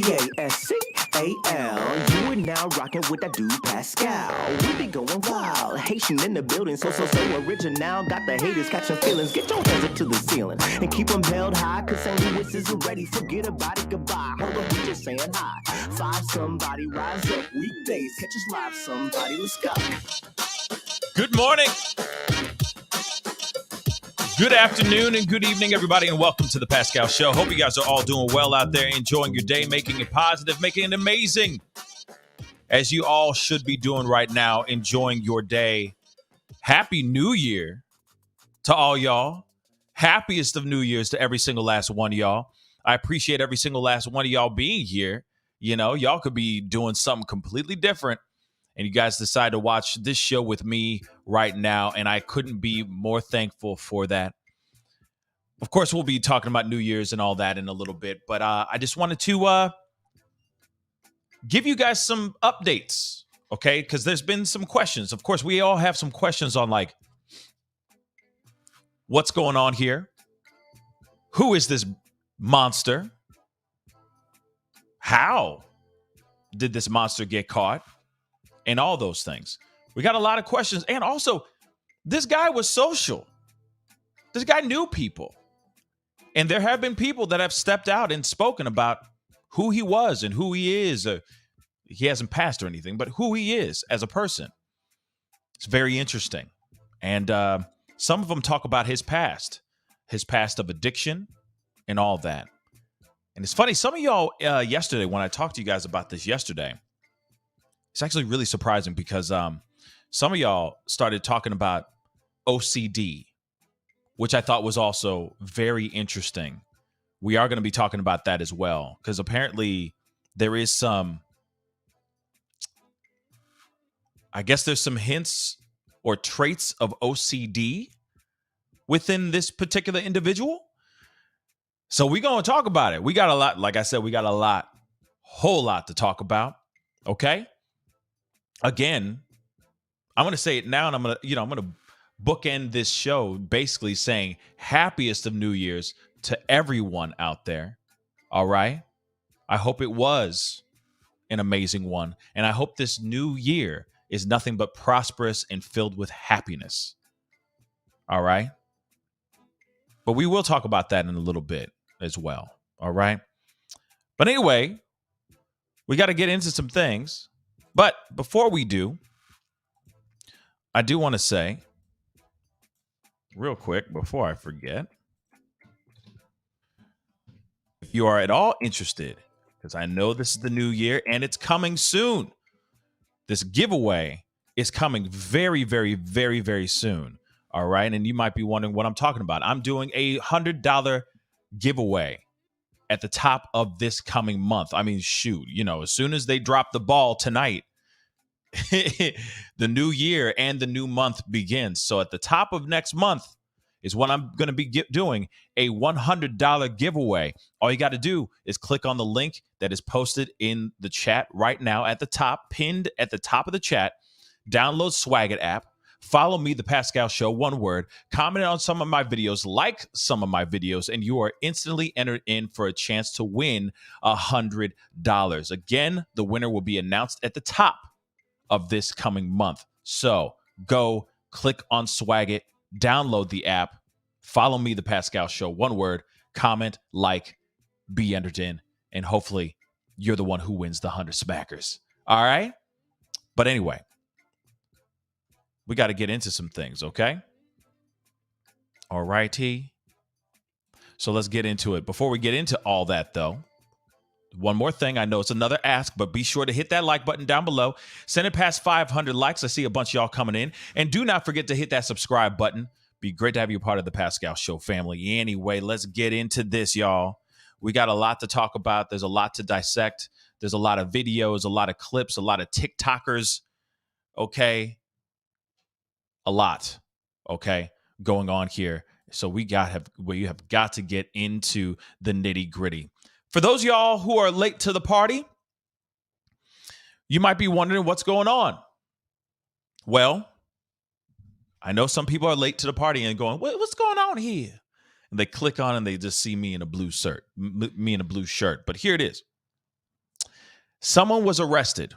Pascal. You are now rocking with that dude Pascal. We be going wild, Haitian in the building, so original. Got the haters catching feelings. Get your hands up to the ceiling and keep them held high. Cause St. Louis isn't ready. Forget about it, goodbye. Hold up, we just saying hi. Five somebody rise up weekdays. Catch us live, somebody. Let's go. Good morning. Good afternoon and good evening, everybody, and welcome to the Pascal Show. Hope you guys are all doing well out there, enjoying your day, making it positive, making it amazing, as you all should be doing right now, enjoying your day. Happy New Year to all y'all. Happiest of New Year's to every single last one of y'all. I appreciate every single last one of y'all being here. You know, y'all could be doing something completely different, and you guys decide to watch this show with me right now, and I couldn't be more thankful for that. Of course, we'll be talking about New Year's and all that in a little bit, but I just wanted to give you guys some updates, okay? Because there's been some questions. Of course, we all have some questions on, like, what's going on here? Who is this monster? How did this monster get caught? And all those things. We got a lot of questions. And also, this guy was social. This guy knew people. And there have been people that have stepped out and spoken about who he was and who he is. He hasn't passed or anything, but who he is as a person. It's very interesting. And some of them talk about his past of addiction and all that. And it's funny, some of y'all yesterday, when I talked to you guys about this yesterday, it's actually really surprising because some of y'all started talking about OCD, which I thought was also very interesting. We are going to be talking about that as well, because apparently there is some, I guess there's some hints or traits of OCD within this particular individual. So we're going to talk about it. We got a lot, like I said, whole lot to talk about. Okay. Again, I'm going to say it now, and I'm going to bookend this show basically saying happiest of New Year's to everyone out there. All right. I hope it was an amazing one. And I hope this new year is nothing but prosperous and filled with happiness. All right. But we will talk about that in a little bit as well. All right. But anyway, we got to get into some things. But before we do, I do want to say, real quick, before I forget, if you are at all interested, because I know this is the new year and it's coming soon, this giveaway is coming very, very, very, very soon. All right. And you might be wondering what I'm talking about. I'm doing a $100 giveaway at the top of this coming month. I mean, shoot, as soon as they drop the ball tonight, the new year and the new month begins. So at the top of next month is when I'm going to be doing a $100 giveaway. All you got to do is click on the link that is posted in the chat right now at the top, pinned at the top of the chat. Download Swagit app. Follow me, The Pascal Show, one word. Comment on some of my videos, like some of my videos, and you are instantly entered in for a chance to win $100. Again, the winner will be announced at the top of this coming month. So go click on Swagit, download the app, follow me, The Pascal Show, one word, comment, like, be entered in, and hopefully you're the one who wins the 100 smackers. All right? But anyway, we got to get into some things, okay? All righty. So let's get into it. Before we get into all that, though, one more thing. I know it's another ask, but be sure to hit that like button down below. Send it past 500 likes. I see a bunch of y'all coming in. And do not forget to hit that subscribe button. Be great to have you part of the Pascal Show family. Anyway, let's get into this, y'all. We got a lot to talk about. There's a lot to dissect. There's a lot of videos, a lot of clips, a lot of TikTokers. Okay. A lot. Okay. Going on here. So we have got to get into the nitty gritty. For those of y'all who are late to the party, you might be wondering what's going on. Well, I know some people are late to the party and going, what's going on here? And they click on and they just see me in a blue shirt. But here it is. Someone was arrested.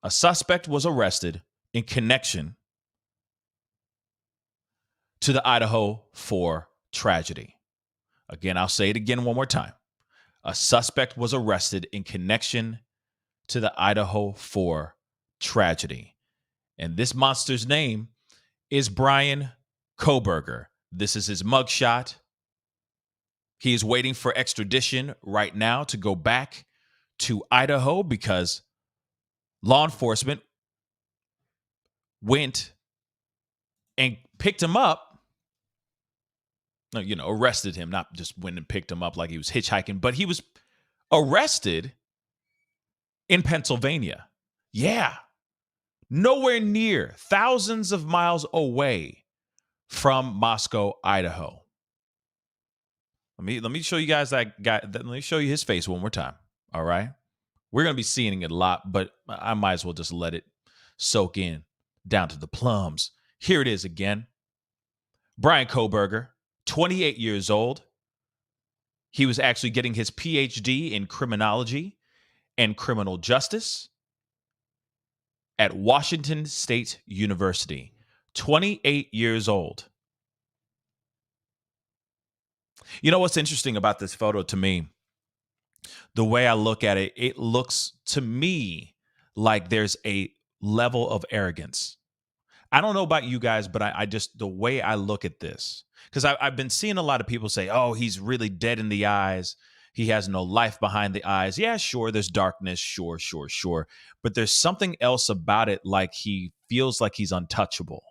A suspect was arrested in connection to the Idaho 4 tragedy. Again, I'll say it again one more time. A suspect was arrested in connection to the Idaho 4 tragedy. And this monster's name is Bryan Kohnberger. This is his mugshot. He is waiting for extradition right now to go back to Idaho because law enforcement went and picked him up. Arrested him, not just went and picked him up like he was hitchhiking, but he was arrested in Pennsylvania. Yeah. Nowhere near, thousands of miles away from Moscow, Idaho. Let me show you guys that guy. Let me show you his face one more time. All right. We're going to be seeing it a lot, but I might as well just let it soak in down to the plums. Here it is again. Bryan Kohnberger, 28 years old. He was actually getting his PhD in criminology and criminal justice at Washington State University. 28 years old. You know what's interesting about this photo to me? The way I look at it, it looks to me like there's a level of arrogance. I don't know about you guys, but I just, the way I look at this, because I've been seeing a lot of people say, oh, he's really dead in the eyes. He has no life behind the eyes. Yeah, sure, there's darkness. Sure. But there's something else about it, like he feels like he's untouchable.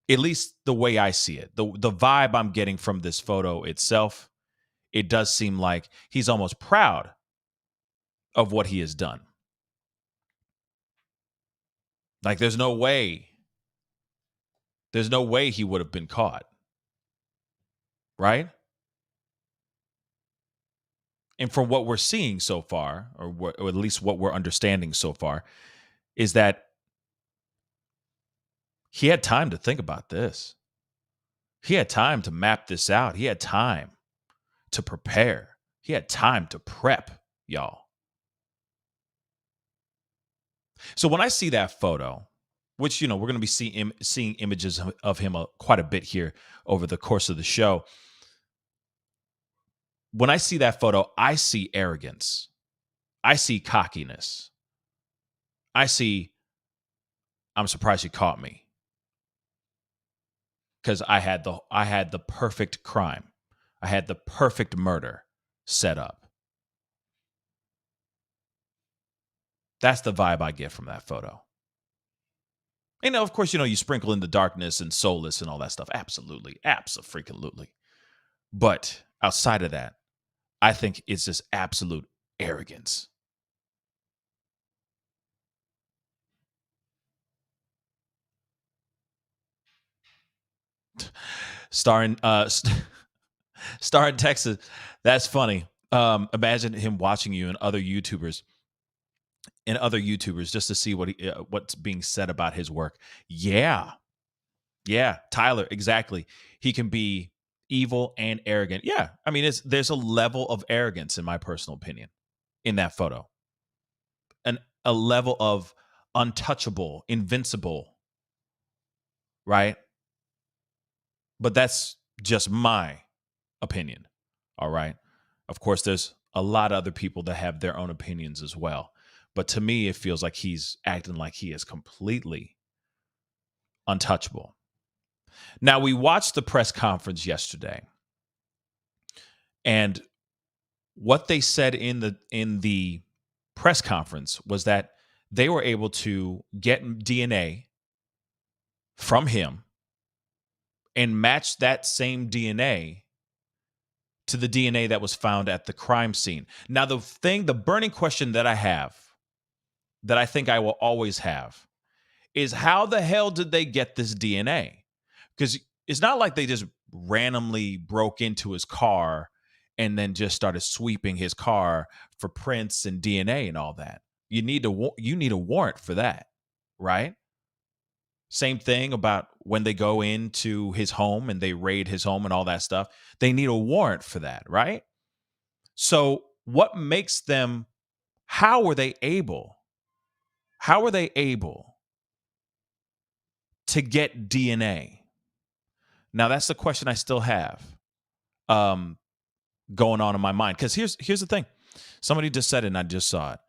At least the way I see it. The vibe I'm getting from this photo itself, it does seem like he's almost proud of what he has done. Like there's no way he would have been caught. Right? And from what we're seeing so far, or at least what we're understanding so far, is that he had time to think about this. He had time to map this out. He had time to prepare. He had time to prep, y'all. So when I see that photo, which, we're going to be seeing images of him quite a bit here over the course of the show. When I see that photo, I see arrogance. I see cockiness. I see, I'm surprised you caught me. Because I had the perfect crime. I had the perfect murder set up. That's the vibe I get from that photo. And of course, you sprinkle in the darkness and soulless and all that stuff. Absolutely. Abso-freaking-lutely. But outside of that, I think it's just absolute arrogance. Star in Texas. That's funny. Imagine him watching you and other YouTubers just to see what's being said about his work. Yeah, Tyler, exactly. He can be evil and arrogant. Yeah, I mean, there's a level of arrogance, in my personal opinion, in that photo, and a level of untouchable, invincible, right? But that's just my opinion. All right. Of course, there's a lot of other people that have their own opinions as well. But to me, it feels like he's acting like he is completely untouchable. Now, we watched the press conference yesterday, and what they said in the press conference was that they were able to get DNA from him and match that same DNA to the DNA that was found at the crime scene. Now, the burning question that I have, that I think I will always have, is how the hell did they get this DNA? Because it's not like they just randomly broke into his car and then just started sweeping his car for prints and DNA and all that. You need a warrant for that, right? Same thing about when they go into his home and they raid his home and all that stuff. They need a warrant for that, right? So what makes them How were they able? How were they able to get DNA? Now that's the question I still have going on in my mind. Because here's the thing. Somebody just said it and I just saw it.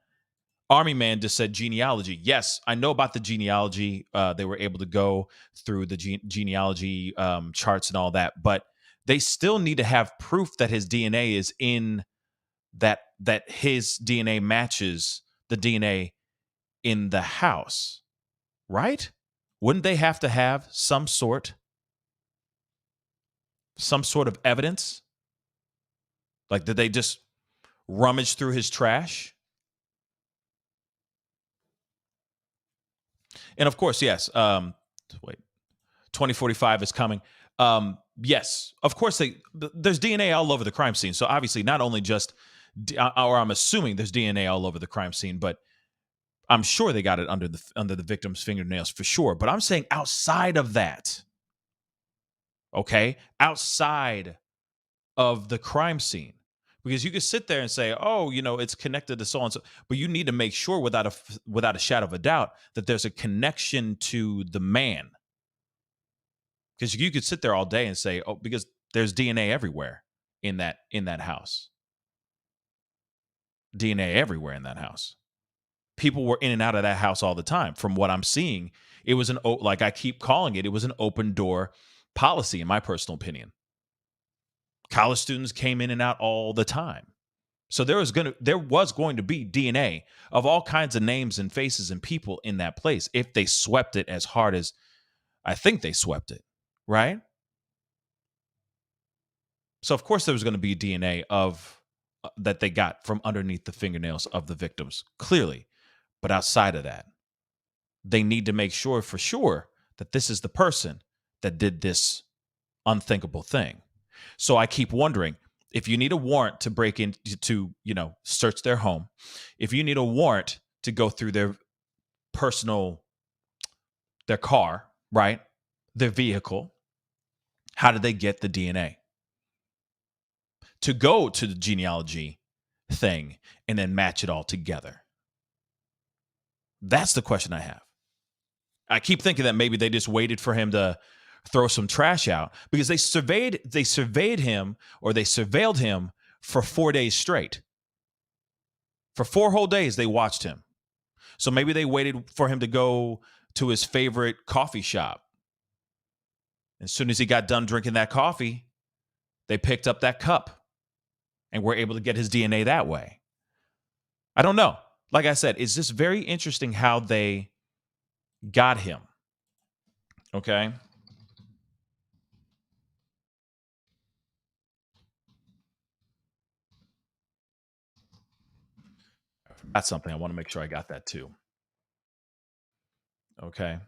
Army Man just said genealogy. Yes, I know about the genealogy. They were able to go through the genealogy charts and all that, but they still need to have proof that his DNA is in that his DNA matches the DNA in the house, right? Wouldn't they have to have some sort of evidence? Like, did they just rummage through his trash? And of course, yes. 2045 is coming. Yes, of course. There's DNA all over the crime scene. So obviously, not only just, or I'm assuming there's DNA all over the crime scene, but I'm sure they got it under the victim's fingernails for sure. But I'm saying outside of that, okay, outside of the crime scene. Because you could sit there and say, oh, it's connected to so and so, but you need to make sure without a shadow of a doubt that there's a connection to the man. Because you could sit there all day and say, oh, because there's DNA everywhere in that house. DNA everywhere in that house. People were in and out of that house all the time. From what I'm seeing, it was like I keep calling it was an open door policy, in my personal opinion. College students came in and out all the time. So there was going to be DNA of all kinds of names and faces and people in that place if they swept it as hard as I think they swept it, right? So of course there was going to be DNA of that they got from underneath the fingernails of the victims, clearly. But outside of that, they need to make sure for sure that this is the person that did this unthinkable thing. So I keep wondering, if you need a warrant to break into, search their home, if you need a warrant to go through their car, right? Their vehicle, how did they get the DNA? To go to the genealogy thing and then match it all together. That's the question I have. I keep thinking that maybe they just waited for him to throw some trash out because they surveilled him for 4 days straight. For 4 whole days, they watched him. So maybe they waited for him to go to his favorite coffee shop. As soon as he got done drinking that coffee, they picked up that cup and were able to get his DNA that way. I don't know. Like I said, it's just very interesting how they got him. Okay. That's something I want to make sure I got that too. Okay.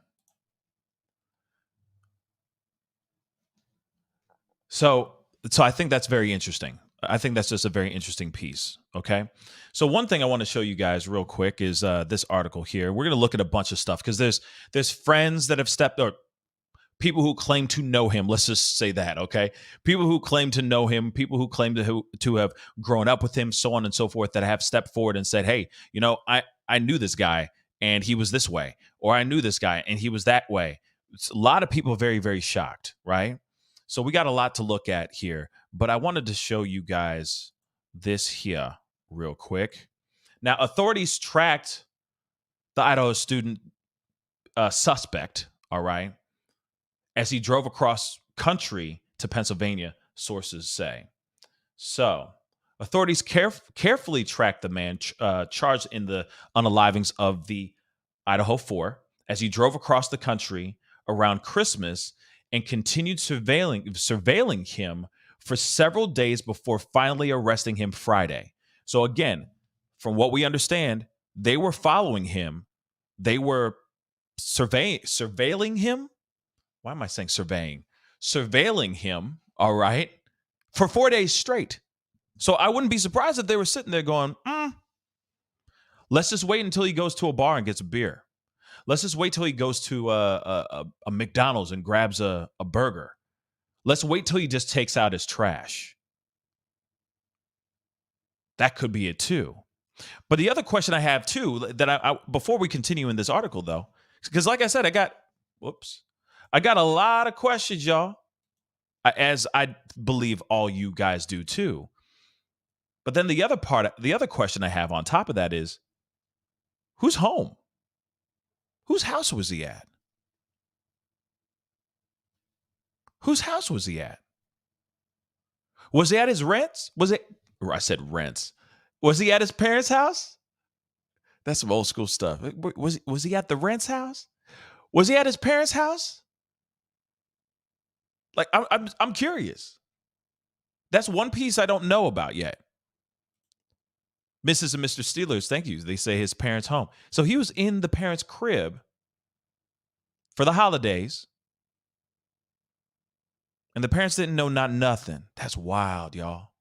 So I think that's very interesting. I think that's just a very interesting piece. Okay. So one thing I want to show you guys real quick is this article here. We're going to look at a bunch of stuff because there's friends that have or people who claim to know him. Let's just say that. Okay. People who claim to know him, people who claim to have grown up with him, so on and so forth, that have stepped forward and said, hey, I knew this guy and he was this way, or I knew this guy and he was that way. It's a lot of people very, very shocked. Right. So we got a lot to look at here, but I wanted to show you guys this here real quick. Now, authorities tracked the Idaho student suspect, all right, as he drove across country to Pennsylvania, sources say. So authorities carefully tracked the man charged in the unalivings of the Idaho 4 as he drove across the country around Christmas and continued surveilling him for several days before finally arresting him Friday. So again, from what we understand, they were following him. They were surveilling him. Why am I saying surveying? Surveilling him, all right, for 4 days straight. So I wouldn't be surprised if they were sitting there going, let's just wait until he goes to a bar and gets a beer. Let's just wait till he goes to a McDonald's and grabs a burger. Let's wait till he just takes out his trash. That could be it too. But the other question I have too, that I before we continue in this article though, because like I said, I got a lot of questions, y'all, as I believe all you guys do too. But then the other question I have on top of that is, who's home? Whose house was he at? Whose house was he at? Was he at his rents? I said rents. Was he at his parents' house? That's some old school stuff. Was he at the rents house? Was he at his parents' house? Like I'm curious. That's one piece I don't know about yet. Mrs. and Mr. Steelers, thank you. They say his parents' home. So he was in the parents' crib for the holidays, and the parents didn't know nothing. That's wild, y'all.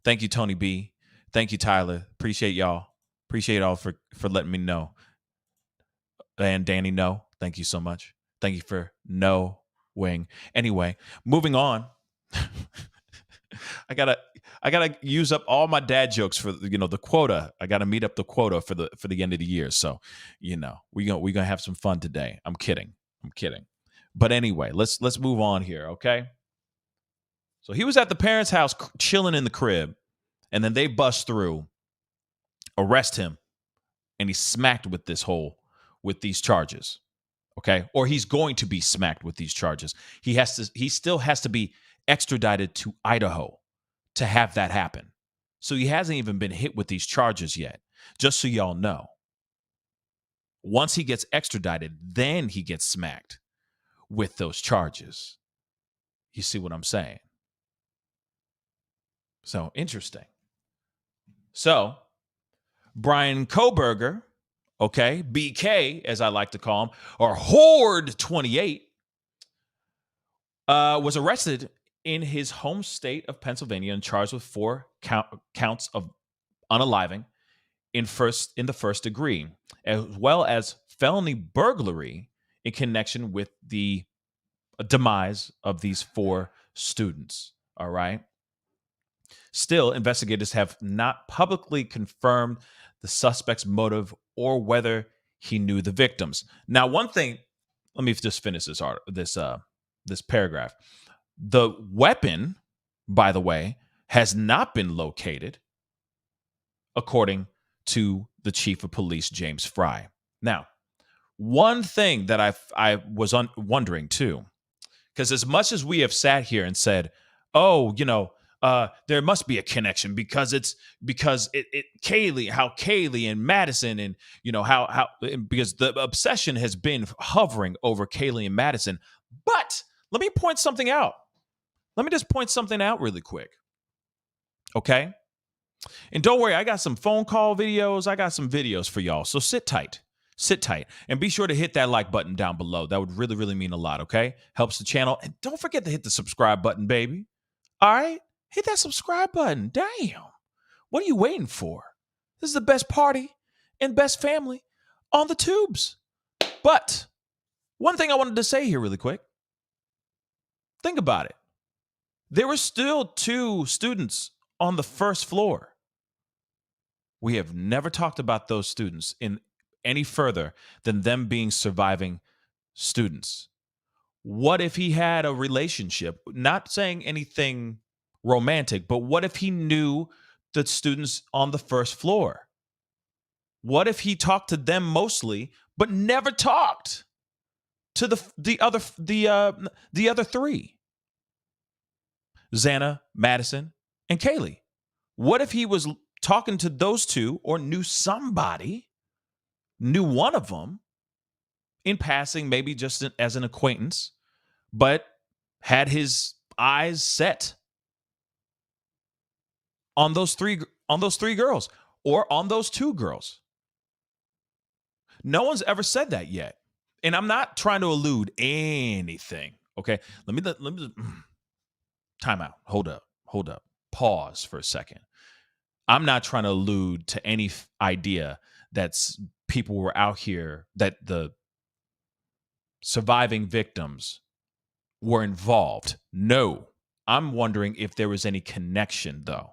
Thank you, Tony B. Thank you, Tyler. Appreciate y'all. Appreciate y'all for letting me know. And Danny, no. Thank you so much. Thank you for knowing. Anyway, moving on. I gotta use up all my dad jokes for the quota. I gotta meet up the quota for the end of the year. So we're gonna have some fun today. I'm kidding. But anyway, let's move on here, okay? So he was at the parents' house chilling in the crib, and then they bust through, arrest him, and he's smacked with these charges. Okay? Or he's going to be smacked with these charges. He still has to be extradited to Idaho to have that happen. So he hasn't even been hit with these charges yet. Just so y'all know. Once he gets extradited, then he gets smacked with those charges. You see what I'm saying? So interesting. So Bryan Kohnberger, okay, BK, as I like to call him, or Horde 28, was arrested in his home state of Pennsylvania and charged with 4 counts of unaliving in the first degree, as well as felony burglary in connection with the demise of these 4 students. All right. Still, investigators have not publicly confirmed the suspect's motive or whether he knew the victims. Now, one thing, let me just finish this paragraph. The weapon, by the way, has not been located, according to the chief of police, James Fry. Now, one thing that I was wondering too, because as much as we have sat here and said, oh, there must be a connection because Kaylee and Madison, and how because the obsession has been hovering over Kaylee and Madison. But let me point something out. Let me just point something out really quick. Okay? And don't worry, I got some phone call videos. I got some videos for y'all. So sit tight. Sit tight. And be sure to hit that like button down below. That would really, really mean a lot, okay? Helps the channel. And don't forget to hit the subscribe button, baby. All right? Hit that subscribe button. Damn. What are you waiting for? This is the best party and best family on the tubes. But one thing I wanted to say here really quick. Think about it. There were still 2 students on the first floor. We have never talked about those students in any further than them being surviving students. What if he had a relationship? Not saying anything romantic, but what if he knew the students on the first floor? What if he talked to them mostly, but never talked to the other 3? Xana, Madison, and Kaylee. What if he was talking to those 2 or knew one of them in passing, maybe just as an acquaintance, but had his eyes set on those 3 girls or on those 2 girls? No one's ever said that yet. And I'm not trying to elude anything. Okay. Let me time out. Hold up. Pause for a second. I'm not trying to allude to any idea that people were out here, that the surviving victims were involved. No. I'm wondering if there was any connection, though.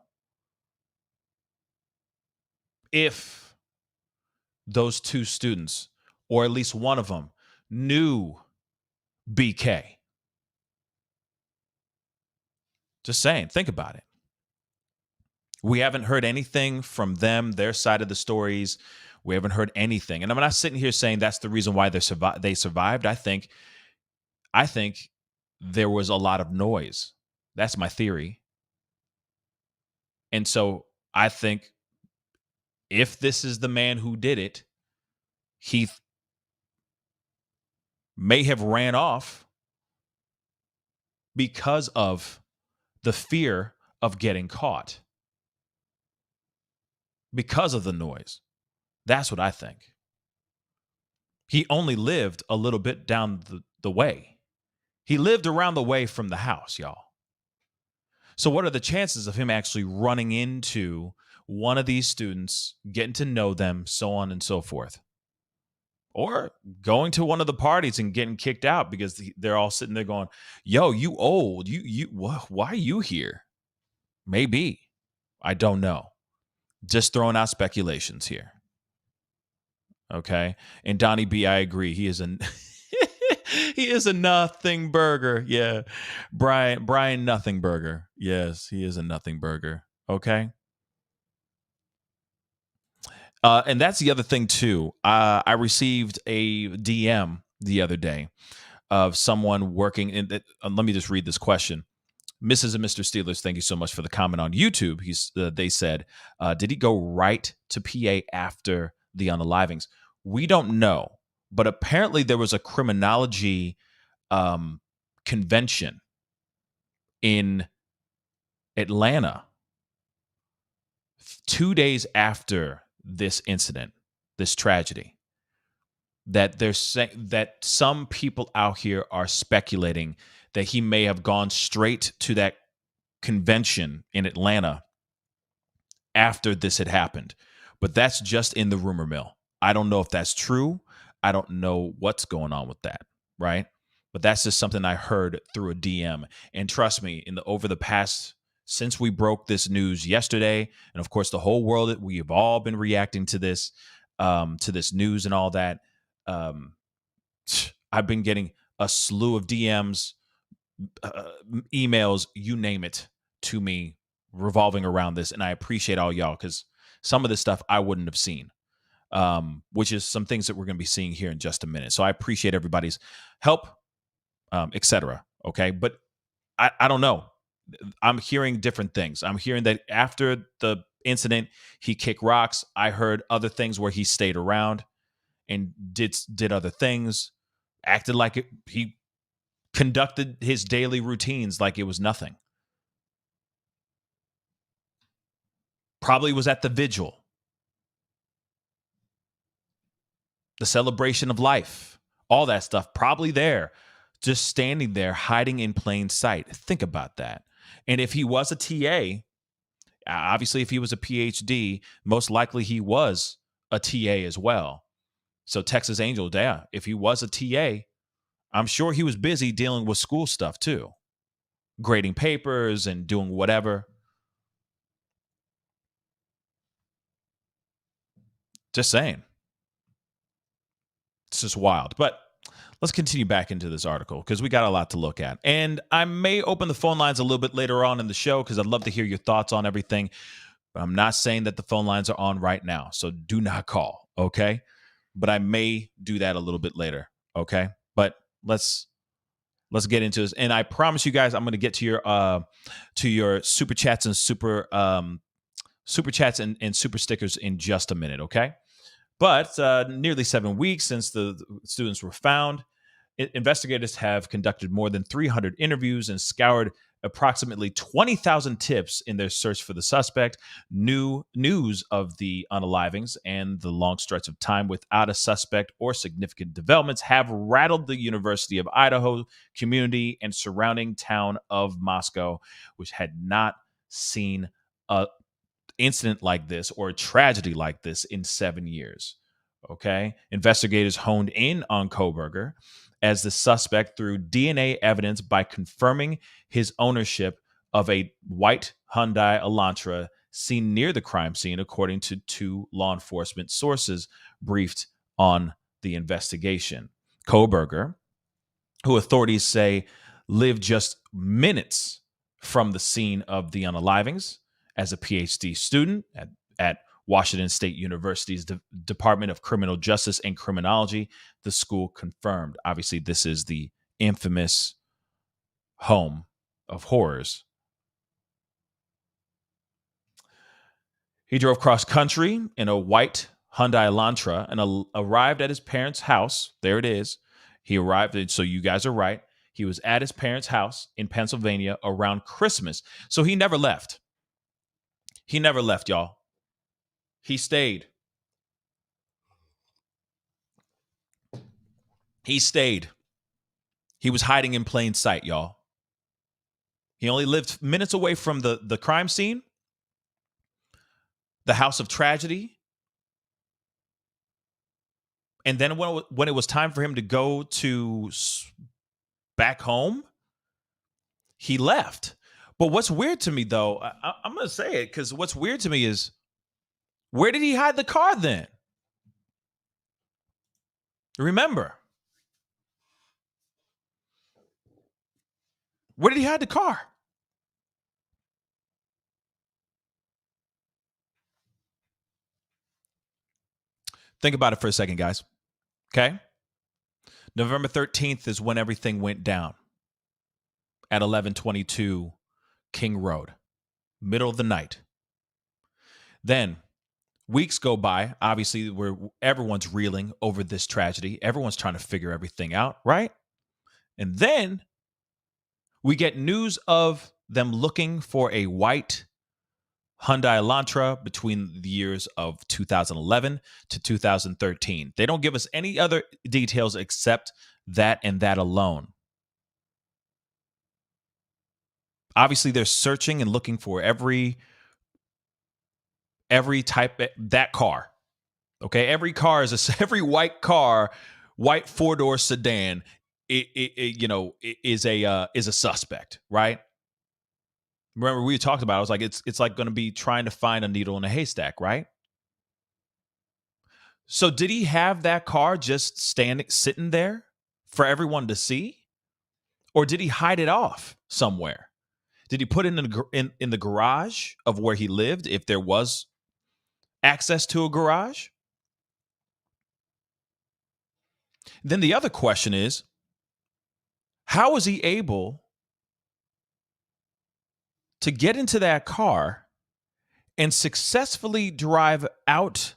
if those two students, or at least one of them, knew BK. Just saying, think about it. We haven't heard anything from them, their side of the stories. We haven't heard anything. And I'm not sitting here saying that's the reason why they survived. I think there was a lot of noise. That's my theory. And so I think if this is the man who did it, he may have ran off because of the fear of getting caught, because of the noise. That's what I think. He only lived a little bit down the way. He lived around the way from the house, y'all. So what are the chances of him actually running into one of these students, getting to know them, so on and so forth? Or going to one of the parties and getting kicked out because they're all sitting there going, yo, you old. Why are you here? Maybe. I don't know. Just throwing out speculations here. Okay. And Donnie B, I agree. He is he is a nothing burger. Yeah. Bryan nothing burger. Yes, he is a nothing burger. Okay. And that's the other thing too. I received a DM the other day of someone working in. Let me just read this question. Mrs. and Mr. Steelers, thank you so much for the comment on YouTube. They said, did he go right to PA after the unalivings? We don't know, but apparently there was a criminology convention in Atlanta 2 days after this incident, this tragedy, that that some people out here are speculating that he may have gone straight to that convention in Atlanta after this had happened. But that's just in the rumor mill. I don't know if that's true. I don't know what's going on with that, right? But that's just something I heard through a DM. And trust me, over the past, since we broke this news yesterday, and of course the whole world, we have all been reacting to this news and all that. I've been getting a slew of DMs, emails, you name it, to me revolving around this. And I appreciate all y'all, because some of this stuff I wouldn't have seen, which is some things that we're going to be seeing here in just a minute. So I appreciate everybody's help, etc. Okay. But I don't know. I'm hearing different things. I'm hearing that after the incident, he kicked rocks. I heard other things where he stayed around and did other things, acted like he conducted his daily routines like it was nothing. Probably was at the vigil, the celebration of life, all that stuff, probably there, just standing there, hiding in plain sight. Think about that. And if he was a TA, obviously if he was a PhD, most likely he was a TA as well. So Texas Angel, yeah, if he was a TA, I'm sure he was busy dealing with school stuff too, grading papers and doing whatever. Just saying. It's just wild. But let's continue back into this article because we got a lot to look at. And I may open the phone lines a little bit later on in the show because I'd love to hear your thoughts on everything. But I'm not saying that the phone lines are on right now. So do not call, okay? But I may do that a little bit later, okay? But let's get into this. And I promise you guys I'm going to get to your super chats and super chats and super stickers in just a minute, okay? But nearly 7 weeks since the students were found, investigators have conducted more than 300 interviews and scoured approximately 20,000 tips in their search for the suspect. News of the unalivings and the long stretch of time without a suspect or significant developments have rattled the University of Idaho community and surrounding town of Moscow, which had not seen a incident like this or a tragedy like this in 7 years. Okay. Investigators honed in on Kohnberger as the suspect through DNA evidence by confirming his ownership of a white Hyundai Elantra seen near the crime scene, according to 2 law enforcement sources briefed on the investigation. Kohnberger, who authorities say lived just minutes from the scene of the unalivings as a PhD student at Washington State University's Department of Criminal Justice and Criminology, the school confirmed. Obviously, this is the infamous home of horrors. He drove cross country in a white Hyundai Elantra and arrived at his parents' house. There it is. He arrived, so you guys are right. He was at his parents' house in Pennsylvania around Christmas. So he never left. He never left, y'all. He stayed. He stayed. He was hiding in plain sight, y'all. He only lived minutes away from the crime scene, the house of tragedy. And then when it was time for him to go to back home, he left. But what's weird to me, though, I'm going to say it because what's weird to me is, where did he hide the car then? Remember. Where did he hide the car? Think about it for a second, guys. Okay? November 13th is when everything went down at 1122 King Road, middle of the night. Then weeks go by, obviously, where everyone's reeling over this tragedy. Everyone's trying to figure everything out, right? And then we get news of them looking for a white Hyundai Elantra between the years of 2011 to 2013. They don't give us any other details except that and that alone. Obviously, they're searching and looking for every type of that car. Okay, every car every white car, white 4-door sedan, is a suspect, right? Remember, we talked about it. I was like, it's like going to be trying to find a needle in a haystack, right? So did he have that car just sitting there for everyone to see? Or did he hide it off somewhere? Did he put it in the garage of where he lived, if there was access to a garage? Then the other question is, how was he able to get into that car and successfully drive out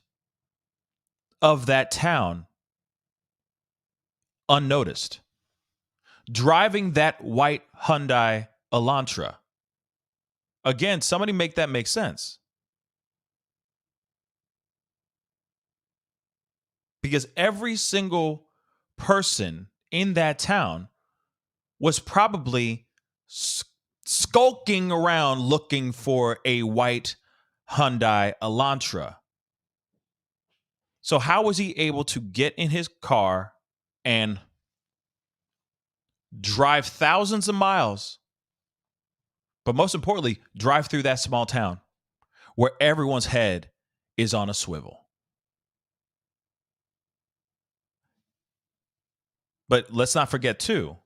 of that town unnoticed, driving that white Hyundai Elantra? Again, somebody make that make sense. Because every single person in that town was probably skulking around looking for a white Hyundai Elantra. So how was he able to get in his car and drive thousands of miles, but most importantly, drive through that small town where everyone's head is on a swivel? But let's not forget, too,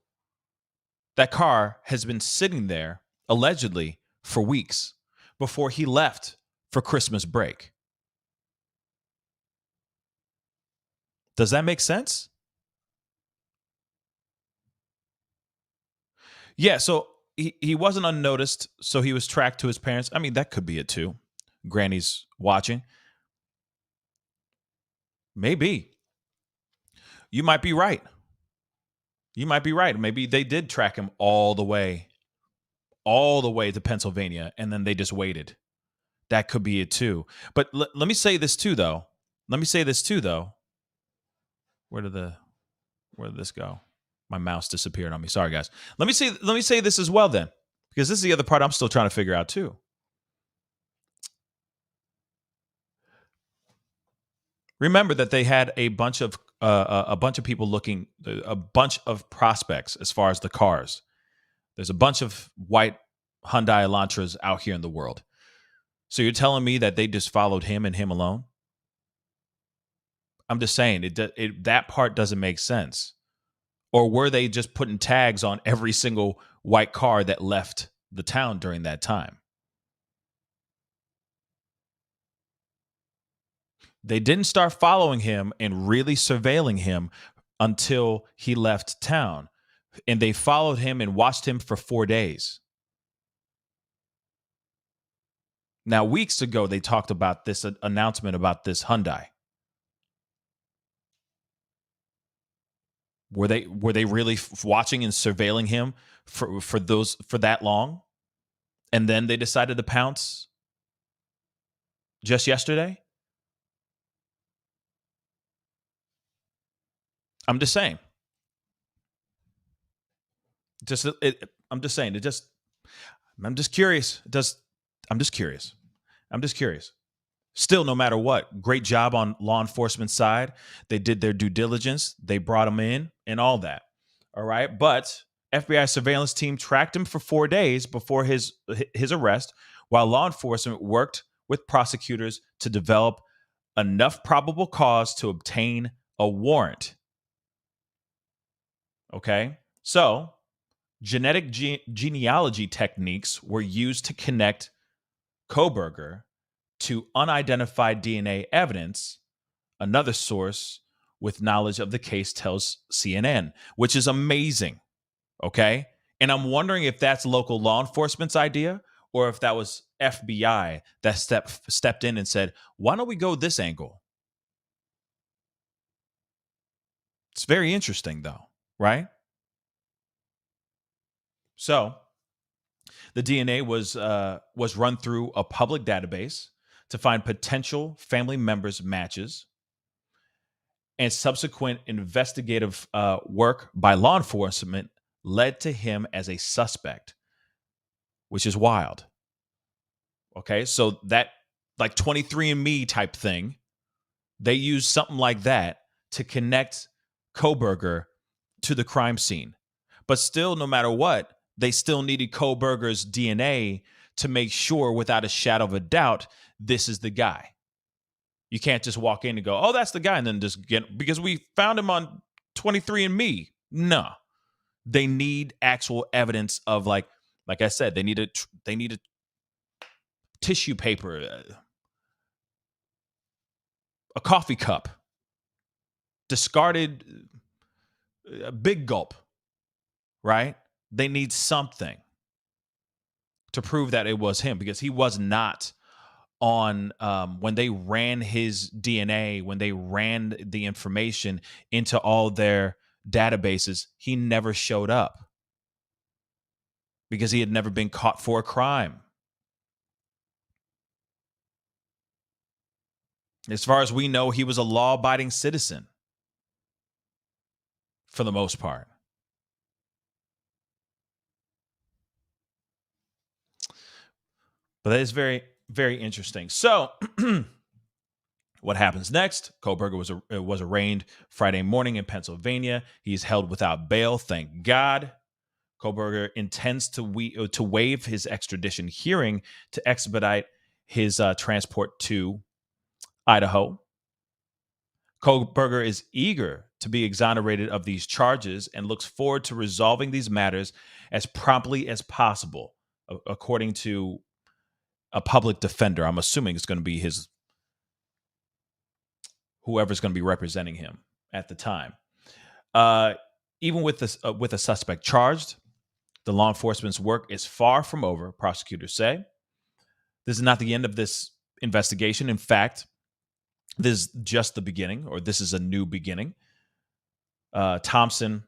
that car has been sitting there, allegedly, for weeks before he left for Christmas break. Does that make sense? Yeah, so he wasn't unnoticed, so he was tracked to his parents. I mean, that could be it, too. Granny's watching. Maybe. You might be right. You might be right. Maybe they did track him all the way to Pennsylvania, and then they just waited. That could be it too. But let me say this too, though. Where did this go? My mouse disappeared on me. Sorry, guys. Let me say this as well, then, because this is the other part I'm still trying to figure out too. Remember that they had a bunch of people looking, a bunch of prospects as far as the cars. There's a bunch of white Hyundai Elantras out here in the world. So you're telling me that they just followed him and him alone? I'm just saying that part doesn't make sense. Or were they just putting tags on every single white car that left the town during that time? They didn't start following him and really surveilling him until he left town. And they followed him and watched him for 4 days. Now, weeks ago, they talked about this announcement about this Hyundai. Were they really watching and surveilling him for that long? And then they decided to pounce just yesterday? I'm just saying. I'm just saying. I'm just curious. I'm just curious. I'm just curious. Still, no matter what, great job on law enforcement side. They did their due diligence. They brought him in and all that. All right. But FBI surveillance team tracked him for 4 days before his arrest, while law enforcement worked with prosecutors to develop enough probable cause to obtain a warrant. Okay. So genetic genealogy techniques were used to connect Kohnberger to unidentified DNA evidence, another source with knowledge of the case tells CNN, which is amazing. Okay. And I'm wondering if that's local law enforcement's idea or if that was FBI that stepped in and said, why don't we go this angle? It's very interesting, though, right? So the DNA was run through a public database to find potential family members' matches, and subsequent investigative work by law enforcement led to him as a suspect, which is wild. Okay, so that like 23andMe type thing, they used something like that to connect Kohnberger to the crime scene. But still, no matter what, they still needed Kohnberger's DNA to make sure without a shadow of a doubt, this is the guy. You can't just walk in and go, oh, that's the guy, and then just get, because we found him on 23andMe. No, they need actual evidence of like I said, they need a tissue paper, a coffee cup, discarded big gulp, right? They need something to prove that it was him, because he was not on when they ran his DNA, when they ran the information into all their databases, he never showed up because he had never been caught for a crime. As far as we know, he was a law-abiding citizen for the most part. But that is very, very interesting. So what happens next? Kohnberger was arraigned Friday morning in Pennsylvania. He's held without bail, thank God. Kohnberger intends to waive his extradition hearing to expedite his transport to Idaho. Kohnberger is eager to be exonerated of these charges and looks forward to resolving these matters as promptly as possible, according to a public defender. I'm assuming it's going to be whoever's going to be representing him at the time. Even with a suspect charged, the law enforcement's work is far from over, prosecutors say. This is not the end of this investigation. In fact, this is just the beginning, or this is a new beginning. Thompson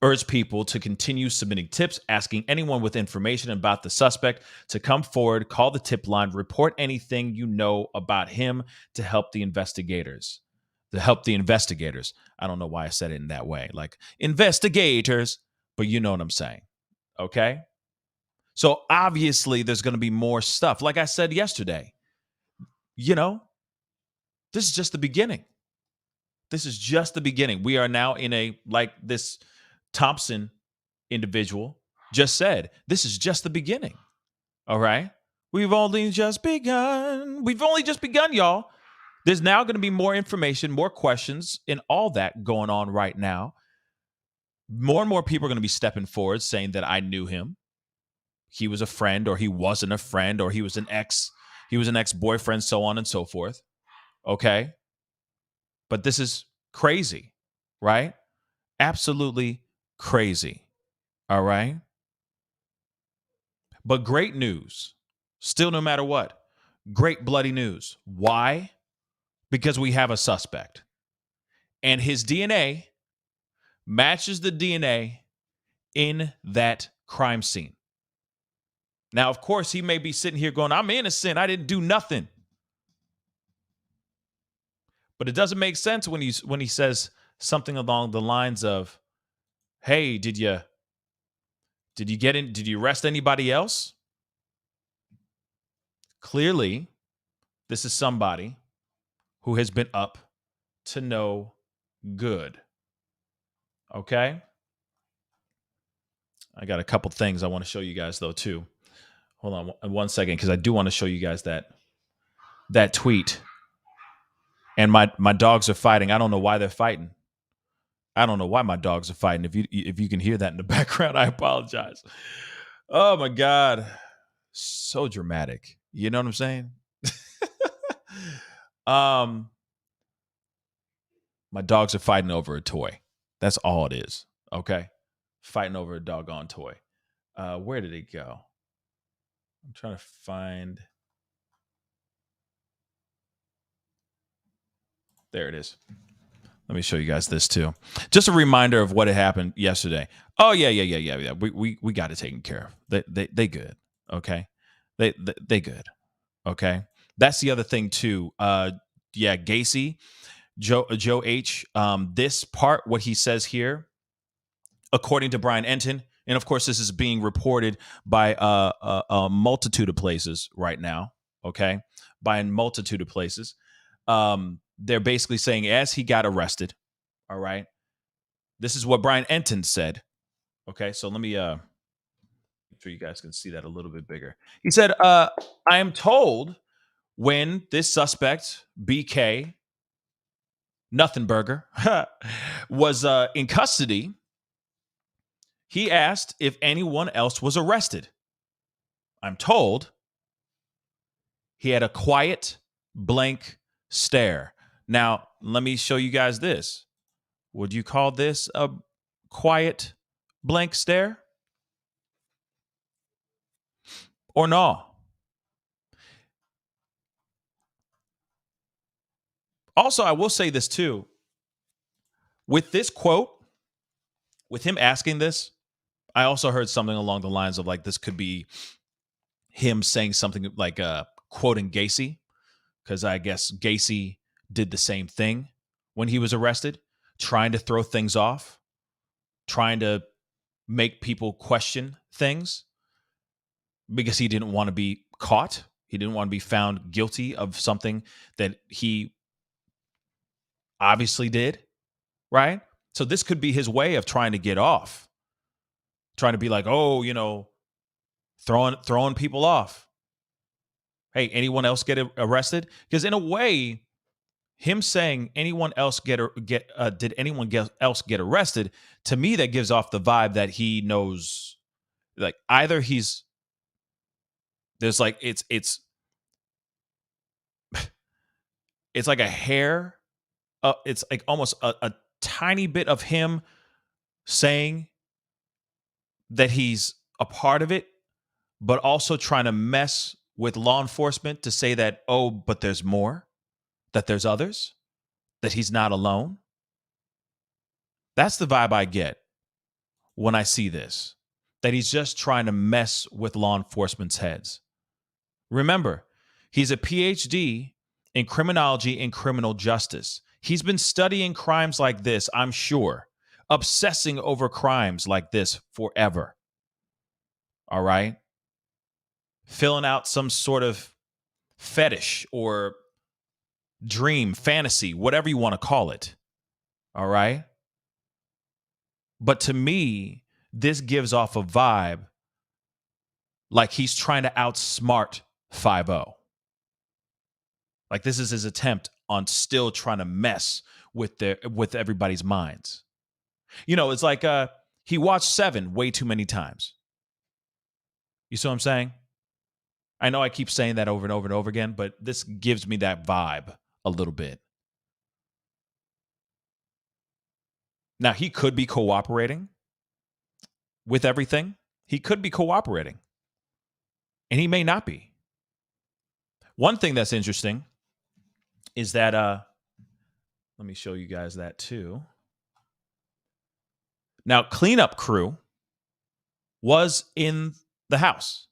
urged people to continue submitting tips, asking anyone with information about the suspect to come forward, call the tip line, report anything you know about him to help the investigators. I don't know why I said it in that way, like investigators, but you know what I'm saying. Okay? So obviously there's going to be more stuff. Like I said yesterday, this is just the beginning. This is just the beginning. We are now in this Thompson individual just said, this is just the beginning. All right? We've only just begun. We've only just begun, y'all. There's now going to be more information, more questions, and all that going on right now. More and more people are going to be stepping forward saying that I knew him. He was a friend, or he wasn't a friend, or he was an ex-boyfriend, so on and so forth. Okay. But this is crazy, right? Absolutely crazy. All right. But great news. Still, no matter what, great bloody news. Why? Because we have a suspect. And his DNA matches the DNA in that crime scene. Now, of course, he may be sitting here going, I'm innocent. I didn't do nothing. But it doesn't make sense when he says something along the lines of, hey, did you arrest anybody else? Clearly, this is somebody who has been up to no good. Okay? I got a couple things I want to show you guys, though, too. Hold on 1 second, because I do want to show you guys that tweet. And my dogs are fighting. I don't know why they're fighting. I don't know why my dogs are fighting. If you can hear that in the background, I apologize. Oh, my God. So dramatic. You know what I'm saying? My dogs are fighting over a toy. That's all it is. Okay? Fighting over a doggone toy. Where did it go? I'm trying to find. There it is. Let me show you guys this too. Just a reminder of what had happened yesterday. Oh yeah. We got it taken care of. They good. Okay. They good. Okay. That's the other thing too. Gacy, Joe H. This part, what he says here, according to Bryan Enton, and of course this is being reported by a multitude of places right now. Okay, by a multitude of places. They're basically saying as he got arrested. All right, this is what Bryan Enton said. Okay, so let me make sure you guys can see that a little bit bigger. He said, I am told when this suspect, BK Nothingburger, was in custody, he asked if anyone else was arrested. I'm told he had a quiet, blank stare. Now, let me show you guys this. Would you call this a quiet, blank stare? Or no? Also, I will say this too. With this quote, with him asking this, I also heard something along the lines of like this could be him saying something like quoting Gacy, because I guess Gacy did the same thing when he was arrested, trying to throw things off, trying to make people question things because he didn't want to be caught. He didn't want to be found guilty of something that he obviously did, right? So this could be his way of trying to get off, trying to be like, oh, throwing people off. Hey, anyone else get arrested? Because in a way, him saying anyone else did anyone else get arrested? To me, that gives off the vibe that he knows, like either there's like it's like a hair, it's like almost a tiny bit of him saying that he's a part of it, but also trying to mess with law enforcement to say that, oh, but there's more, that there's others, that he's not alone. That's the vibe I get when I see this, that he's just trying to mess with law enforcement's heads. Remember, he's a PhD in criminology and criminal justice. He's been studying crimes like this, I'm sure, obsessing over crimes like this forever. All right? Filling out some sort of fetish or dream, fantasy, whatever you want to call it. All right? But to me, this gives off a vibe like he's trying to outsmart 5-0. Like, this is his attempt on still trying to mess with everybody's minds. It's like he watched Seven way too many times. You see what I'm saying? I know I keep saying that over and over and over again, but this gives me that vibe a little bit. Now, he could be cooperating with everything. He could be cooperating. And he may not be. One thing that's interesting is that, let me show you guys that too. Now, cleanup crew was in the house.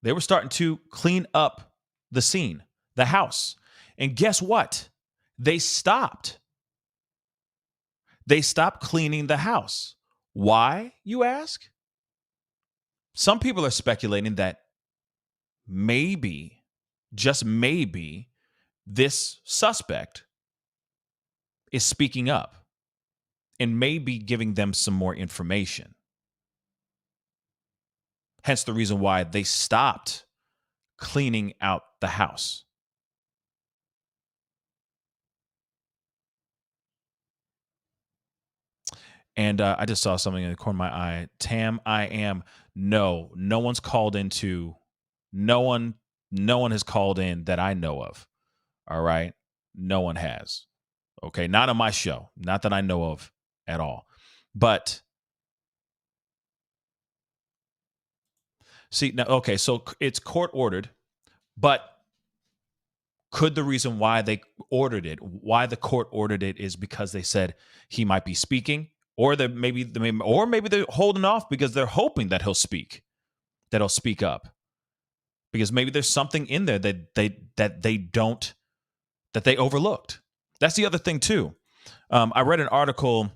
They were starting to clean up the scene, the house. And guess what? They stopped. They stopped cleaning the house. Why, you ask? Some people are speculating that maybe, just maybe, this suspect is speaking up and maybe giving them some more information. Hence the reason why they stopped cleaning out the house. And I just saw something in the corner of my eye. Tam, I am. No one's called into. No one has called in that I know of. All right. No one has. Okay. Not on my show. Not that I know of at all. But see, now, okay. So it's court ordered, but could the reason why they ordered it, why the court ordered it, is because they said he might be speaking, or maybe they're holding off because they're hoping that he'll speak up, because maybe there's something in there that they overlooked. That's the other thing too. I read an article.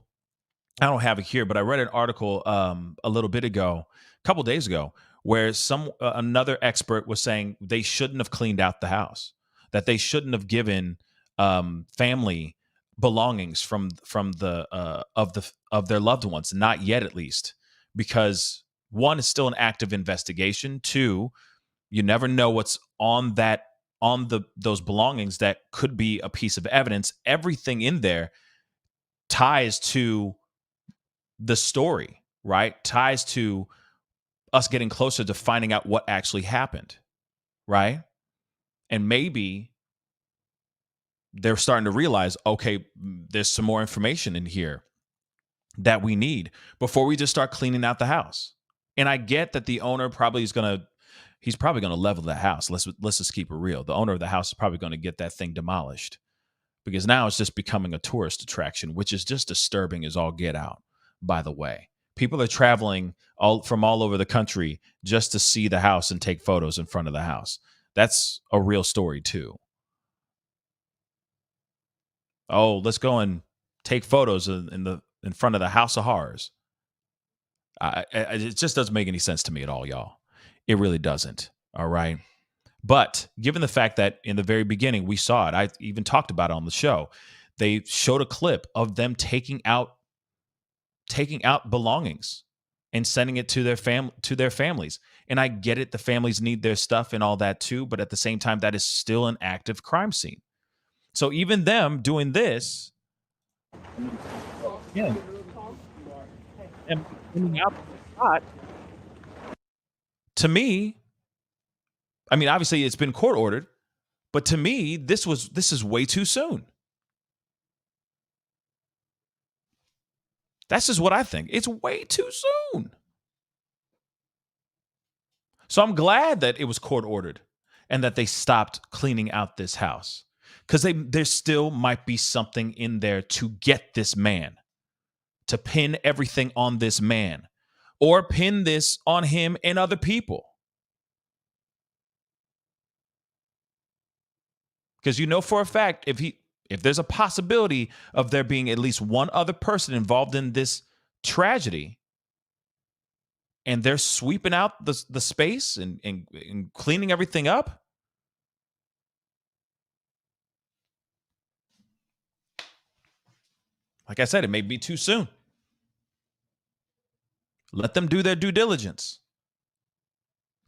I don't have it here, but I read an article a little bit ago, a couple days ago, where another expert was saying they shouldn't have cleaned out the house, that they shouldn't have given family belongings from the of their loved ones, not yet at least, because one, is still an active investigation. Two, you never know what's on those belongings that could be a piece of evidence. Everything in there ties to the story, right? Ties to us getting closer to finding out what actually happened, right? And maybe they're starting to realize, okay, there's some more information in here that we need before we just start cleaning out the house. And I get that the owner he's probably gonna level the house. Let's just keep it real. The owner of the house is probably gonna get that thing demolished, because now it's just becoming a tourist attraction, which is just disturbing as all get out, by the way. People are traveling from all over the country just to see the house and take photos in front of the house. That's a real story too. Oh, let's go and take photos in front of the House of Horrors. It just doesn't make any sense to me at all, y'all. It really doesn't. All right. But given the fact that in the very beginning we saw it, I even talked about it on the show. They showed a clip of them taking out belongings and sending it to their families. And I get it, the families need their stuff and all that too, but at the same time, that is still an active crime scene. So even them doing this, yeah, and cleaning out the spot, to me, I mean, obviously it's been court ordered, but to me, this is way too soon. That's just what I think. It's way too soon. So I'm glad that it was court ordered and that they stopped cleaning out this house, because there still might be something in there to get this man, to pin everything on this man, or pin this on him and other people. Because you know for a fact, if there's a possibility of there being at least one other person involved in this tragedy, and they're sweeping out the space and cleaning everything up, like I said, it may be too soon. Let them do their due diligence.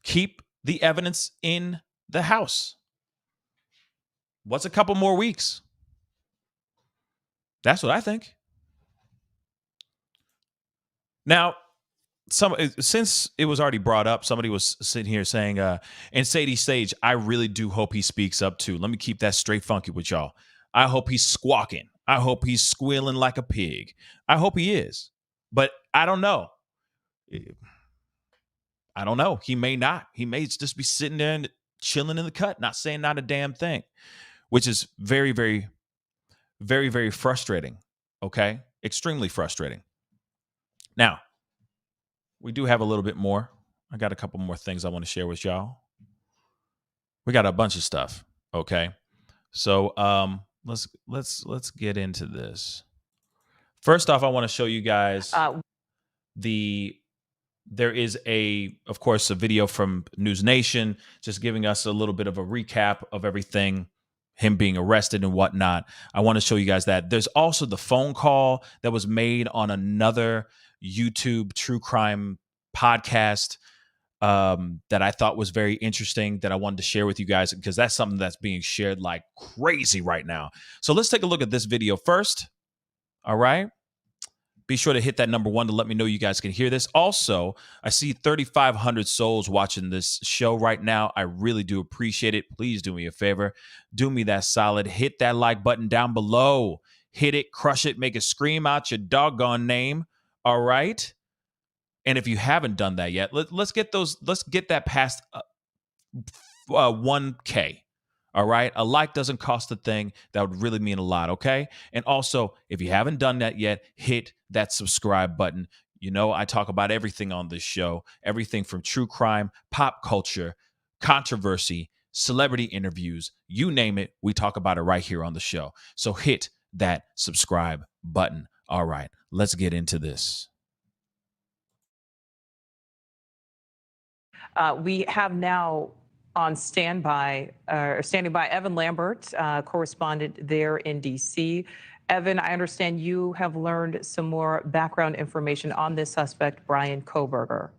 Keep the evidence in the house. What's a couple more weeks? That's what I think. Now, since it was already brought up, somebody was sitting here saying, and Sadie Sage, I really do hope he speaks up too. Let me keep that straight funky with y'all. I hope he's squawking. I hope he's squealing like a pig. I hope he is. But I don't know. I don't know. He may not. He may just be sitting there and chilling in the cut, not saying not a damn thing, which is very, very, very, very frustrating. Okay? Extremely frustrating. Now, we do have a little bit more. I got a couple more things I want to share with y'all. We got a bunch of stuff. Okay. So let's get into this. First off, I want to show you guys there is of course, a video from News Nation just giving us a little bit of a recap of everything, him being arrested and whatnot. I want to show you guys that. There's also the phone call that was made on another YouTube true crime podcast that I thought was very interesting that I wanted to share with you guys because that's something that's being shared like crazy right now. So let's take a look at this video first. All right. Be sure to hit that number 1 to let me know you guys can hear this. Also, I see 3,500 souls watching this show right now. I really do appreciate it. Please do me a favor. Do me that solid. Hit that like button down below. Hit it, crush it, make it scream out your doggone name. All right. And if you haven't done that yet, let's get that past 1K. All right. A like doesn't cost a thing. That would really mean a lot. Okay. And also, if you haven't done that yet, hit that subscribe button. You know, I talk about everything on this show, everything from true crime, pop culture, controversy, celebrity interviews, you name it. We talk about it right here on the show. So hit that subscribe button. All right. Let's get into this. We have now on standing by Evan Lambert, correspondent there in D.C. Evan, I understand you have learned some more background information on this suspect, Bryan Kohnberger.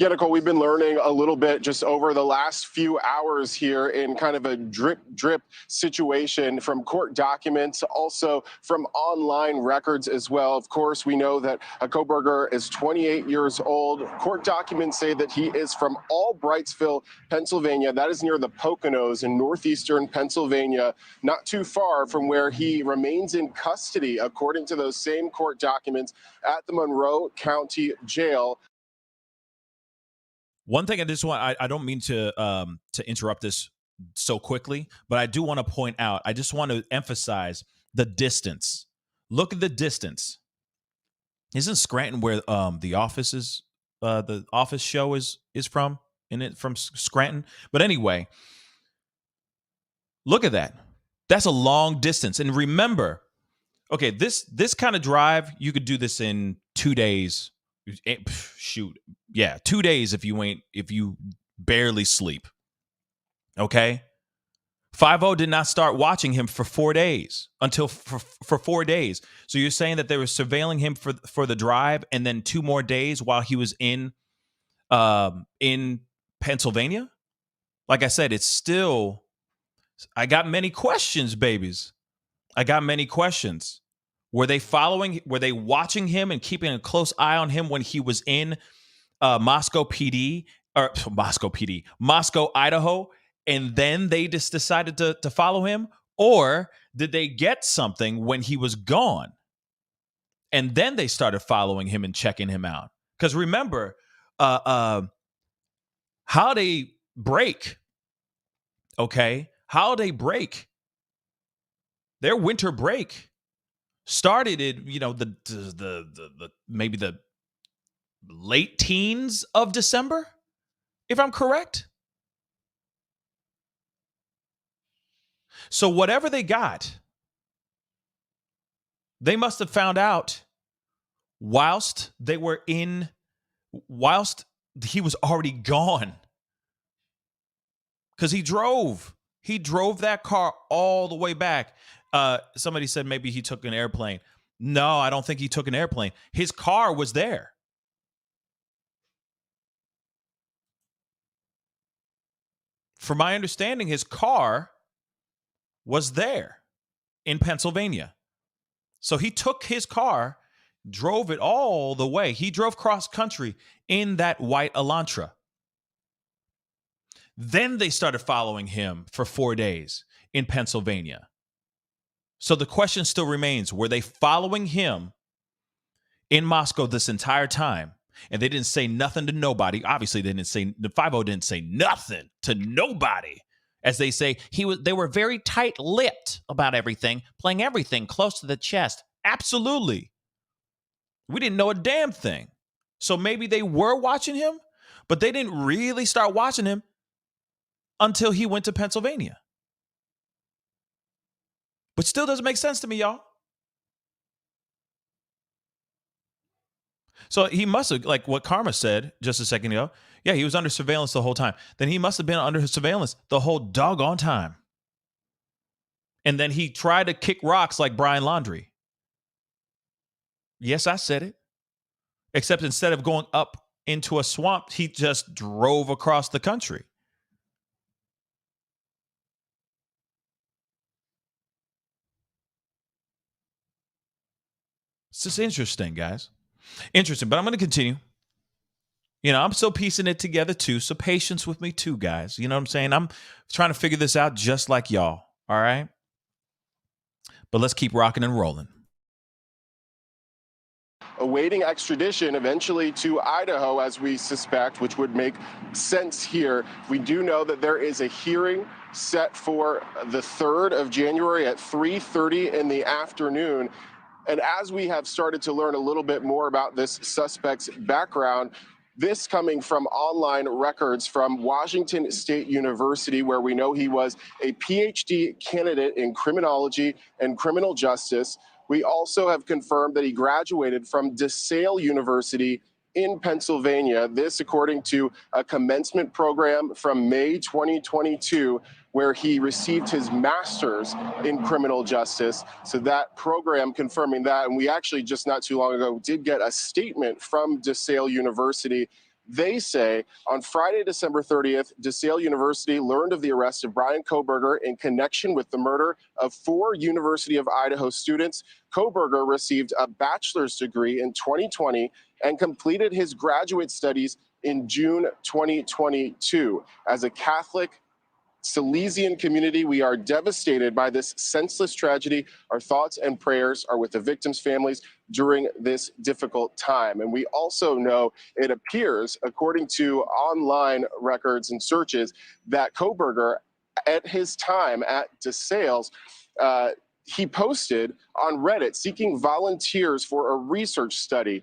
Yeah, Nicole, we've been learning a little bit just over the last few hours here in kind of a drip situation from court documents, also from online records as well. Of course, we know that Kohnberger is 28 years old. Court documents say that he is from Albrightsville, Pennsylvania. That is near the Poconos in northeastern Pennsylvania, not too far from where he remains in custody, according to those same court documents, at the Monroe County Jail. One thing I just want, I don't mean to interrupt this so quickly, but I do want to point out, I just want to emphasize the distance. Look at the distance. Isn't Scranton where the office show is from? Isn't it from Scranton? But anyway, look at that. That's a long distance. And remember, okay, this kind of drive, you could do this in 2 days. Shoot. Yeah, 2 days if you barely sleep. Okay? 5-0 did not start watching him for 4 days for 4 days. So you're saying that they were surveilling him for the drive and then 2 more days while he was in Pennsylvania? Like I said, it's still, I got many questions, babies. I got many questions. Were they watching him and keeping a close eye on him when he was in Moscow, Idaho, and then they just decided to follow him? Or did they get something when he was gone and then they started following him and checking him out? Because remember, holiday break, okay? Holiday break, their winter break started in, the maybe the late teens of December, if I'm correct. So whatever they got, they must have found out whilst he was already gone. Because he drove that car all the way back. Somebody said maybe he took an airplane. No, I don't think he took an airplane. His car was there. from my understanding, his car was there in Pennsylvania. So he took his car, drove it all the way. He drove cross country in that white Elantra. Then they started following him for 4 days in Pennsylvania. So the question still remains, were they following him in Moscow this entire time? And they didn't say nothing to nobody. Obviously, the 5-0 didn't say nothing to nobody. As they say, they were very tight-lipped about everything, playing everything close to the chest. Absolutely. We didn't know a damn thing. So maybe they were watching him, but they didn't really start watching him until he went to Pennsylvania. But still doesn't make sense to me, y'all. So he must have, like what Karma said just a second ago, yeah, he was under surveillance the whole time. Then he must have been under surveillance the whole doggone time. And then he tried to kick rocks like Brian Laundrie. Yes, I said it. Except instead of going up into a swamp, he just drove across the country. It's just interesting, guys. Interesting, but I'm going to continue. You know, I'm still piecing it together too, so patience with me too, guys. You know what I'm saying? I'm trying to figure this out just like y'all, all right? But let's keep rocking and rolling. Awaiting extradition eventually to Idaho, as we suspect, which would make sense here. We do know that there is a hearing set for the 3rd of January at 3:30 in the afternoon. And as we have started to learn a little bit more about this suspect's background, this coming from online records from Washington State University, where we know he was a PhD candidate in criminology and criminal justice. We also have confirmed that he graduated from DeSale University in Pennsylvania. This according to a commencement program from May 2022, where he received his master's in criminal justice. So that program confirming that. And we actually just not too long ago did get a statement from DeSale University. They say on Friday, December 30th, DeSale University learned of the arrest of Bryan Kohnberger in connection with the murder of 4 University of Idaho students. Kohnberger received a bachelor's degree in 2020 and completed his graduate studies in June 2022. As a Catholic Salesian community, we are devastated by this senseless tragedy. Our thoughts and prayers are with the victims' families during this difficult time. And we also know it appears, according to online records and searches, that Kohnberger, at his time at DeSales, he posted on Reddit seeking volunteers for a research study.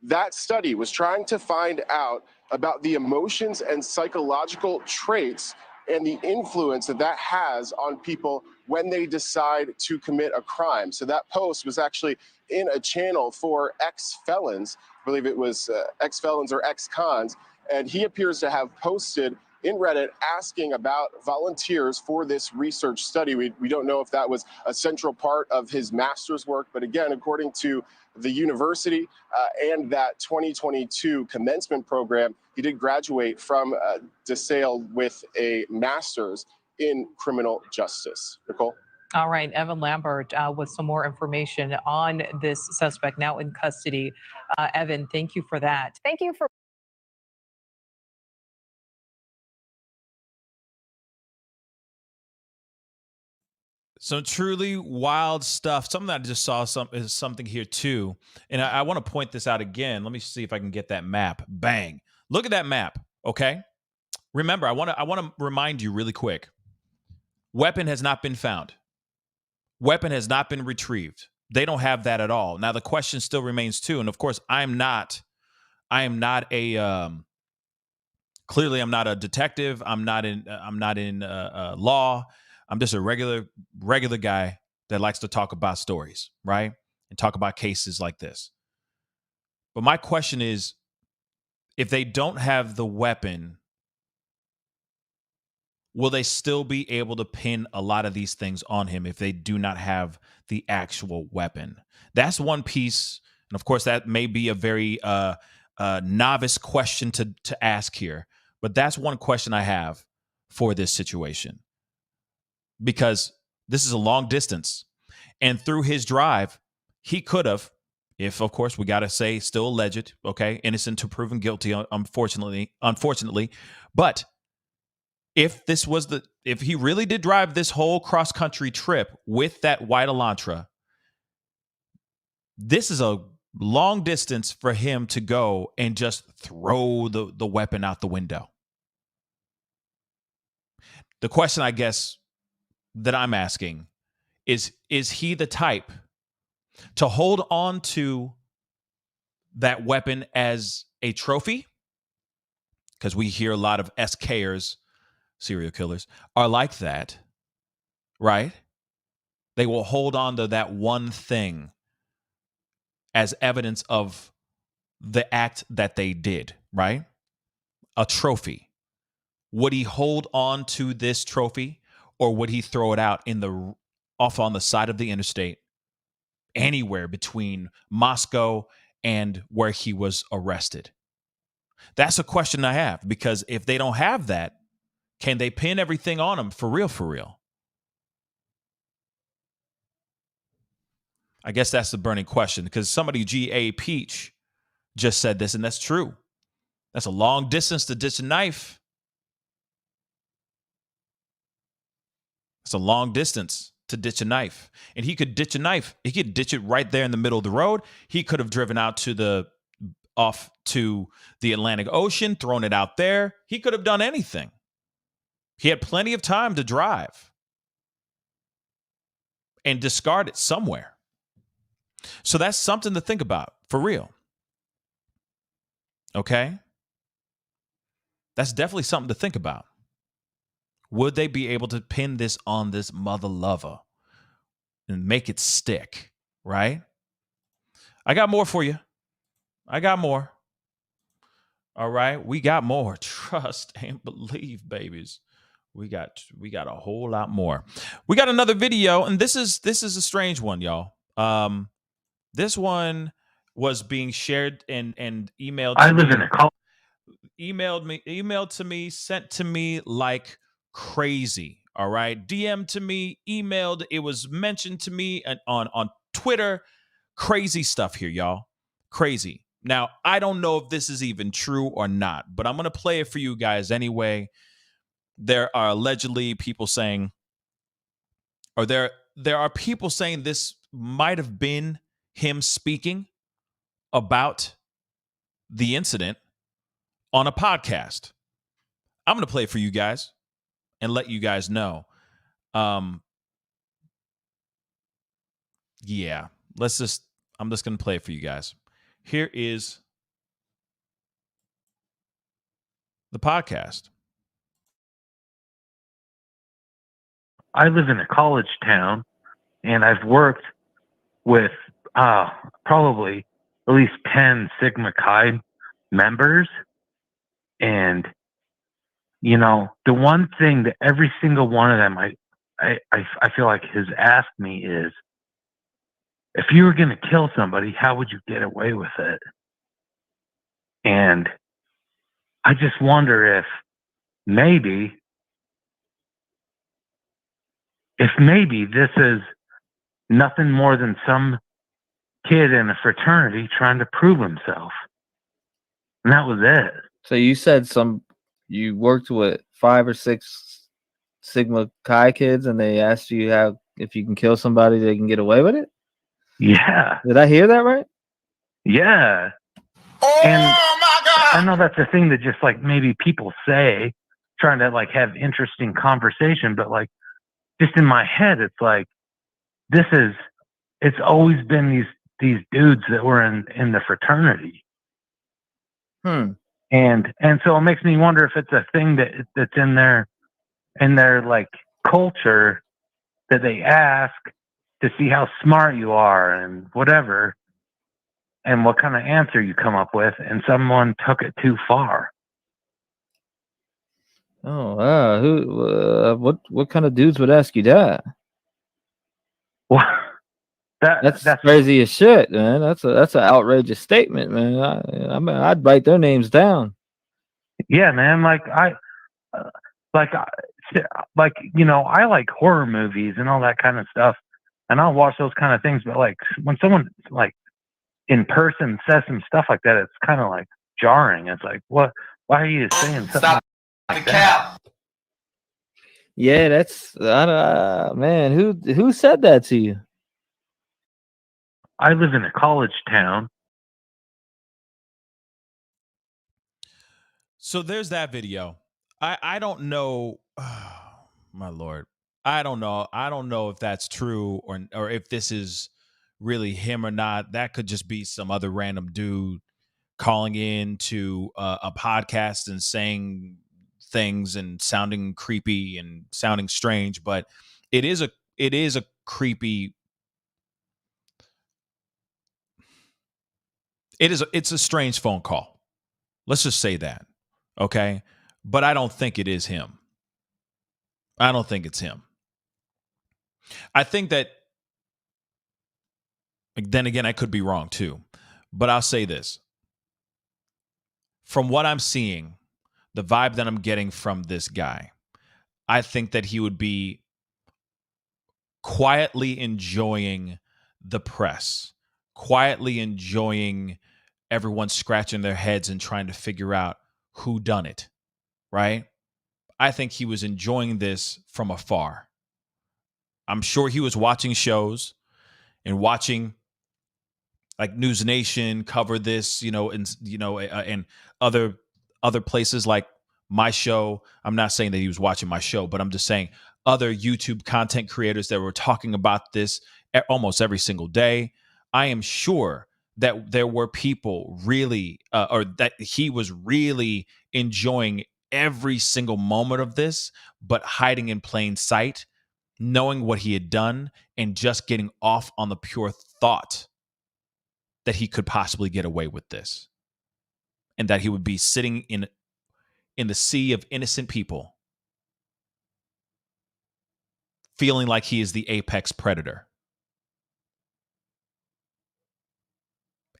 That study was trying to find out about the emotions and psychological traits and the influence that that has on people when they decide to commit a crime. So that post was actually in a channel for ex-felons. I believe it was ex-felons or ex-cons. And he appears to have posted in Reddit asking about volunteers for this research study. We don't know if that was a central part of his master's work, but again, according to the university and that 2022 commencement program, he did graduate from DeSale with a master's in criminal justice. Nicole? All right, Evan Lambert with some more information on this suspect now in custody. Evan, thank you for that. Thank you for Some truly wild stuff. Something that I just saw is something here too. And I want to point this out again. Let me see if I can get that map. Bang. Look at that map. Okay. Remember, I want to remind you really quick. Weapon has not been found. Weapon has not been retrieved. They don't have that at all. Now the question still remains too. And of course, I am not a clearly I'm not a detective. I'm not in law. I'm just a regular guy that likes to talk about stories, right? And talk about cases like this. But my question is, if they don't have the weapon, will they still be able to pin a lot of these things on him if they do not have the actual weapon? That's one piece. And of course, that may be a very novice question to ask here. But that's one question I have for this situation, because this is a long distance. And through his drive, he could have, if of course we got to say still alleged, okay, innocent to proven guilty, unfortunately. But if he really did drive this whole cross country trip with that white Elantra, this is a long distance for him to go and just throw the weapon out the window. The question, I guess, that I'm asking is he the type to hold on to that weapon as a trophy? Because we hear a lot of SKers, serial killers, are like that, right? They will hold on to that one thing as evidence of the act that they did, right? A trophy. Would he hold on to this trophy, or would he throw it out off on the side of the interstate, anywhere between Moscow and where he was arrested? That's a question I have, because if they don't have that, can they pin everything on him for real, for real? I guess that's the burning question, because somebody, G.A. Peach, just said this, and that's true. That's a long distance to ditch a knife. It's a long distance to ditch a knife. And he could ditch a knife. He could ditch it right there in the middle of the road. He could have driven off to the Atlantic Ocean, thrown it out there. He could have done anything. He had plenty of time to drive and discard it somewhere. So that's something to think about, for real. Okay? That's definitely something to think about. Would they be able to pin this on this mother lover and make it stick, right? I got more for you. I got more. All right, we got more. Trust and believe, babies. We got a whole lot more. We got another video, and this is a strange one, y'all. This one was being shared and emailed to me, sent to me like crazy. All right, DM to me, emailed. It was mentioned to me on Twitter. Crazy stuff here, y'all. Crazy. Now, I don't know if this is even true or not, but I'm going to play it for you guys anyway. There are allegedly people saying, or there are people saying this might have been him speaking about the incident on a podcast. I'm going to play it for you guys and let you guys know. Yeah, I'm just going to play it for you guys. Here is the podcast. I live in a college town, and I've worked with probably at least 10 Sigma Chi members. And, you know, the one thing that every single one of them I feel like has asked me is, if you were going to kill somebody, how would you get away with it? And I just wonder if maybe this is nothing more than some kid in a fraternity trying to prove himself. And that was it. So you said you worked with 5 or 6 Sigma Chi kids, and they asked you if you can kill somebody, they can get away with it? Yeah. Did I hear that right? Yeah. Oh, and my God. I know that's a thing that just like maybe people say, trying to like have interesting conversation, but like just in my head, it's like, it's always been these dudes that were in the fraternity. And so it makes me wonder if it's a thing that's in their like culture, that they ask to see how smart you are and whatever, and what kind of answer you come up with, and someone took it too far. Oh, wow. What kind of dudes would ask you that? Well, that's crazy as shit, man. That's an outrageous statement, man. I mean, I'd write their names down. Yeah, man. Like like, I like horror movies and all that kind of stuff, and I'll watch those kind of things. But like when someone like in person says some stuff like that, it's kind of like jarring. It's like, what? Why are you saying something like that? Yeah, that's man. Who said that to you? I live in a college town. So there's that video. I don't know. Oh, my Lord. I don't know. I don't know if that's true or if this is really him or not. That could just be some other random dude calling in to a podcast and saying things and sounding creepy and sounding strange. But it is a creepy. It's a strange phone call. Let's just say that. Okay. But I don't think it is him. I don't think it's him. I think that, then again, I could be wrong too. But I'll say this. From what I'm seeing, the vibe that I'm getting from this guy, I think that he would be quietly enjoying the press, quietly enjoying everyone scratching their heads and trying to figure out who done it, right? I think he was enjoying this from afar. I'm sure he was watching shows and watching like News Nation cover this, and other places like my show. I'm not saying that he was watching my show, but I'm just saying other YouTube content creators that were talking about this almost every single day. I am sure that there were people really, or that he was really enjoying every single moment of this, but hiding in plain sight, knowing what he had done and just getting off on the pure thought that he could possibly get away with this, and that he would be sitting in the sea of innocent people, feeling like he is the apex predator.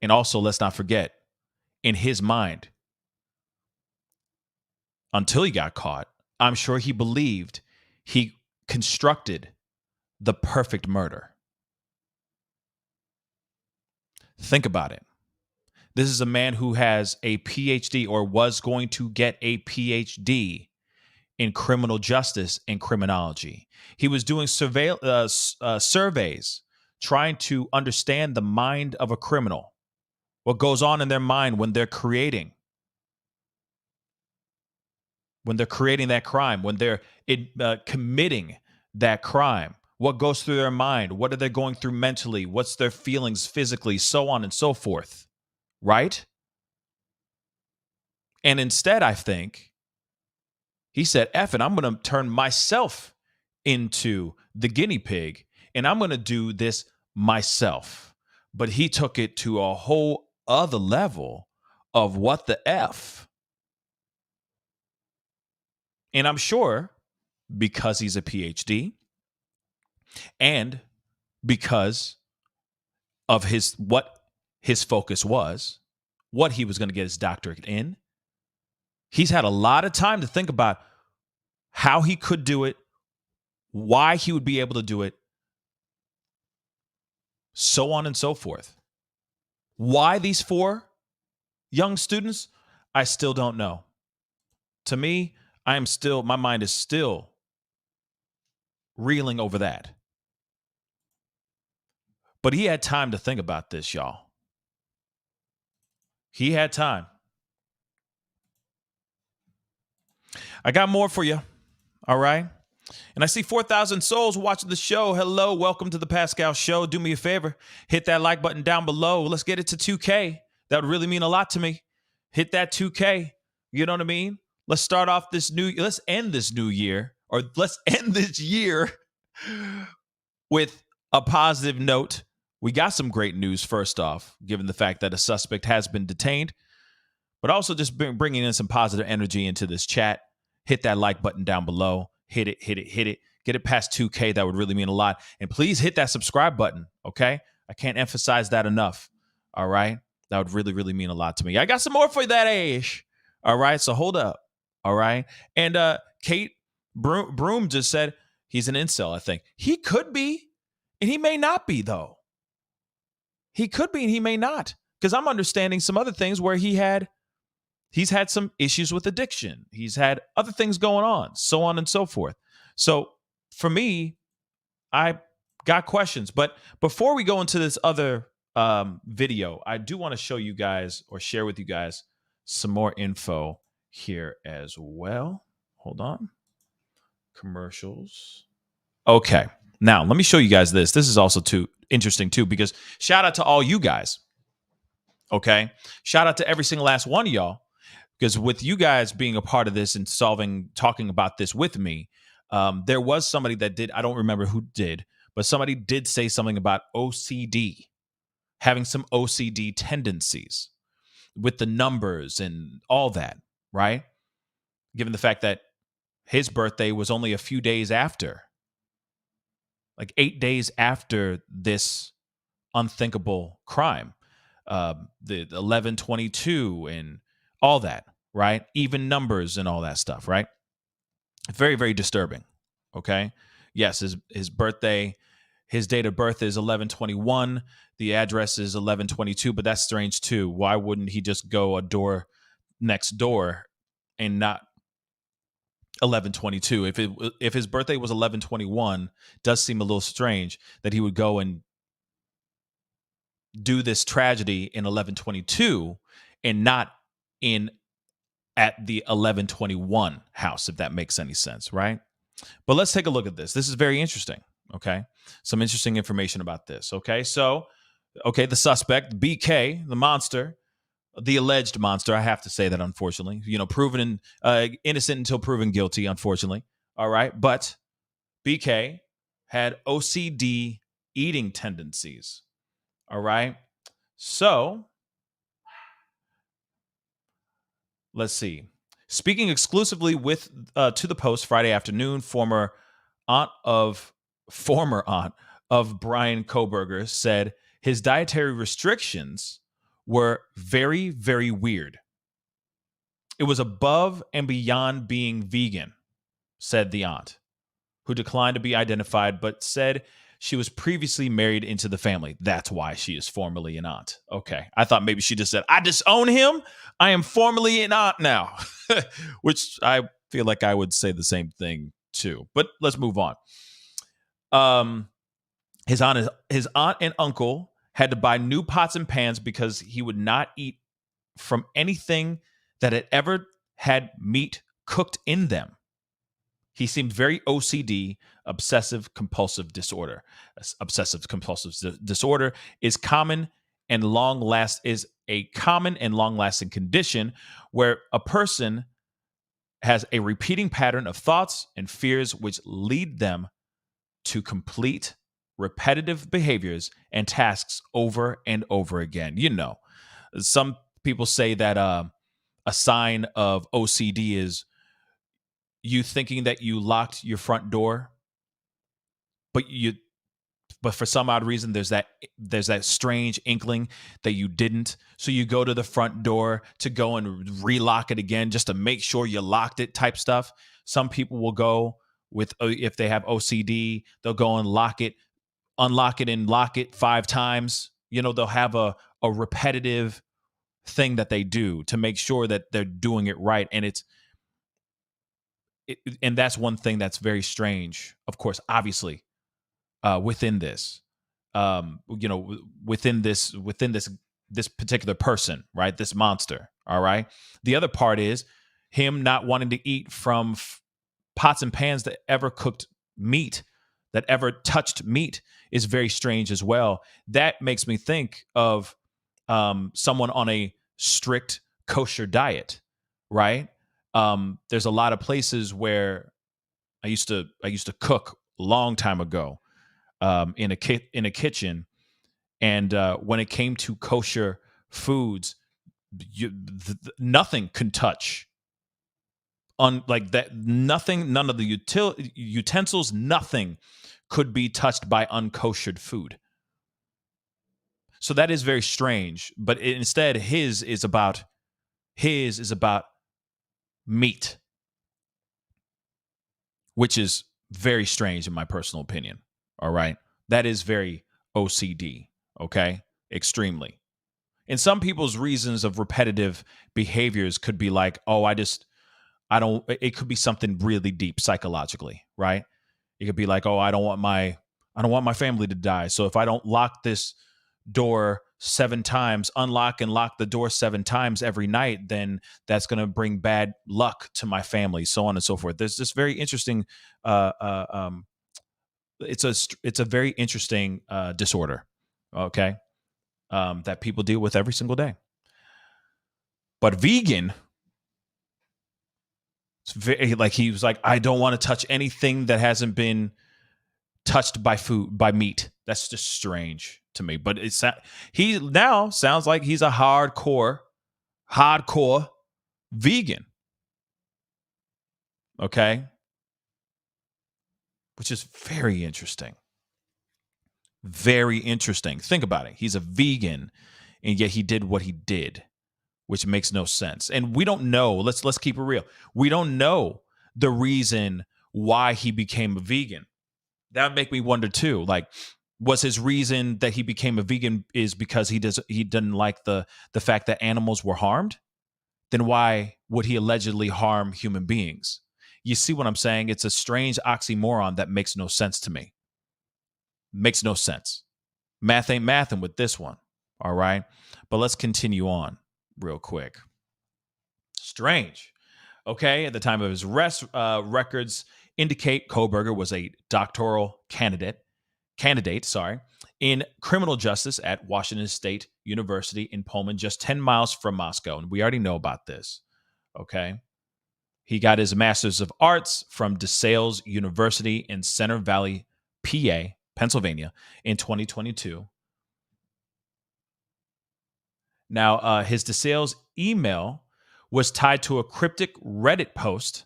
And also, let's not forget, in his mind, until he got caught, I'm sure he believed he constructed the perfect murder. Think about it. This is a man who has a PhD, or was going to get a PhD in criminal justice and criminology. He was doing surveys trying to understand the mind of a criminal, what goes on in their mind when they're creating that crime, when they're committing that crime. What goes through their mind? What are they going through mentally? What's their feelings physically? So on and so forth. Right? And instead, I think he said, F it, I'm going to turn myself into the guinea pig, and I'm going to do this myself. But he took it to a whole other level of what the F. And I'm sure because he's a PhD and because of what his focus was, what he was going to get his doctorate in, he's had a lot of time to think about how he could do it, why he would be able to do it, so on and so forth. Why these 4 young students? I still don't know. To me, my mind is still reeling over that. But he had time to think about this, y'all. He had time. I got more for you. All right. And I see 4,000 souls watching the show. Hello. Welcome to the Pascal Show. Do me a favor. Hit that like button down below. Let's get it to 2K. That would really mean a lot to me. Hit that 2K. You know what I mean? Let's start off let's end this new year, or let's end this year with a positive note. We got some great news, first off, given the fact that a suspect has been detained, but also just bringing in some positive energy into this chat. Hit that like button down below. Hit it. Get it past 2K. That would really mean a lot. And please hit that subscribe button, okay? I can't emphasize that enough, all right? That would really, really mean a lot to me. I got some more for that, Ash. All right, so hold up, all right? And Kate, Broom just said he's an incel, I think. He could be, and he may not be, though. He could be, and he may not. Because I'm understanding some other things where he's had some issues with addiction. He's had other things going on, so on and so forth. So for me, I got questions. But before we go into this other video, I do want to show you guys or share with you guys some more info here as well. Hold on. Commercials. Okay. Now, let me show you guys this. This is also interesting too, because shout out to all you guys. Okay. Shout out to every single last one of y'all, because with you guys being a part of this and talking about this with me, there was somebody that did, I don't remember who did, but somebody did say something about OCD, having some OCD tendencies with the numbers and all that, right? Given the fact that his birthday was only a few days after, like 8 days after this unthinkable crime, the 11/22 and all that, right? Even numbers and all that stuff, right? Very, very disturbing. Okay. Yes, his birthday, his date of birth is 11/21. The address is 11/22, but that's strange too. Why wouldn't he just go a door next door and not 11/22? If his birthday was 11/21, does seem a little strange that he would go and do this tragedy in 11/22 and not at the 11/21 house, if that makes any sense, right? But let's take a look at this. This is very interesting. Okay, some interesting information about this. Okay, so the suspect, BK, the monster, the alleged monster. I have to say that, unfortunately, proven innocent until proven guilty, unfortunately. All right, but BK had OCD eating tendencies. All right, so let's see. Speaking exclusively to the Post Friday afternoon, former aunt of Bryan Kohnberger said his dietary restrictions were very, very weird. It was above and beyond being vegan, said the aunt, who declined to be identified, but said she was previously married into the family. That's why she is formally an aunt. Okay. I thought maybe she just said, I disown him. I am formally an aunt now, which I feel like I would say the same thing too. But let's move on. His aunt and uncle had to buy new pots and pans because he would not eat from anything that had ever had meat cooked in them. He seemed very OCD, obsessive compulsive disorder. Obsessive compulsive disorder is a common and long-lasting condition where a person has a repeating pattern of thoughts and fears which lead them to complete repetitive behaviors and tasks over and over again. Some people say that a sign of OCD is you thinking that you locked your front door, but for some odd reason there's that strange inkling that you didn't. So you go to the front door to go and relock it again just to make sure you locked it, type stuff. Some people will go with, if they have OCD, they'll go and unlock it and lock it 5 times. They'll have a repetitive thing that they do to make sure that they're doing it right. And that's one thing that's very strange, of course, obviously, within this, within this particular person, right? This monster. All right. The other part is him not wanting to eat from pots and pans that ever cooked meat, that ever touched meat, is very strange as well. That makes me think of someone on a strict kosher diet, right? There's a lot of places where I used to cook a long time ago in a kitchen, and when it came to kosher foods, nothing could touch like that. None of the utensils, nothing could be touched by unkoshered food. So that is very strange. But instead, his is about meat. which is very strange in my personal opinion. All right. That is very OCD. Okay. Extremely. And some people's reasons of repetitive behaviors could be like, oh, it could be something really deep psychologically, right? It could be like, oh, I don't want my family to die. So if I don't lock this door 7 times, unlock and lock the door 7 times every night, then that's going to bring bad luck to my family, so on and so forth. There's this very interesting, it's a very interesting disorder, okay, that people deal with every single day. But vegan, it's very, like, he was like, I don't want to touch anything that hasn't been touched by meat. That's just strange to me. But he now sounds like he's a hardcore vegan. Okay. Which is very interesting. Very interesting. Think about it. He's a vegan, and yet he did what he did, which makes no sense. And we don't know. Let's keep it real. We don't know the reason why he became a vegan. That would make me wonder too. Like, was his reason that he became a vegan is because he didn't like the fact that animals were harmed? Then why would he allegedly harm human beings? You see what I'm saying? It's a strange oxymoron that makes no sense to me. Makes no sense. Math ain't mathing with this one. All right. But let's continue on real quick. Strange. Okay. At the time of his arrest, records indicate Kohnberger was a doctoral candidate, in criminal justice at Washington State University in Pullman, just 10 miles from Moscow. And we already know about this. Okay. He got his Master's of Arts from DeSales University in Center Valley, PA, Pennsylvania, in 2022. Now, his DeSales email was tied to a cryptic Reddit post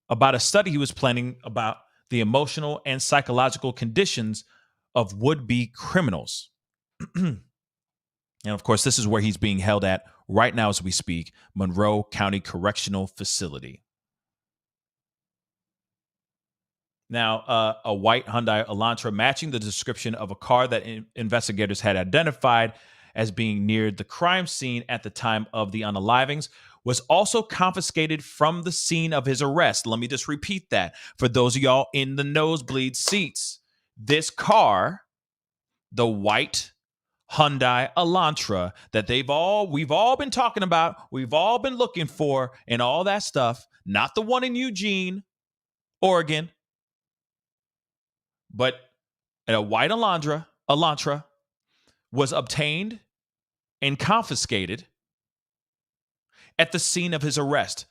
about a study he was planning about the emotional and psychological conditions of would-be criminals. And of course, this is where he's being held at right now as we speak, Monroe County Correctional Facility. Now, a white Hyundai Elantra matching the description of a car that investigators had identified as being near the crime scene at the time of the unalivings was also confiscated from the scene of his arrest. Let me just repeat that for those of y'all in the nosebleed seats. This car, the white Hyundai Elantra that we've all been talking about, we've all been looking for, and all that stuff, not the one in Eugene, Oregon, but a white Elantra was obtained and confiscated at the scene of his arrest.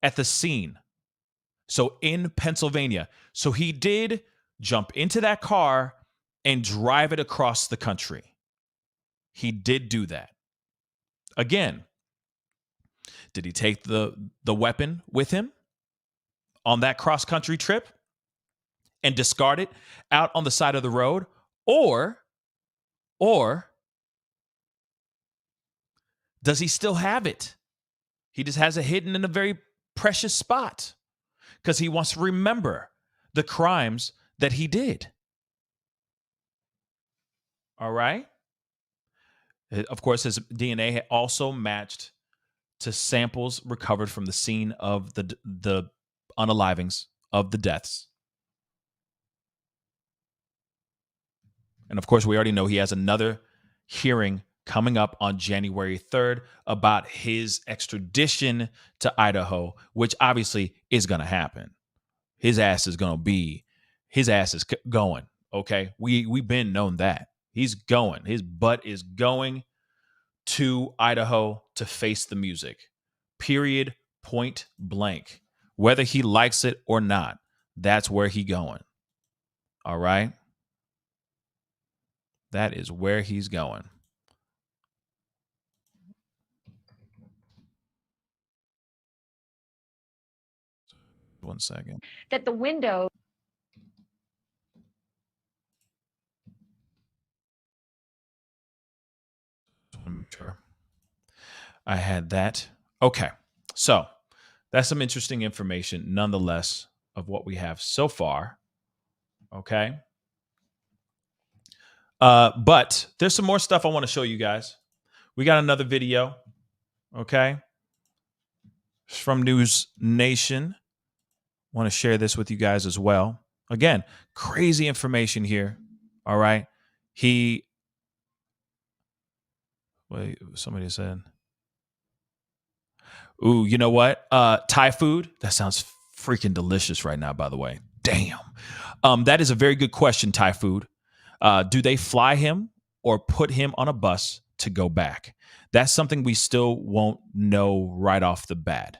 At the scene. So in Pennsylvania. So he did jump into that car and drive it across the country. He did do that. Again, did he take the weapon with him on that cross-country trip and discard it out on the side of the road? Or does he still have it? He just has it hidden in a very precious spot because he wants to remember the crimes that he did. All right. Of course, his DNA also matched to samples recovered from the scene of the unalivings of the deaths. And of course, we already know he has another hearing coming up on January 3rd about his extradition to Idaho, which obviously is going to happen. His ass is going. Okay. We've been known that. He's going. His butt is going to Idaho to face the music. Period. Point blank. Whether he likes it or not, that's where he's going. All right. That is where he's going. One second. That the window. Sure. I had that. Okay. So that's some interesting information nonetheless. of what we have so far. Okay. But there's some more stuff I want to show you guys. We got another video. Okay. It's from News Nation. Want to share this with you guys as well. Again, crazy information here. All right. Somebody said, ooh, you know what? Thai food. That sounds freaking delicious right now, by the way. Damn. That is a very good question, Thai food. Do they fly him or put him on a bus to go back? That's something we still won't know right off the bat.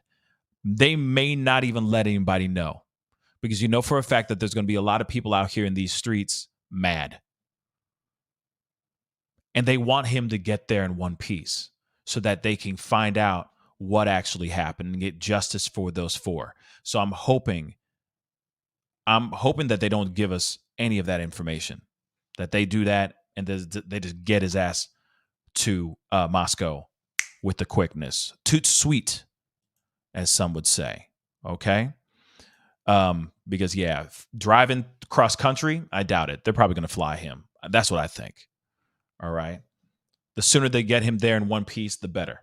They may not even let anybody know, because you know for a fact that there's going to be a lot of people out here in these streets mad. And they want him to get there in one piece so that they can find out what actually happened and get justice for those four. So I'm hoping that they don't give us any of that information, that they do that and they just get his ass to Moscow with the quickness. Toot sweet, as some would say. Okay. Because driving cross country, I doubt it. They're probably going to fly him. That's what I think. All right. The sooner they get him there in one piece, the better.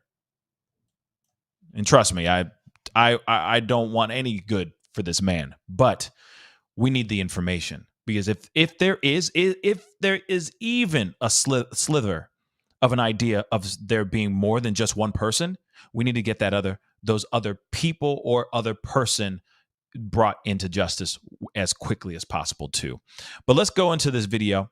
And trust me, I don't want any good for this man, but we need the information, because if there is even a slither of an idea of there being more than just one person, we need to get those other people or other person brought into justice as quickly as possible too. But let's go into this video.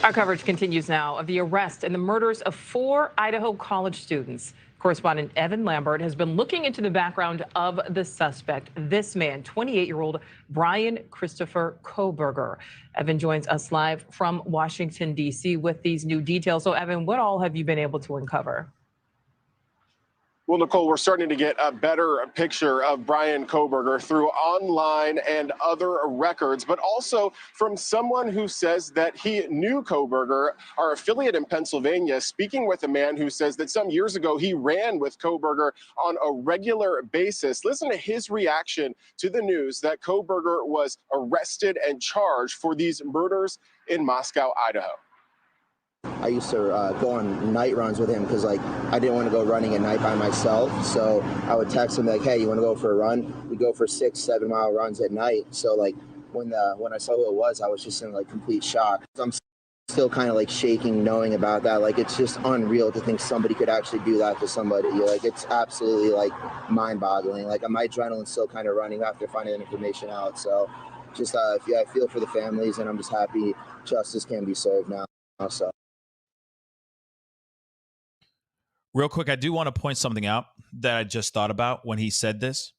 Our coverage continues now of the arrest and the murders of 4 Idaho college students. Correspondent Evan Lambert has been looking into the background of the suspect, this man, 28-year-old Bryan Christopher Kohnberger. Evan joins us live from Washington, D.C. with these new details. So, Evan, what all have you been able to uncover? Well, Nicole, we're starting to get a better picture of Bryan Kohnberger through online and other records, but also from someone who says that he knew Kohnberger, our affiliate in Pennsylvania, speaking with a man who says that some years ago he ran with Kohnberger on a regular basis. Listen to his reaction to the news that Kohnberger was arrested and charged for these murders in Moscow, Idaho. I used to go on night runs with him because, like, I didn't want to go running at night by myself. So I would text him like, "Hey, you want to go for a run?" We go for 6-7 mile runs at night. So like when I saw who it was, I was just in like complete shock. I'm still kind of like shaking knowing about that. Like, it's just unreal to think somebody could actually do that to somebody. Like, it's absolutely like mind-boggling. Like, my adrenaline's still kind of running after finding that information out. So just I feel for the families, and I'm just happy justice can be served now. So. Real quick, I do want to point something out that I just thought about when he said this,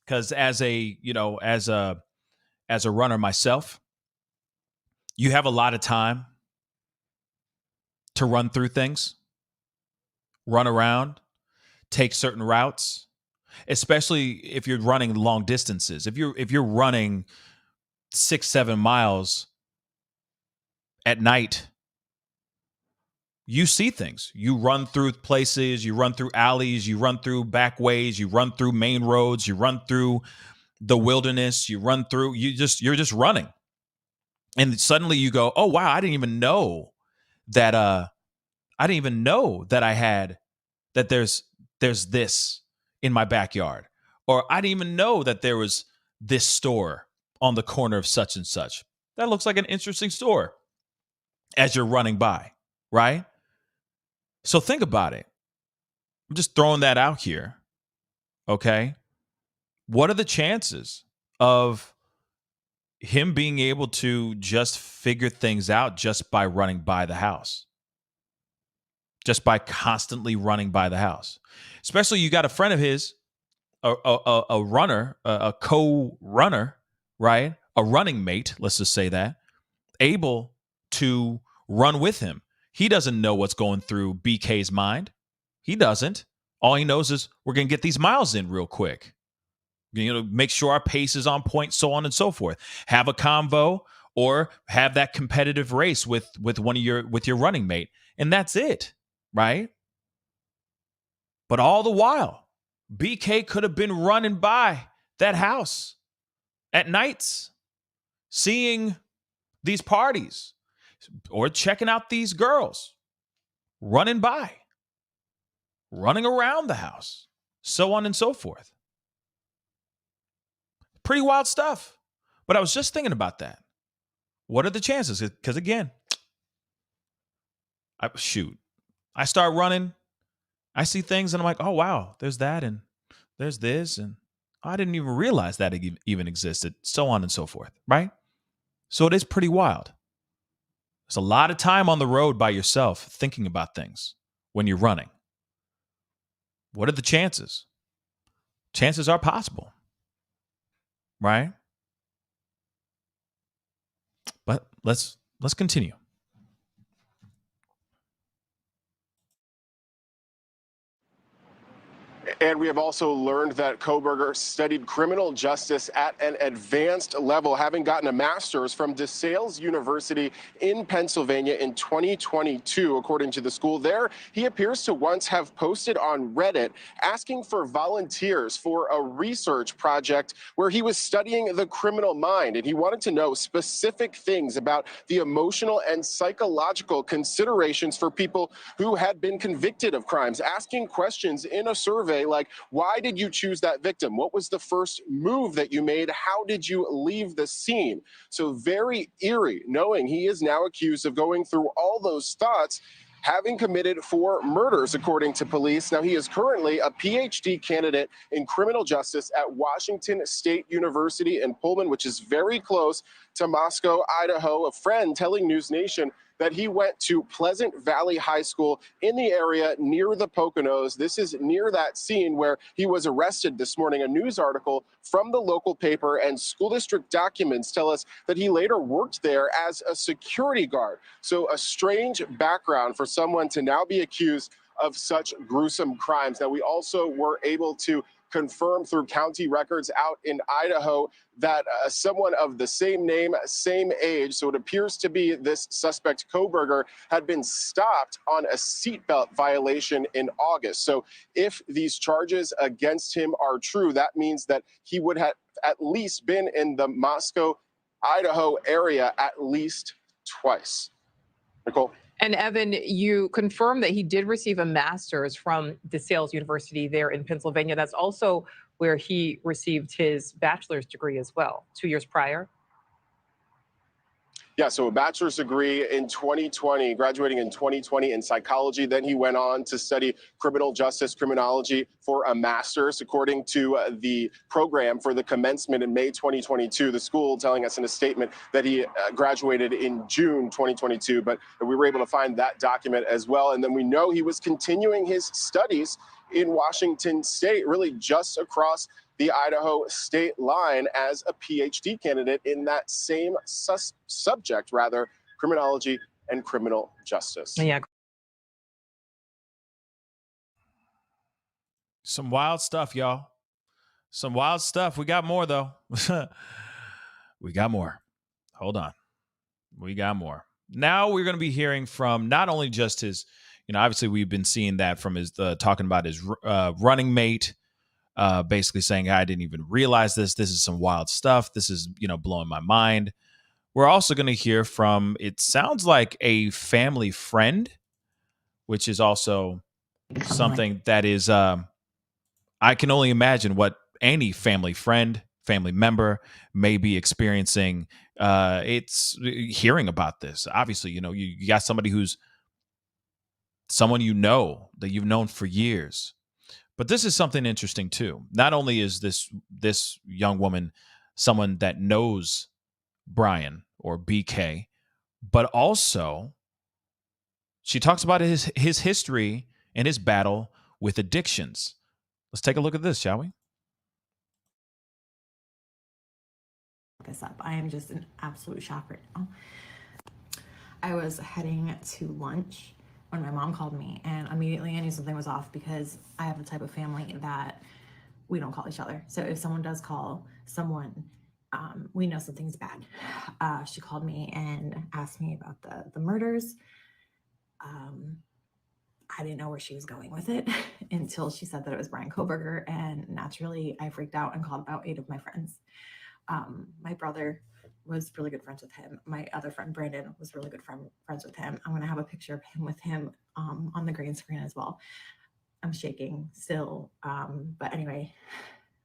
because as a runner myself, you have a lot of time to run through things, run around, take certain routes, especially if you're running long distances. If you're running 6-7 miles at night, you see things. You run through places, you run through alleys, you run through back ways, you run through main roads, you run through the wilderness, you're just running. And suddenly you go, "Oh wow, I didn't even know that there's this in my backyard." Or I didn't even know that there was this store on the corner of such and such. That looks like an interesting store as you're running by, right? So think about it. I'm just throwing that out here. Okay. What are the chances of him being able to just figure things out just by running by the house? Just by constantly running by the house. Especially you got a friend of his, a runner, a co-runner, right? A running mate, let's just say that, able to run with him. He doesn't know what's going through BK's mind. He doesn't. All he knows is we're going to get these miles in real quick. Make sure our pace is on point, so on and so forth. Have a convo or have that competitive race with your running mate. And that's it, right? But all the while, BK could have been running by that house at nights, seeing these parties or checking out these girls, running by, running around the house, so on and so forth. Pretty wild stuff. But I was just thinking about that. What are the chances? Because again, I start running. I see things and I'm like, oh, wow, there's that and there's this. And I didn't even realize that it even existed, so on and so forth, right? So it is pretty wild. There's a lot of time on the road by yourself thinking about things when you're running. What are the chances? Chances are possible, right? But let's continue. And we have also learned that Kohnberger studied criminal justice at an advanced level, having gotten a master's from DeSales University in Pennsylvania in 2022. According to the school there, he appears to once have posted on Reddit asking for volunteers for a research project where he was studying the criminal mind. And he wanted to know specific things about the emotional and psychological considerations for people who had been convicted of crimes, asking questions in a survey like, why did you choose that victim? What was the first move that you made? How did you leave the scene? So very eerie, knowing he is now accused of going through all those thoughts, having committed 4 murders, according to police. Now, he is currently a PhD candidate in criminal justice at Washington State University in Pullman, which is very close to Moscow, Idaho. A friend telling News Nation that he went to Pleasant Valley High School in the area near the Poconos. This is near that scene where he was arrested this morning. A news article from the local paper and school district documents tell us that he later worked there as a security guard. So a strange background for someone to now be accused of such gruesome crimes. Now, we also were able to confirm through county records out in Idaho that someone of the same name, same age, so it appears to be this suspect, Kohnberger, had been stopped on a seatbelt violation in August. So if these charges against him are true, that means that he would have at least been in the Moscow, Idaho area at least twice. Nicole? And Evan, you confirmed that he did receive a master's from DeSales University there in Pennsylvania. That's also where he received his bachelor's degree as well, 2 years prior. Yeah, so a bachelor's degree in 2020, graduating in 2020 in psychology. Then he went on to study criminal justice criminology for a master's, according to the program for the commencement in May 2022. The school telling us in a statement that he graduated in June 2022, but we were able to find that document as well. And then we know he was continuing his studies in Washington State, really just across the Idaho state line as a PhD candidate in that same subject, criminology and criminal justice. Yeah. Some wild stuff, y'all. Some wild stuff. We got more, though. We got more. Hold on. We got more. Now we're going to be hearing from not only just his, obviously we've been seeing that from his, talking about his running mate, basically saying, I didn't even realize this. This is some wild stuff. This is, blowing my mind. We're also going to hear from, it sounds like a family friend, which is also something that is, I can only imagine what any family friend, family member may be experiencing. It's hearing about this. Obviously, you got somebody who's someone that you've known for years. But this is something interesting too. Not only is this young woman someone that knows Bryan or BK, but also she talks about his history and his battle with addictions. Let's take a look at this, shall we? This up. I am just in absolute shock right now. I was heading to lunch when my mom called me, and immediately I knew something was off because I have the type of family that we don't call each other. So if someone does call someone, we know something's bad. She called me and asked me about the murders. I didn't know where she was going with it until she said that it was Bryan Kohnberger. And naturally, I freaked out and called about 8 of my friends. My brother was really good friends with him. My other friend, Brandon, was really good friends with him. I'm going to have a picture of him with him on the green screen as well. I'm shaking still. But anyway,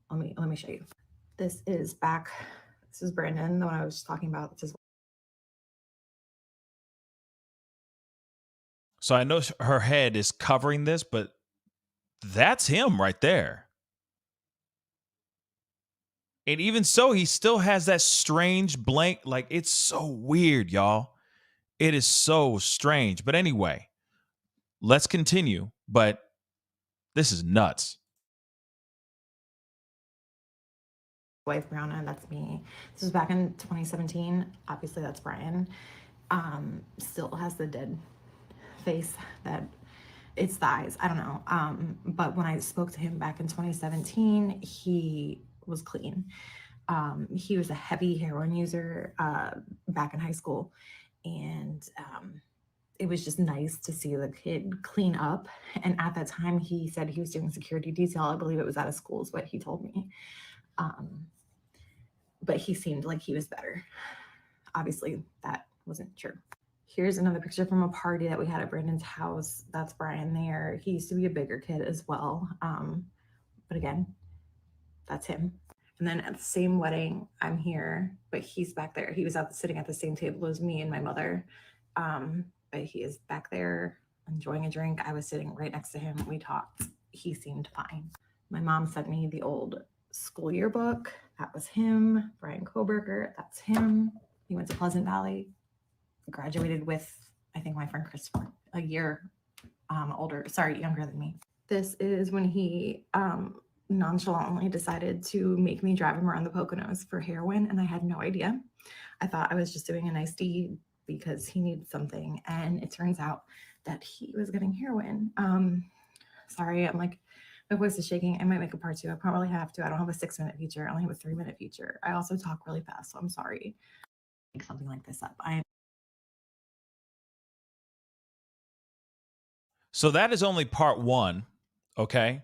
let me show you. This is Brandon, the one I was just talking about. This is So I know her head is covering this, but that's him right there. And even so, he still has that strange blank. Like, it's so weird, y'all. It is so strange. But anyway, let's continue. But this is nuts. wife, Brianna, that's me. This was back in 2017. Obviously, that's Bryan. Still has the dead face that it's the eyes. I don't know. But when I spoke to him back in 2017, he was clean. He was a heavy heroin user back in high school. And it was just nice to see the kid clean up. And at that time, he said he was doing security detail. I believe it was out of school is what he told me. But he seemed like he was better. Obviously, that wasn't true. Here's another picture from a party that we had at Brandon's house. That's Bryan there. He used to be a bigger kid as well. But again, that's him. And then at the same wedding, I'm here, but he's back there. He was sitting at the same table as me and my mother. But he is back there enjoying a drink. I was sitting right next to him. We talked. He seemed fine. My mom sent me the old school yearbook. That was him. Bryan Kohnberger. That's him. He went to Pleasant Valley. Graduated with, I think, my friend Christopher, a year younger than me. This is when he nonchalantly decided to make me drive him around the Poconos for heroin, and I had no idea. I thought I was just doing a nice deed because he needed something, and it turns out that he was getting heroin. Sorry, I'm like, my voice is shaking. I might make a part 2. I probably have to. I don't have a 6-minute feature. I only have a 3-minute feature. I also talk really fast, so I'm sorry. Make something like this up. So that is only part 1, okay?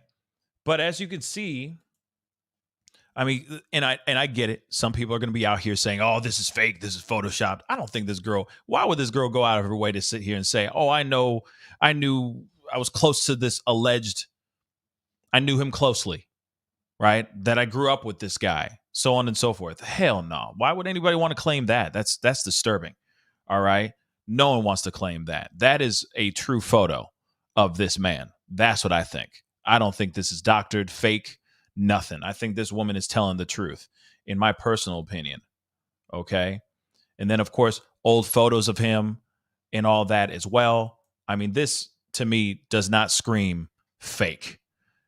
But as you can see, I mean, and I get it. Some people are going to be out here saying, "Oh, this is fake. This is photoshopped." I don't think this girl. Why would this girl go out of her way to sit here and say, "Oh, I knew I was close to this alleged. I knew him closely, right? That I grew up with this guy, so on and so forth." Hell no. Why would anybody want to claim that? That's disturbing. All right. No one wants to claim that. That is a true photo of this man. That's what I think. I don't think this is doctored, fake, nothing. I think this woman is telling the truth, in my personal opinion. Okay. And then, of course, old photos of him and all that as well. I mean, this to me does not scream fake.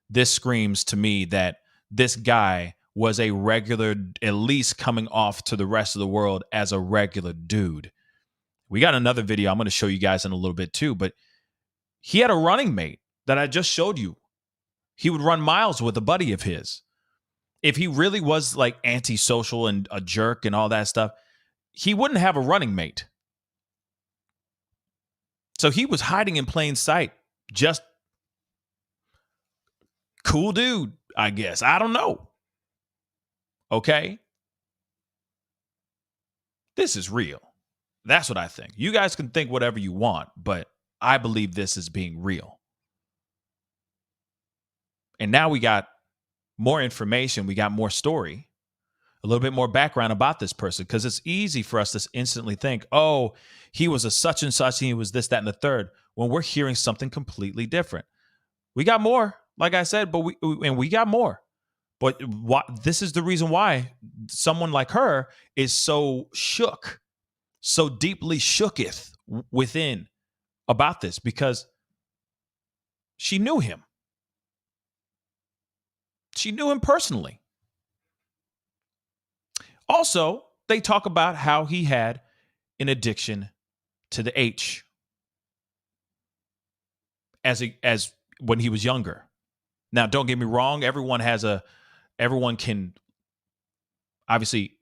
This screams to me that this guy was a regular, at least coming off to the rest of the world as a regular dude. We got another video I'm going to show you guys in a little bit too, but he had a running mate that I just showed you. He would run miles with a buddy of his. If he really was like antisocial and a jerk and all that stuff, he wouldn't have a running mate. So he was hiding in plain sight. Just cool dude, I guess. I don't know. Okay? This is real. That's what I think. You guys can think whatever you want, but I believe this is being real. And now we got more information. We got more story, a little bit more background about this person, because it's easy for us to instantly think, oh, he was a such and such, and he was this, that, and the third, when we're hearing something completely different. We got more, like I said, but we got more. But this is the reason why someone like her is so shook, so deeply shooketh within about this, because she knew him. She knew him personally. Also, they talk about how he had an addiction to the H as when he was younger. Now, don't get me wrong. Everyone can obviously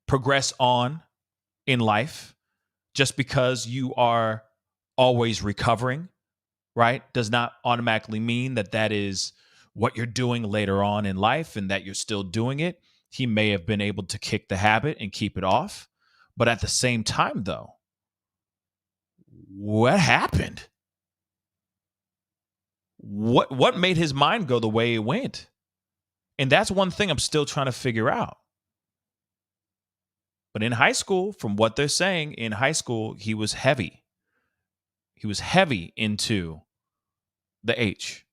progress on in life. Just because you are always recovering right, does not automatically mean that that is what you're doing later on in life and that you're still doing it. He may have been able to kick the habit and keep it off. But at the same time, though, what happened? What made his mind go the way it went? And that's one thing I'm still trying to figure out. But in high school, from what they're saying, in high school, he was heavy. He was heavy into the H.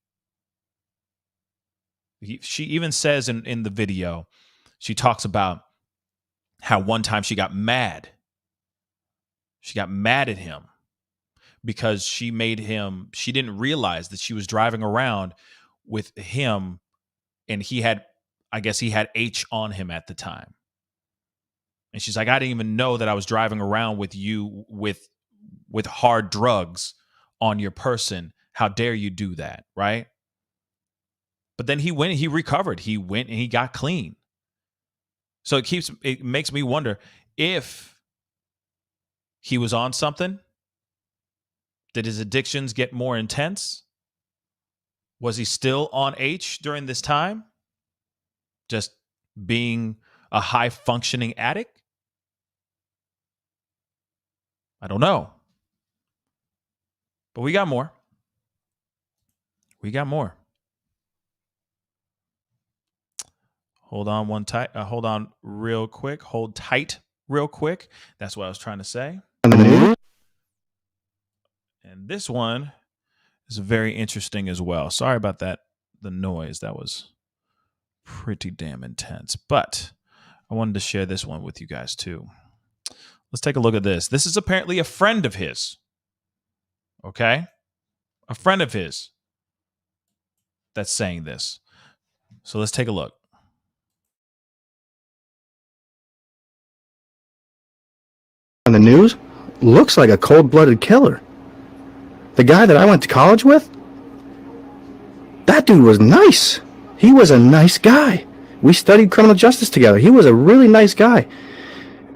She even says in the video, she talks about how one time she got mad. She got mad at him because she didn't realize that she was driving around with him and I guess he had H on him at the time. And she's like, I didn't even know that I was driving around with you with hard drugs on your person. How dare you do that, right? But then he recovered. He went and he got clean. So it makes me wonder if he was on something. Did his addictions get more intense? Was he still on H during this time? Just being a high functioning addict? I don't know. But we got more. We got more. Hold on real quick. Hold tight real quick. That's what I was trying to say. And this one is very interesting as well. Sorry about that. The noise, that was pretty damn intense. But I wanted to share this one with you guys too. Let's take a look at this. This is apparently a friend of his. Okay? A friend of his that's saying this. So let's take a look. On the news, looks like a cold-blooded killer. The guy that I went to college with, that dude was nice. He was a nice guy. We studied criminal justice together. He was a really nice guy.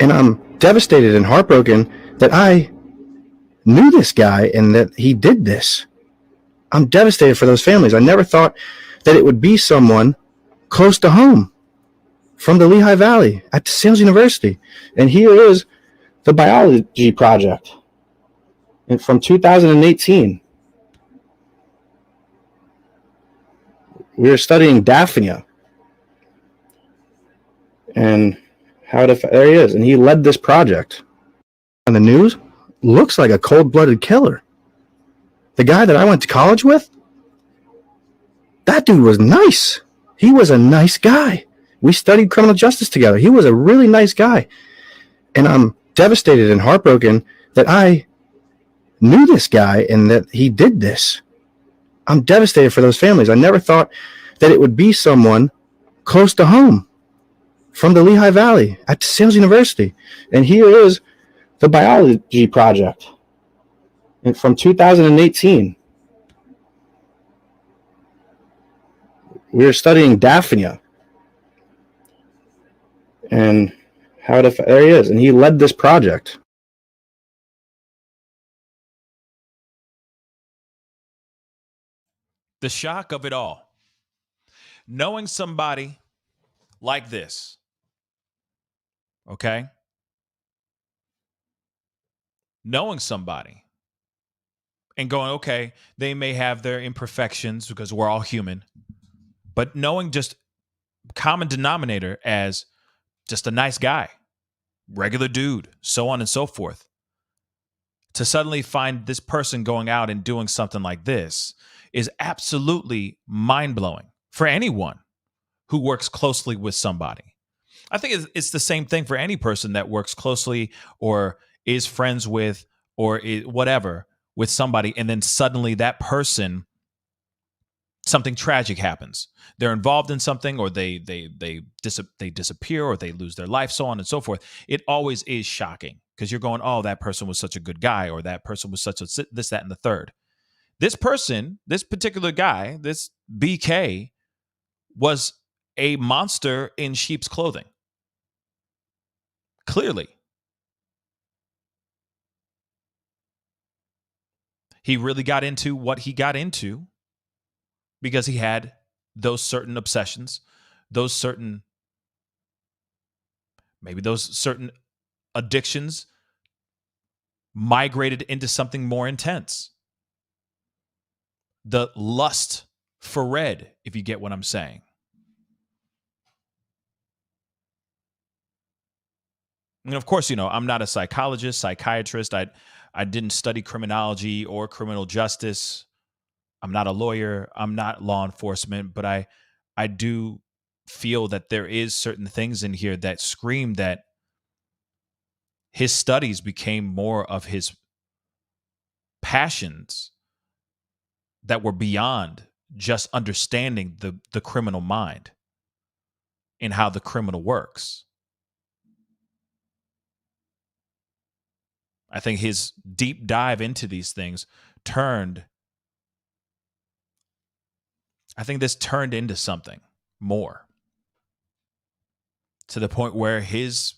And I'm devastated and heartbroken that I knew this guy and that he did this. I'm devastated for those families. I never thought that it would be someone close to home from the Lehigh Valley at Sales University. And here is the biology project from 2018. We were studying Daphnia and there he is, and he led this project. On the news, looks like a cold-blooded killer. The guy that I went to college with, that dude was nice. He was a nice guy. We studied criminal justice together. He was a really nice guy. And I'm devastated and heartbroken that I knew this guy and that he did this. I'm devastated for those families. I never thought that it would be someone close to home from the Lehigh Valley at Sales University. And here is the biology project from 2018. We were studying Daphnia and there he is, and he led this project. The shock of it all. Knowing somebody like this, okay? Knowing somebody and going, okay, they may have their imperfections because we're all human, but knowing just common denominator as just a nice guy, regular dude, so on and so forth. To suddenly find this person going out and doing something like this is absolutely mind-blowing for anyone who works closely with somebody. I think it's the same thing for any person that works closely or is friends with or whatever with somebody, and then suddenly that person, something tragic happens. They're involved in something, or they disappear, or they lose their life, so on and so forth. It always is shocking because you're going, oh, that person was such a good guy, or that person was such a this, that, and the third. This person, this particular guy, this BK, was a monster in sheep's clothing. Clearly. He really got into what he got into because he had those certain obsessions, those certain addictions migrated into something more intense. The lust for red, if you get what I'm saying. And of course, I'm not a psychiatrist. I didn't study criminology or criminal justice. I'm not a lawyer. I'm not law enforcement, but I do feel that there is certain things in here that scream that his studies became more of his passions that were beyond just understanding the criminal mind and how the criminal works. I think his deep dive into these things turned into something more, to the point where his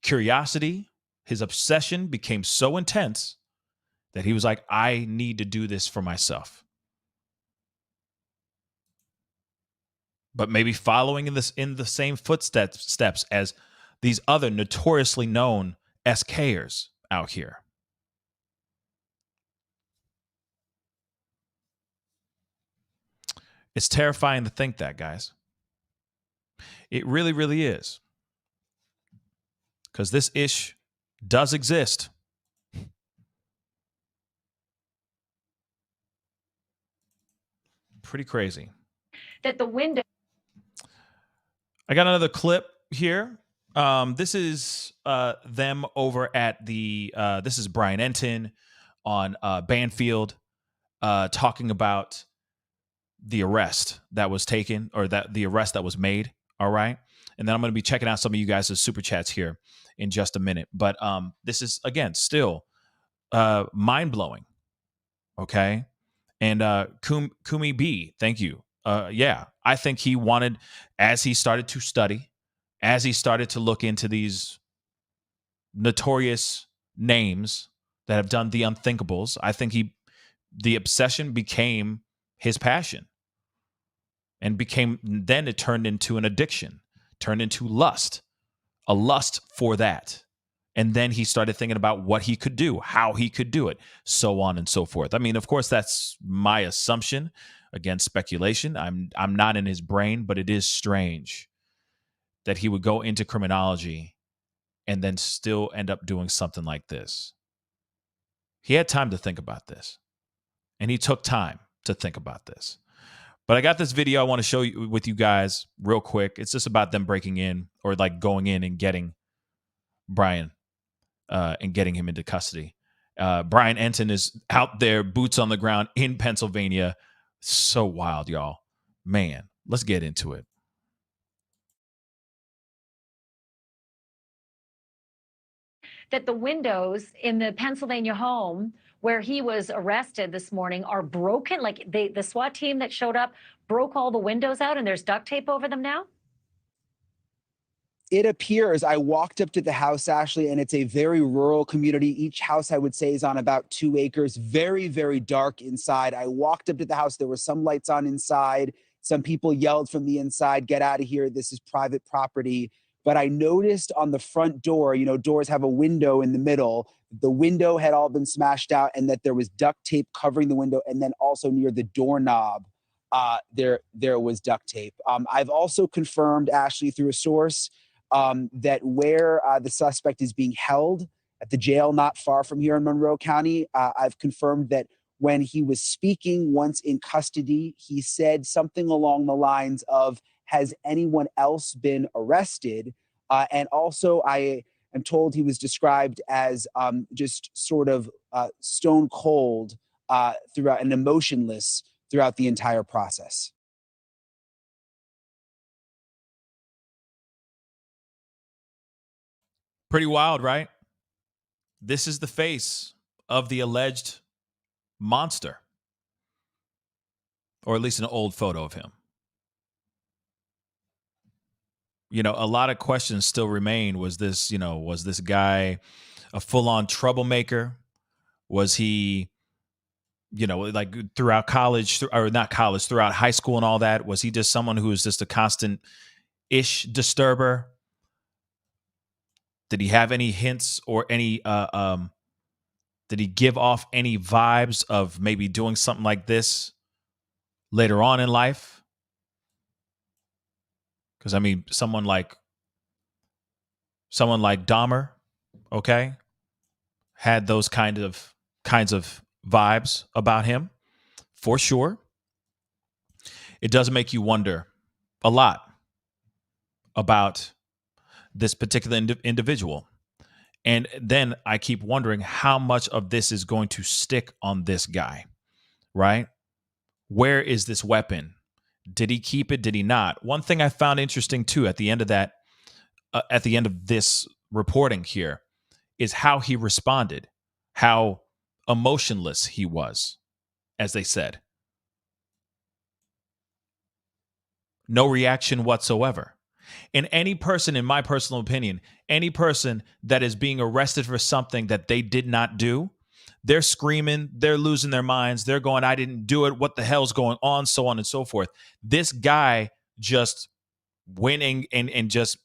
curiosity, his obsession became so intense that he was like, I need to do this for myself. But maybe following in the same footsteps as these other notoriously known SKers out here. It's terrifying to think that, guys. It really, really is. Because this ish does exist. Pretty crazy. That the window. I got another clip here. This is them over at this is Bryan Enton on Banfield talking about the arrest that was taken, or the arrest that was made. All right. And then I'm going to be checking out some of you guys' super chats here in just a minute. But this is, again, still mind blowing. Okay. And Kumi B, thank you. Yeah, I think he wanted, as he started to study, as he started to look into these notorious names that have done the unthinkables, I think the obsession became his passion, and then it turned into an addiction, turned into lust, a lust for that. And then he started thinking about what he could do, how he could do it, so on and so forth. I mean, of course, that's my assumption. Again, speculation. I'm not in his brain, but it is strange that he would go into criminology and then still end up doing something like this. He had time to think about this, and he took time to think about this. But I got this video I want to show you with you guys real quick. It's just about them breaking in, or like going in and getting Bryan and getting him into custody. Bryan Enton is out there, boots on the ground in Pennsylvania. So wild, y'all. Man, let's get into it. That the windows in the Pennsylvania home where he was arrested this morning are broken. Like the SWAT team that showed up broke all the windows out, and there's duct tape over them now? It appears, I walked up to the house, Ashley, and it's a very rural community. Each house, I would say, is on about 2 acres. Very, very dark inside. I walked up to the house. There were some lights on inside. Some people yelled from the inside, "Get out of here. This is private property." But I noticed on the front door, doors have a window in the middle. The window had all been smashed out, and that there was duct tape covering the window. And then also near the doorknob, there was duct tape. I've also confirmed, Ashley, through a source, that where the suspect is being held at the jail not far from here in Monroe County, I've confirmed that when he was speaking once in custody, he said something along the lines of, "Has anyone else been arrested?" And also I am told he was described as just sort of stone cold throughout, and emotionless throughout the entire process. Pretty wild, right? This is the face of the alleged monster, or at least an old photo of him. A lot of questions still remain. Was this guy a full-on troublemaker? Was he like throughout college, or not college, throughout high school and all that? Was he just someone who was just a constant-ish disturber? Did he have any hints or any, did he give off any vibes of maybe doing something like this later on in life? Because, I mean, someone like Dahmer, okay, had those kinds of vibes about him, for sure. It does make you wonder a lot about this particular individual. And then I keep wondering how much of this is going to stick on this guy, right? Where is this weapon? Did he keep it? Did he not? One thing I found interesting too at the end of that, at the end of this reporting here, is how he responded, how emotionless he was, as they said. No reaction whatsoever. And any person, in my personal opinion, any person that is being arrested for something that they did not do, they're screaming, they're losing their minds, they're going, I didn't do it, what the hell's going on, so on and so forth. This guy just went and just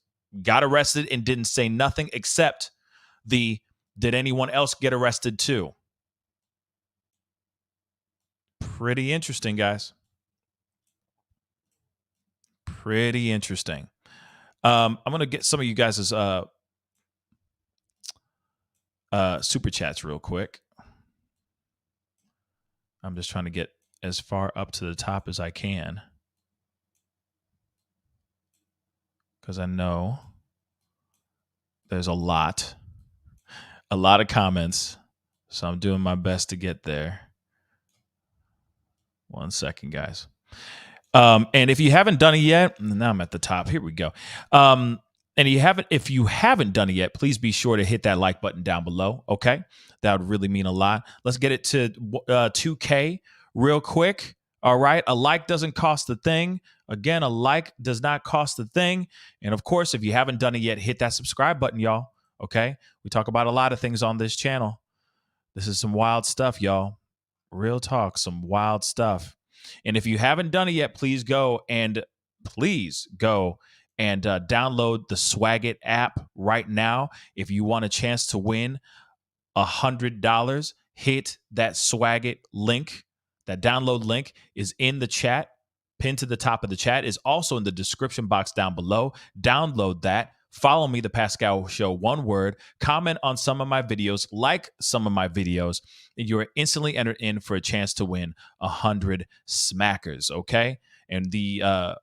got arrested and didn't say nothing except did anyone else get arrested too? Pretty interesting, guys. Pretty interesting. I'm going to get some of you guys' super chats real quick. I'm just trying to get as far up to the top as I can, because I know there's a lot of comments, so I'm doing my best to get there. 1 second, guys. And if you haven't done it yet, now I'm at the top. Here we go. And if you haven't done it yet, please be sure to hit that like button down below. Okay, that would really mean a lot. Let's get it to 2K real quick. All right, a like doesn't cost a thing. Again, a like does not cost a thing. And of course, if you haven't done it yet, hit that subscribe button, y'all. Okay, we talk about a lot of things on this channel. This is some wild stuff, y'all. Real talk, some wild stuff. And if you haven't done it yet, please go and download the Swagit app right now. If you want a chance to win $100, hit that Swagit link. That download link is in the chat, pinned to the top of the chat, is also in the description box down below. Download that. Follow me, The Pascal Show, one word. Comment on some of my videos, like some of my videos, and you are instantly entered in for a chance to win 100 smackers, okay? And the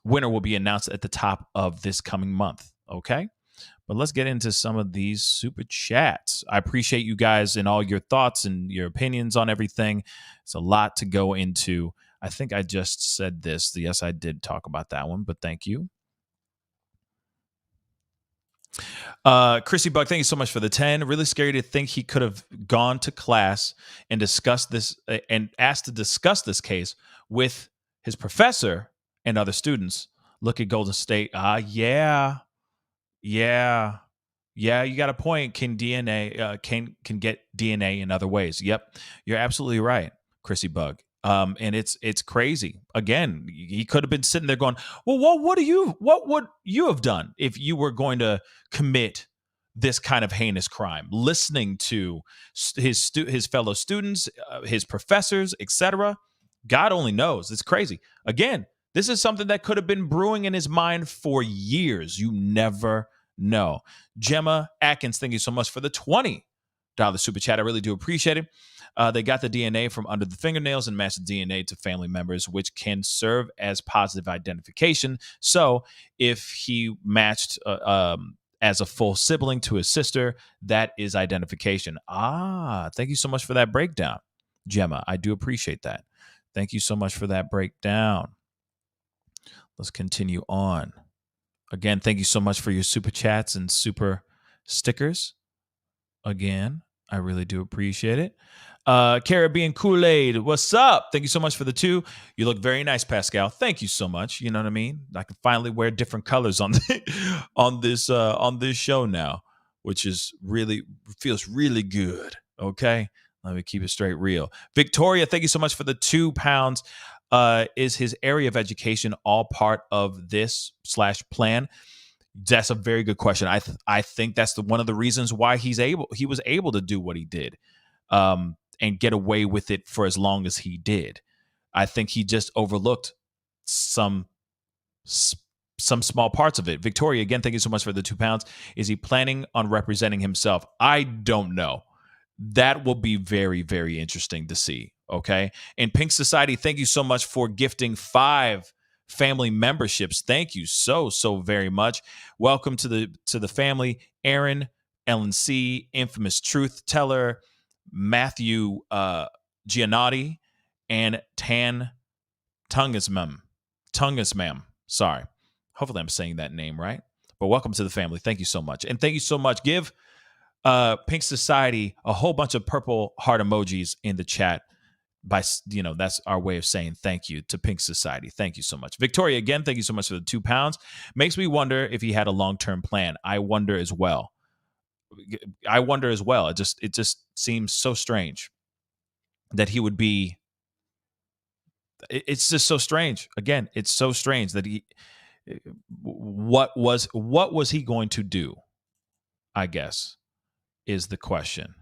winner will be announced at the top of this coming month, okay? But let's get into some of these super chats. I appreciate you guys and all your thoughts and your opinions on everything. It's a lot to go into. I think I just said this. Yes, I did talk about that one, but thank you. Chrissy Buck, thank you so much for the 10. Really scary to think he could have gone to class and discussed this and asked to discuss this case with his professor and other students. Look at Golden State. Yeah, you got a point. Can DNA can get DNA in other ways? Yep, you're absolutely right, Chrissy Bug. And it's crazy. Again, he could have been sitting there going, well, what would you have done if you were going to commit this kind of heinous crime? Listening to his fellow students, his professors, etc. God only knows. It's crazy. Again, this is something that could have been brewing in his mind for years. You never know. Gemma Atkins, thank you so much for the $20 super chat. I really do appreciate it. They got the DNA from under the fingernails and matched the DNA to family members, which can serve as positive identification. So if he matched as a full sibling to his sister, that is identification. Thank you so much for that breakdown, Gemma. I do appreciate that. Thank you so much for that breakdown. Let's continue on. Again, thank you so much for your super chats and super stickers. Again, I really do appreciate it. Caribbean Kool-Aid, what's up? Thank you so much for the 2. You look very nice, Pascal. Thank you so much. You know what I mean? I can finally wear different colors on this show now, which is really feels really good. Okay, Let me keep it straight real. Victoria, thank you so much for the £2. Is his area of education all part of this /plan? That's a very good question. I think that's one of the reasons why he was able to do what he did, and get away with it for as long as he did. I think he just overlooked some small parts of it. Victoria, again, thank you so much for the £2. Is he planning on representing himself? I don't know. That will be very, very interesting to see. Okay. And Pink Society, thank you so much for gifting 5 family memberships. Thank you so very much. Welcome to the family. Aaron, Ellen C, Infamous Truth Teller, Matthew Giannotti, and Tan Tungasmam. Sorry. Hopefully I'm saying that name right. But welcome to the family. Thank you so much. And thank you so much. Give Pink Society a whole bunch of purple heart emojis in the chat. That's our way of saying thank you to Pink Society. Thank you so much. Victoria, again, thank you so much for the £2. Makes me wonder if he had a long-term plan. I wonder as well. It just seems so strange that he would be. It's just so strange. Again, it's so strange that he. What was he going to do? I guess is the question.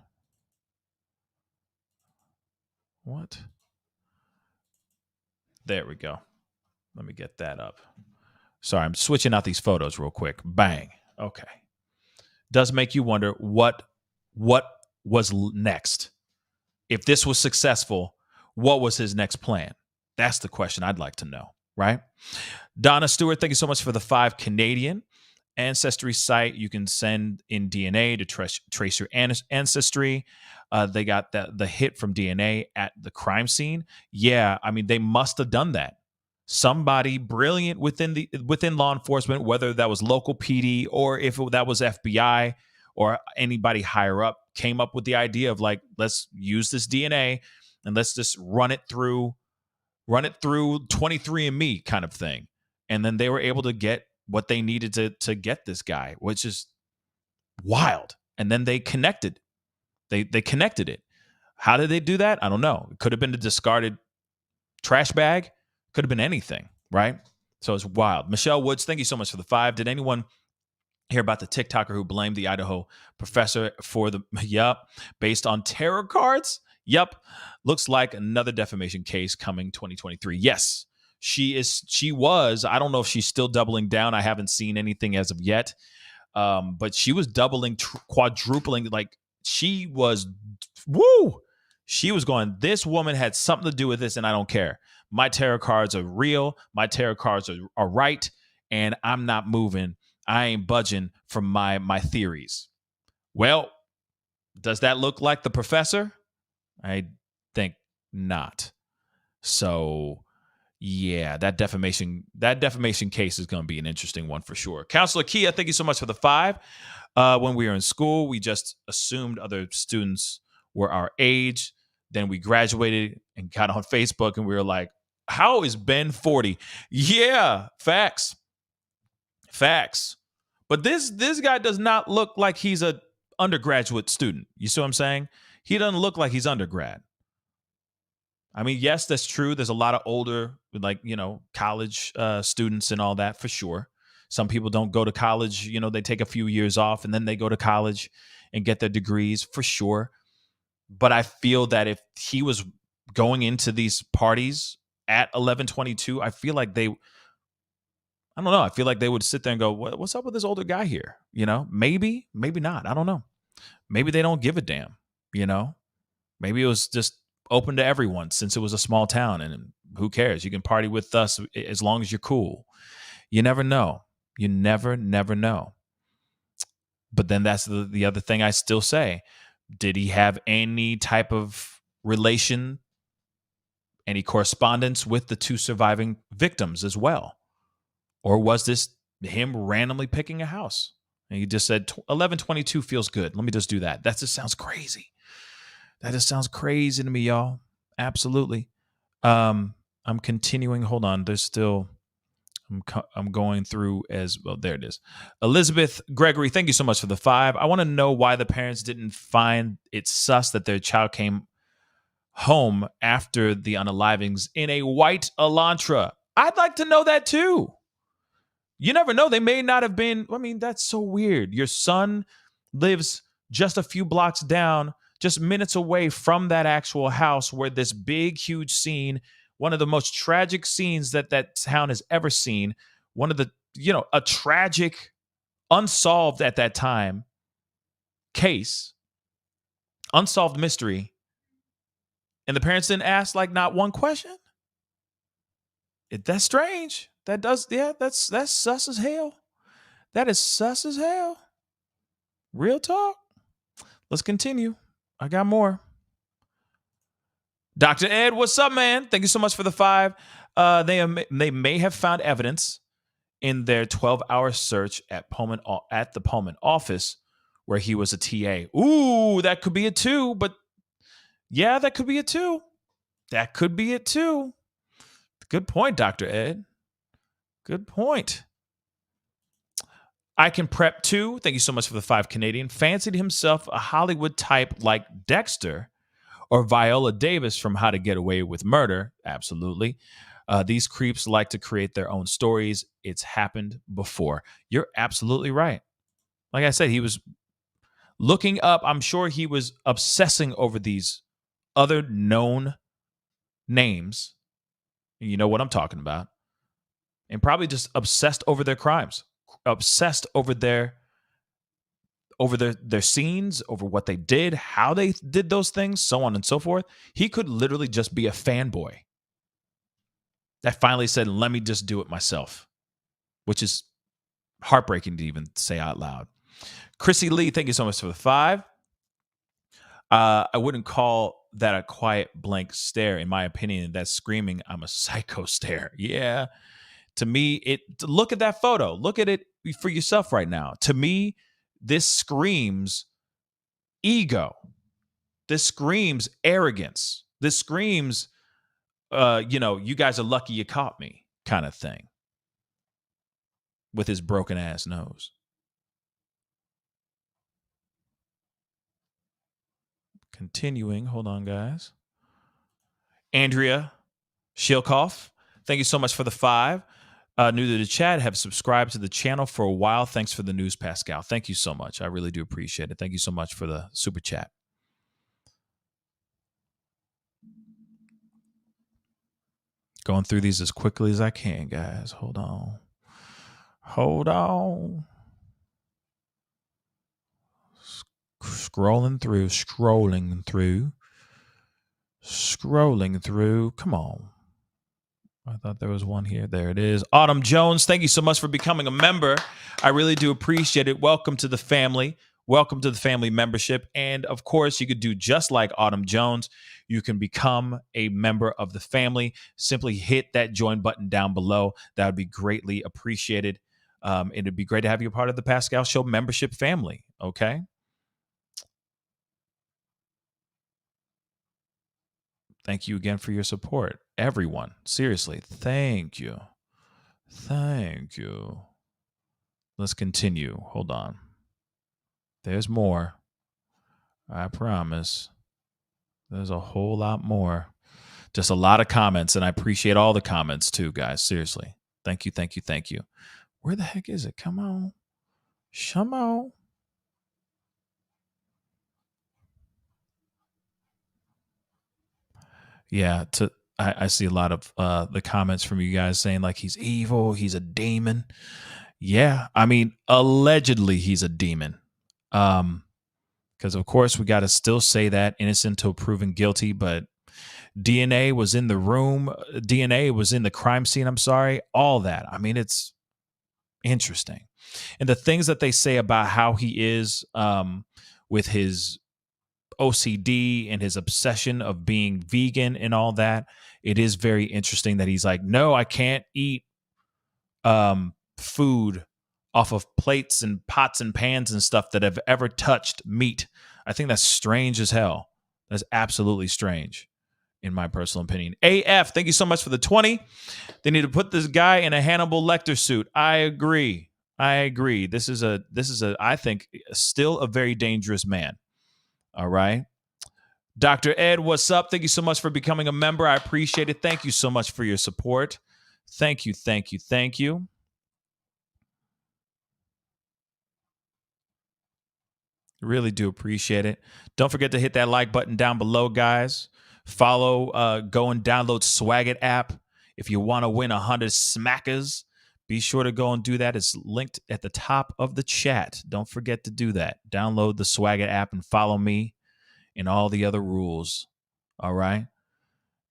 What? There we go. Let me get that up. Sorry, I'm switching out these photos real quick. Bang. Okay. Does make you wonder what was next. If this was successful, what was his next plan? That's the question I'd like to know, right? Donna Stewart, thank you so much for the 5 Canadian. Ancestry site, you can send in DNA to trace your ancestry. They got the hit from DNA at the crime scene. Yeah, I mean, they must have done that. Somebody brilliant within law enforcement, whether that was local PD or if that was FBI or anybody higher up, came up with the idea of like, let's use this DNA and let's just run it through 23andMe kind of thing. And then they were able to get what they needed to get this guy, which is wild. And then they connected. They connected it. How did they do that? I don't know. It could have been a discarded trash bag. Could have been anything, right? So it's wild. Michelle Woods, thank you so much for the 5. Did anyone hear about the TikToker who blamed the Idaho professor for based on tarot cards? Yep. Looks like another defamation case coming 2023. Yes. She was. I don't know if she's still doubling down. I haven't seen anything as of yet. But she was doubling, quadrupling. Like she was, she was going, this woman had something to do with this, and I don't care. My tarot cards are real. My tarot cards are right, and I'm not moving. I ain't budging from my theories. Well, does that look like the professor? I think not. So yeah, that defamation case is going to be an interesting one for sure. Counselor Kia, thank you so much for the 5. When we were in school, we just assumed other students were our age. Then we graduated and got on Facebook and we were like, how is Ben 40? Yeah, facts. But this guy does not look like he's a undergraduate student. You see what I'm saying? He doesn't look like he's undergrad. I mean, yes, that's true. There's a lot of older, college students and all that for sure. Some people don't go to college. They take a few years off and then they go to college and get their degrees for sure. But I feel that if he was going into these parties at 11:22, I feel like I don't know. I feel like they would sit there and go, what's up with this older guy here? Maybe not. I don't know. Maybe they don't give a damn, Maybe it was just open to everyone since it was a small town, and who cares? You can party with us as long as you're cool. You never know. You never know. But then that's the other thing I still say. Did he have any type of relation, any correspondence with the 2 surviving victims as well? Or was this him randomly picking a house? And he just said 11:22 feels good. Let me just do that. That just sounds crazy. That just sounds crazy to me, y'all. Absolutely. I'm continuing. Hold on. There's still I'm going through as well. There it is. Elizabeth Gregory, thank you so much for the 5. I want to know why the parents didn't find it sus that their child came home after the unalivings in a white Elantra. I'd like to know that too. You never know. They may not have been. I mean, that's so weird. Your son lives just a few blocks down, just minutes away from that actual house where this big, huge scene, one of the most tragic scenes that town has ever seen, one of the, a tragic, unsolved at that time case, unsolved mystery. And the parents didn't ask not one question. That's strange. That's sus as hell. That is sus as hell. Real talk. Let's continue. I got more. Dr. Ed, what's up, man? Thank you so much for the 5. They may have found evidence in their 12-hour search at the Pullman office where he was a TA. Ooh, that could be it too. But yeah, that could be it too. That could be it too. Good point, Dr. Ed. Good point. I Can Prep too. Thank you so much for the 5 Canadian. Fancied himself a Hollywood type like Dexter or Viola Davis from How to Get Away with Murder. Absolutely. These creeps like to create their own stories. It's happened before. You're absolutely right. Like I said, he was looking up. I'm sure he was obsessing over these other known names. You know what I'm talking about. And probably just obsessed over their crimes, obsessed over their scenes, over what they did, how they did those things, so on and so forth. He could literally just be a fanboy that finally said, let me just do it myself, which is heartbreaking to even say out loud. Chrissy Lee, thank you so much for the 5. I wouldn't call that a quiet blank stare. In my opinion, that's screaming, I'm a psycho stare. Yeah. To me, look at that photo. Look at it for yourself right now. To me, this screams ego. This screams arrogance. This screams, you guys are lucky you caught me kind of thing with his broken ass nose. Continuing. Hold on, guys. Andrea Shilkoff, thank you so much for the 5. New to the chat, have subscribed to the channel for a while. Thanks for the news, Pascal. Thank you so much. I really do appreciate it. Thank you so much for the super chat. Going through these as quickly as I can, guys. Hold on. Scrolling through. Come on. I thought there was one here. There it is. Autumn Jones, thank you so much for becoming a member. I really do appreciate it. Welcome to the family. Welcome to the family membership. And of course, you could do just like Autumn Jones. You can become a member of the family. Simply hit that join button down below. That would be greatly appreciated. It'd be great to have you a part of the Pascal Show membership family. Okay. Thank you again for your support. Everyone, seriously, thank you. Thank you. Let's continue. Hold on. There's more. I promise. There's a whole lot more. Just a lot of comments, and I appreciate all the comments too, guys. Seriously. Thank you, thank you, thank you. Where the heck is it? Come on. Come on. Yeah, I see a lot of the comments from you guys saying like he's evil, he's a demon. Yeah, I mean, allegedly he's a demon. Because of course we got to still say that innocent until proven guilty, but DNA was in the room, DNA was in the crime scene, I'm sorry, all that. I mean, it's interesting. And the things that they say about how he is with his OCD and his obsession of being vegan and all that, it is very interesting that he's like, no, I can't eat food off of plates and pots and pans and stuff that have ever touched meat. I think that's strange as hell. That's absolutely strange. in my personal opinion. AF, thank you so much for the 20. They need to put this guy in a Hannibal Lecter suit. I agree. This is I think, still a very dangerous man. All right. Dr. Ed, what's up? Thank you so much for becoming a member. I appreciate it. Thank you so much for your support. Thank you. Really do appreciate it. Don't forget to hit that like button down below, guys. Follow, go and download Swagit app. If you want to win 100 smackers, be sure to go and do that. It's linked at the top of the chat. Don't forget to do that. Download the Swagit app and follow me and all the other rules. All right?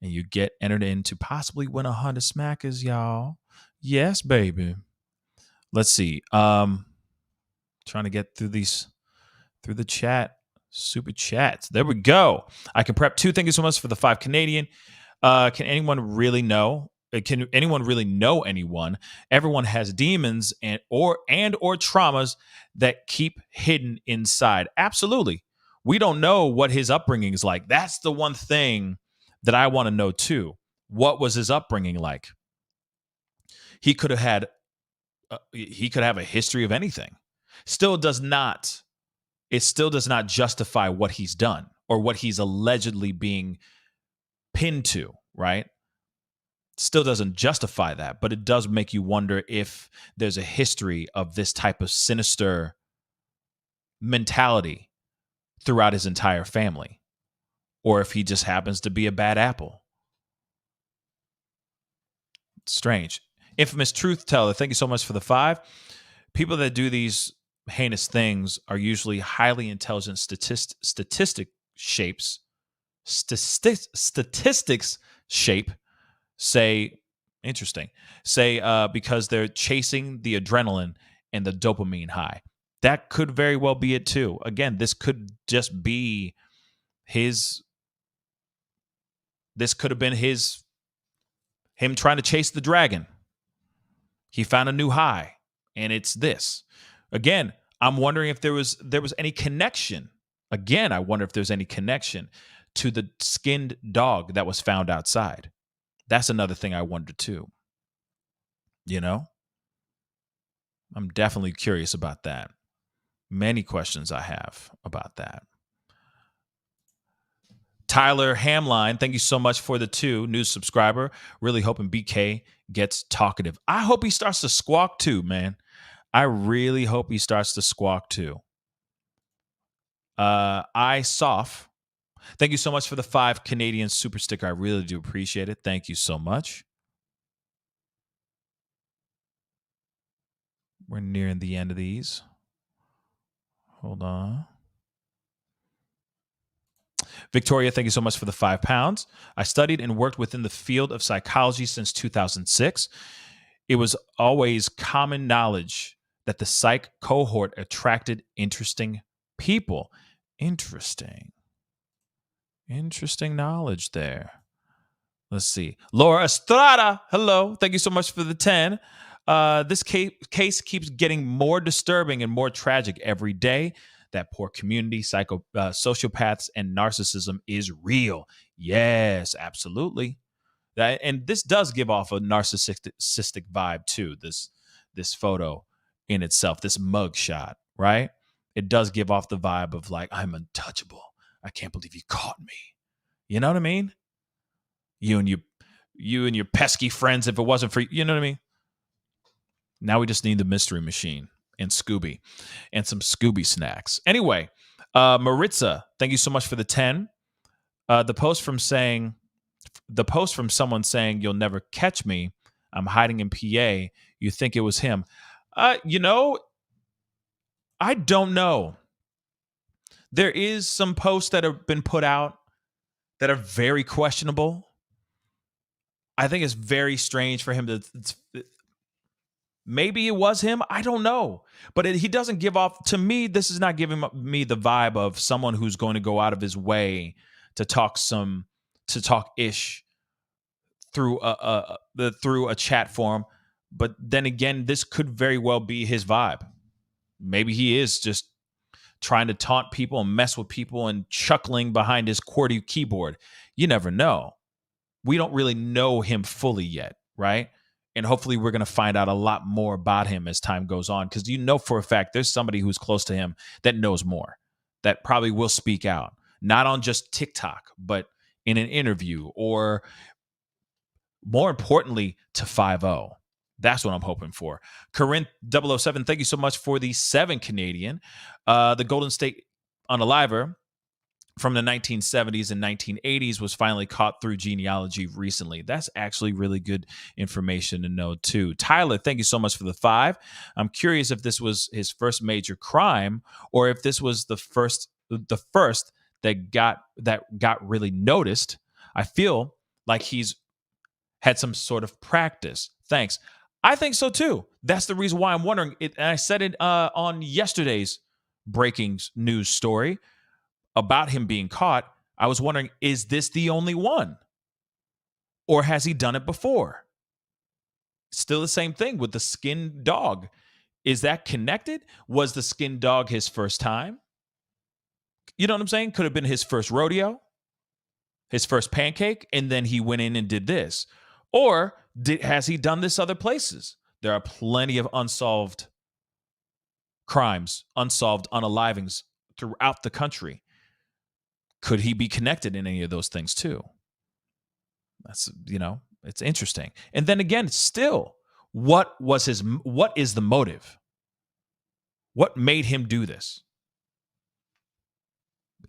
And you get entered in to possibly win 100 smackers, y'all. Yes, baby. Let's see. Trying to get through the chat. Super chats. There we go. I can prep 2. Thank you so much for the 5 Canadian. Can anyone really know? Can anyone really know anyone? Everyone has demons and or traumas that keep hidden inside. Absolutely. We don't know what his upbringing is like. That's the one thing that I want to know too. What was his upbringing like? He could have had a history of anything. It still does not justify what he's done or what he's allegedly being pinned to, right? Still doesn't justify that, but it does make you wonder if there's a history of this type of sinister mentality throughout his entire family, or if he just happens to be a bad apple. Strange. Infamous Truth Teller, thank you so much for the 5. People that do these heinous things are usually highly intelligent statistics shape, because they're chasing the adrenaline and the dopamine high. That could very well be it too. Again, this could just be this could have been him trying to chase the dragon. He found a new high, and it's this. Again, I'm wondering if there was any connection. Again, I wonder if there's any connection to the skinned dog that was found outside. That's another thing I wonder too. You know? I'm definitely curious about that. Many questions I have about that. Tyler Hamline, thank you so much for the 2, new subscriber. Really hoping BK gets talkative. I hope he starts to squawk too, man. I really hope he starts to squawk too. Soft, thank you so much for the 5 Canadian super sticker. I really do appreciate it. Thank you so much. We're nearing the end of these. Hold on. Victoria, thank you so much for the £5. I studied and worked within the field of psychology since 2006. It was always common knowledge that the psych cohort attracted interesting people. Interesting knowledge there. Let's see. Laura Estrada, hello. Thank you so much for the 10. This case keeps getting more disturbing and more tragic every day. That poor community, sociopaths, and narcissism is real. Yes, absolutely. And this does give off a narcissistic vibe too. This photo in itself, this mug shot, right? It does give off the vibe of like, I'm untouchable. I can't believe you caught me. You know what I mean? You and your pesky friends. If it wasn't for you know what I mean. Now we just need the mystery machine and Scooby and some Scooby snacks. Anyway, Maritza, thank you so much for the 10. The post from someone saying, "You'll never catch me. I'm hiding in PA. You think it was him?" I don't know. There is some posts that have been put out that are very questionable. I think it's very strange for him to. Maybe it was him. I don't know. But he doesn't give off, to me, this is not giving me the vibe of someone who's going to go out of his way to talk ish through a chat forum. But then again, this could very well be his vibe. Maybe he is just trying to taunt people and mess with people and chuckling behind his QWERTY keyboard. You never know. we don't really know him fully yet, right? And hopefully we're going to find out a lot more about him as time goes on, because you know for a fact there's somebody who's close to him that knows more, that probably will speak out, not on just TikTok, but in an interview, or more importantly, to 5-0. That's what I'm hoping for. Corinth 007, thank you so much for the 7 Canadian. The Golden State Unaliver from the 1970s and 1980s was finally caught through genealogy recently. That's actually really good information to know too. Tyler, thank you so much for the 5. I'm curious if this was his first major crime, or if this was the first that got really noticed. I feel like he's had some sort of practice. Thanks. I think so too. That's the reason why I'm wondering it. And I said it on yesterday's breaking news story about him being caught. I was wondering, is this the only one? Or has he done it before? Still the same thing with the skinned dog. Is that connected? Was the skinned dog his first time? You know what I'm saying? Could have been his first rodeo, his first pancake, and then he went in and did this. Or has he done this other places? There are plenty of unsolved crimes, unsolved unalivings throughout the country. Could he be connected in any of those things too? That's, it's interesting. And then again, still, what is the motive? What made him do this?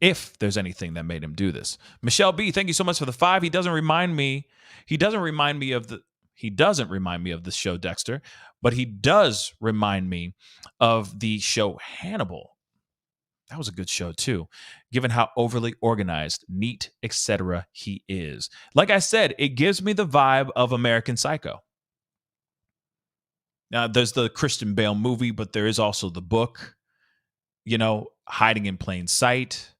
If there's anything that made him do this. Michelle B, thank you so much for the 5. He doesn't remind me of the show Dexter, but he does remind me of the show Hannibal. That was a good show too, given how overly organized, neat, etc. he is. Like I said, it gives me the vibe of American Psycho. Now, there's the Christian Bale movie, but there is also the book, hiding in plain sight,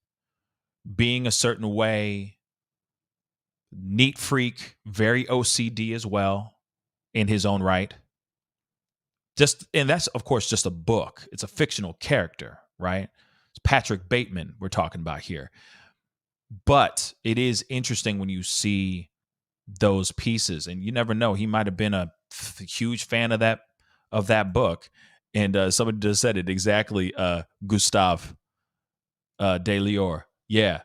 being a certain way, neat freak, very OCD as well in his own right. And that's, of course, just a book. It's a fictional character, right? It's Patrick Bateman we're talking about here. But it is interesting when you see those pieces, and you never know. He might have been a huge fan of that book. And somebody just said it exactly, Gustave de Lior. Yeah.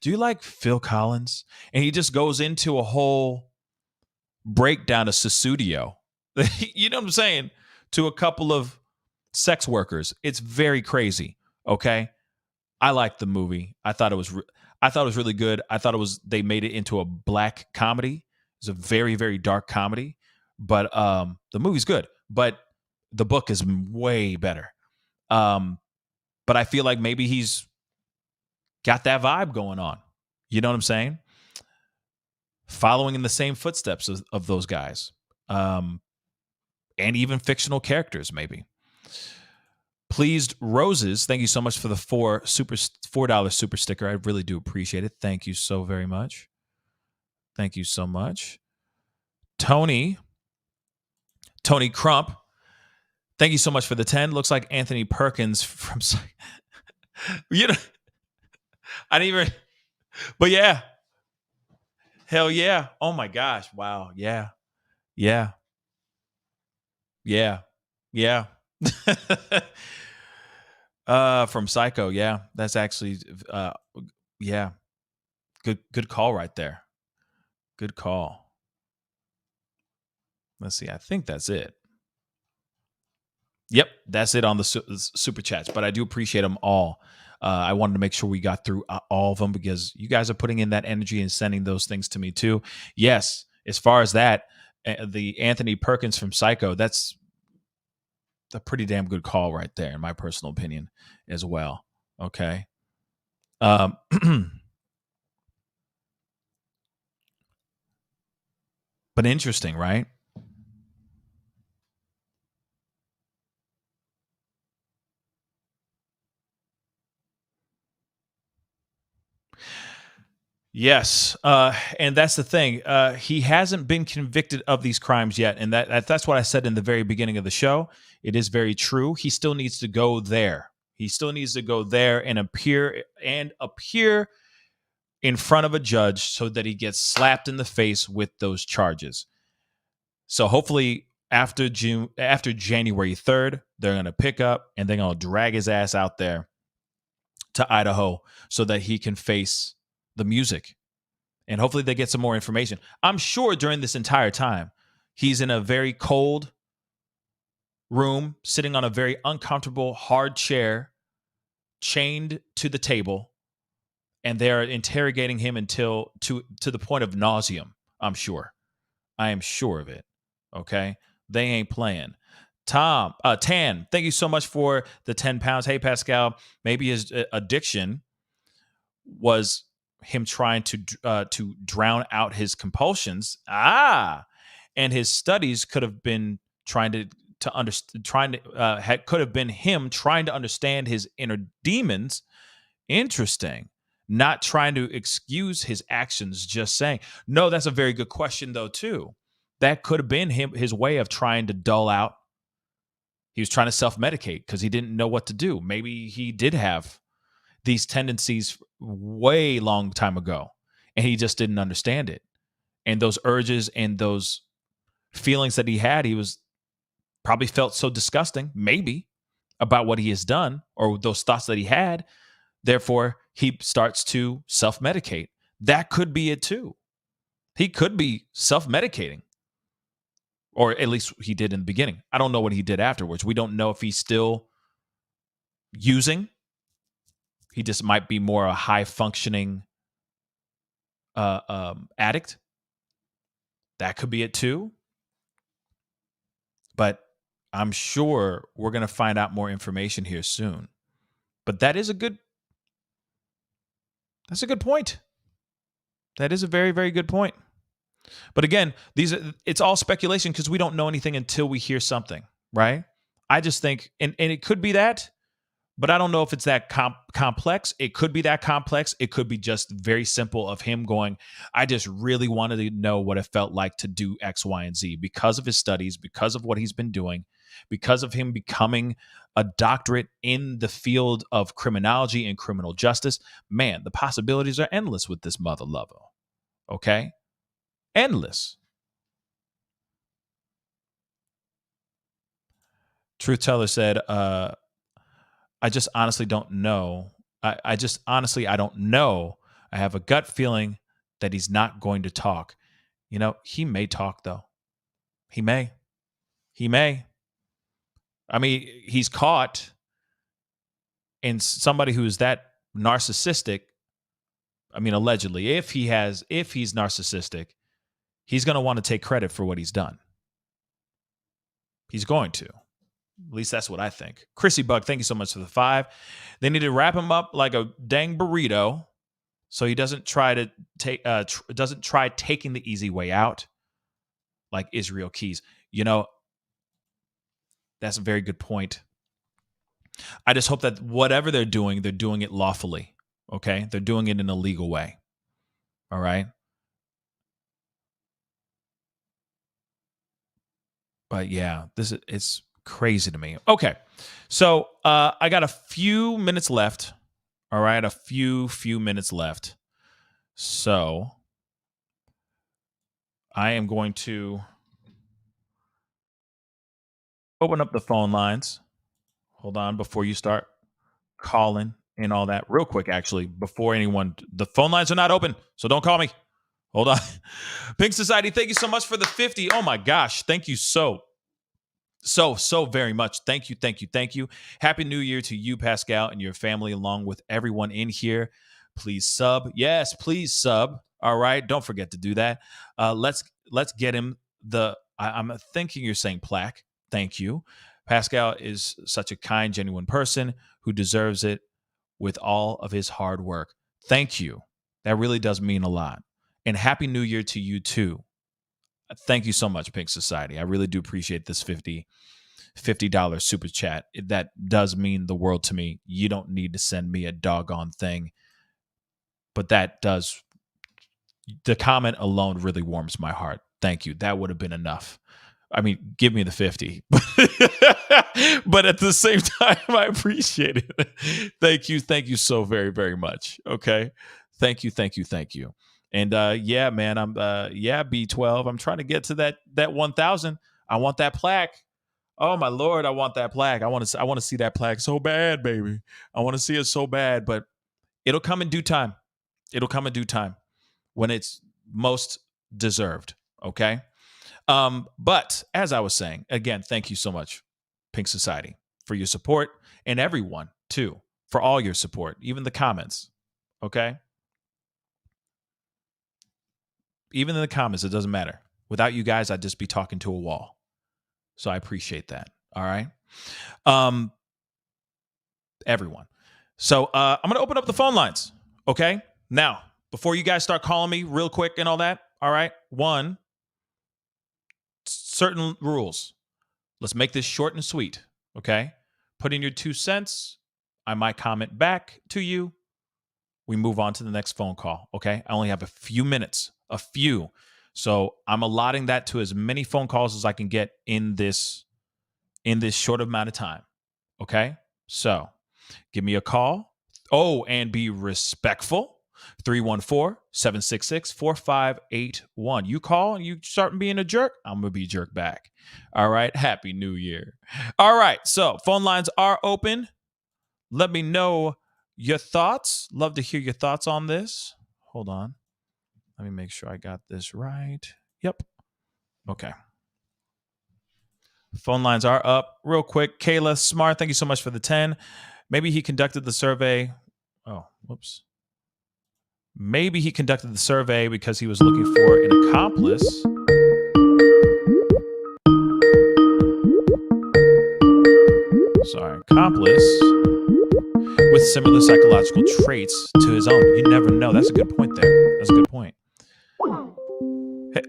Do you like Phil Collins? And he just goes into a whole breakdown of Susudio. You know what I'm saying? To a couple of sex workers. It's very crazy. Okay. I liked the movie. I thought it was really good. I thought they made it into a black comedy. It's a very, very dark comedy, but the movie's good, but the book is way better. But I feel like maybe he's got that vibe going on. You know what I'm saying? Following in the same footsteps of those guys. And even fictional characters, maybe. Pleased Roses, thank you so much for the $4 super sticker. I really do appreciate it. Thank you so very much. Thank you so much. Tony Crump, thank you so much for the 10. Looks like Anthony Perkins from I didn't even, but yeah. Hell yeah. Oh my gosh. Wow. Yeah. Yeah. Yeah. Yeah. From Psycho. Yeah. That's actually, yeah. Good call right there. Good call. Let's see. I think that's it. Yep. That's it on the super chats, but I do appreciate them all. I wanted to make sure we got through all of them because you guys are putting in that energy and sending those things to me too. Yes, as far as that, the Anthony Perkins from Psycho, that's a pretty damn good call right there, in my personal opinion, as well. Okay. But interesting, right? Yes, and that's the thing. He hasn't been convicted of these crimes yet, and that's what I said in the very beginning of the show. It is very true. He still needs to go there. He still needs to go there and appear in front of a judge so that he gets slapped in the face with those charges. So hopefully after January 3rd, they're going to pick up and they're going to drag his ass out there to Idaho so that he can face the music. And hopefully they get some more information. I'm sure during this entire time, he's in a very cold room, sitting on a very uncomfortable, hard chair, chained to the table, and they're interrogating him until to the point of nauseum. I'm sure. I am sure of it. Okay? They ain't playing. Tan, thank you so much for the 10 pounds. Hey, Pascal, maybe his addiction was him trying to drown out his compulsions. And his studies could have been could have been him trying to understand his inner demons. Interesting. Not trying to excuse his actions, just saying. No, that's a very good question, though, too. That could have been his way of trying to dull out. He was trying to self-medicate because he didn't know what to do. Maybe he did have these tendencies way long time ago, and he just didn't understand it. And those urges and those feelings that he had, he was probably felt so disgusting, maybe, about what he has done or those thoughts that he had. Therefore, he starts to self-medicate. That could be it too. He could be self-medicating. Or at least he did in the beginning. I don't know what he did afterwards. We don't know if he's still using. He just might be more a high-functioning addict. That could be it too. But I'm sure we're going to find out more information here soon. But that's a good point. That is a very, very good point. But again, it's all speculation because we don't know anything until we hear something, right? I just think, and it could be that, but I don't know if it's that complex. It could be that complex. It could be just very simple of him going, I just really wanted to know what it felt like to do X, Y, and Z because of his studies, because of what he's been doing, because of him becoming a doctorate in the field of criminology and criminal justice. Man, the possibilities are endless with this mother lover. Okay? Endless. Truth Teller said, I just honestly don't know. I don't know. I have a gut feeling that he's not going to talk. You know, he may talk, though. He may. I mean, he's caught. And somebody who is that narcissistic, I mean, allegedly, if he's narcissistic, he's going to want to take credit for what he's done. He's going to. At least that's what I think. Chrissy Bug, thank you so much for the 5. They need to wrap him up like a dang burrito so he doesn't try taking the easy way out like Israel Keys. You know, that's a very good point. I just hope that whatever they're doing it lawfully. Okay? They're doing it in a legal way. All right? But yeah, it's crazy to me. Okay. So I got a few minutes left. All right. A few minutes left. So I am going to open up the phone lines. Hold on before you start calling and all that real quick. Actually, before the phone lines are not open. So don't call me. Hold on. Pink Society, thank you so much for the 50. Oh my gosh. Thank you so very much. Thank you. Happy New Year to you, Pascal, and your family, along with everyone in here. Please sub. Yes, please sub. All right. Don't forget to do that. Let's get him I'm thinking you're saying plaque. Thank you. Pascal is such a kind, genuine person who deserves it with all of his hard work. Thank you. That really does mean a lot. And Happy New Year to you too. Thank you so much, Pink Society. I really do appreciate this $50 super chat. That does mean the world to me. You don't need to send me a doggone thing. But the comment alone really warms my heart. Thank you. That would have been enough. I mean, give me the 50. But at the same time, I appreciate it. Thank you so very, very much. Okay. Thank you. And yeah, man, I'm B12. I'm trying to get to that 1,000. I want that plaque. Oh my Lord, I want that plaque. I want to see that plaque so bad, baby. I want to see it so bad, but it'll come in due time. It'll come in due time when it's most deserved. Okay. But as I was saying, again, thank you so much, Pink Society, for your support, and everyone too, for all your support, even the comments. Okay. Even in the comments, it doesn't matter. Without you guys, I'd just be talking to a wall. So I appreciate that. All right. Everyone. So I'm going to open up the phone lines. Okay. Now, before you guys start calling me real quick and all that. All right. One, certain rules. Let's make this short and sweet. Okay. Put in your 2 cents. I might comment back to you. We move on to the next phone call. Okay. I only have a few minutes. A few. So I'm allotting that to as many phone calls as I can get in this short amount of time. Okay. So give me a call. Oh, and be respectful. 314-766-4581. You call and you start being a jerk, I'm going to be a jerk back. All right. Happy New Year. All right. So phone lines are open. Let me know your thoughts. Love to hear your thoughts on this. Hold on. Let me make sure I got this right. Yep. Okay. Phone lines are up real quick. Kayla Smart, thank you so much for the 10. Maybe he conducted the survey. Oh, whoops. Maybe he conducted the survey because he was looking for an accomplice. Sorry, accomplice with similar psychological traits to his own. You never know. That's a good point there. That's a good point. Hey,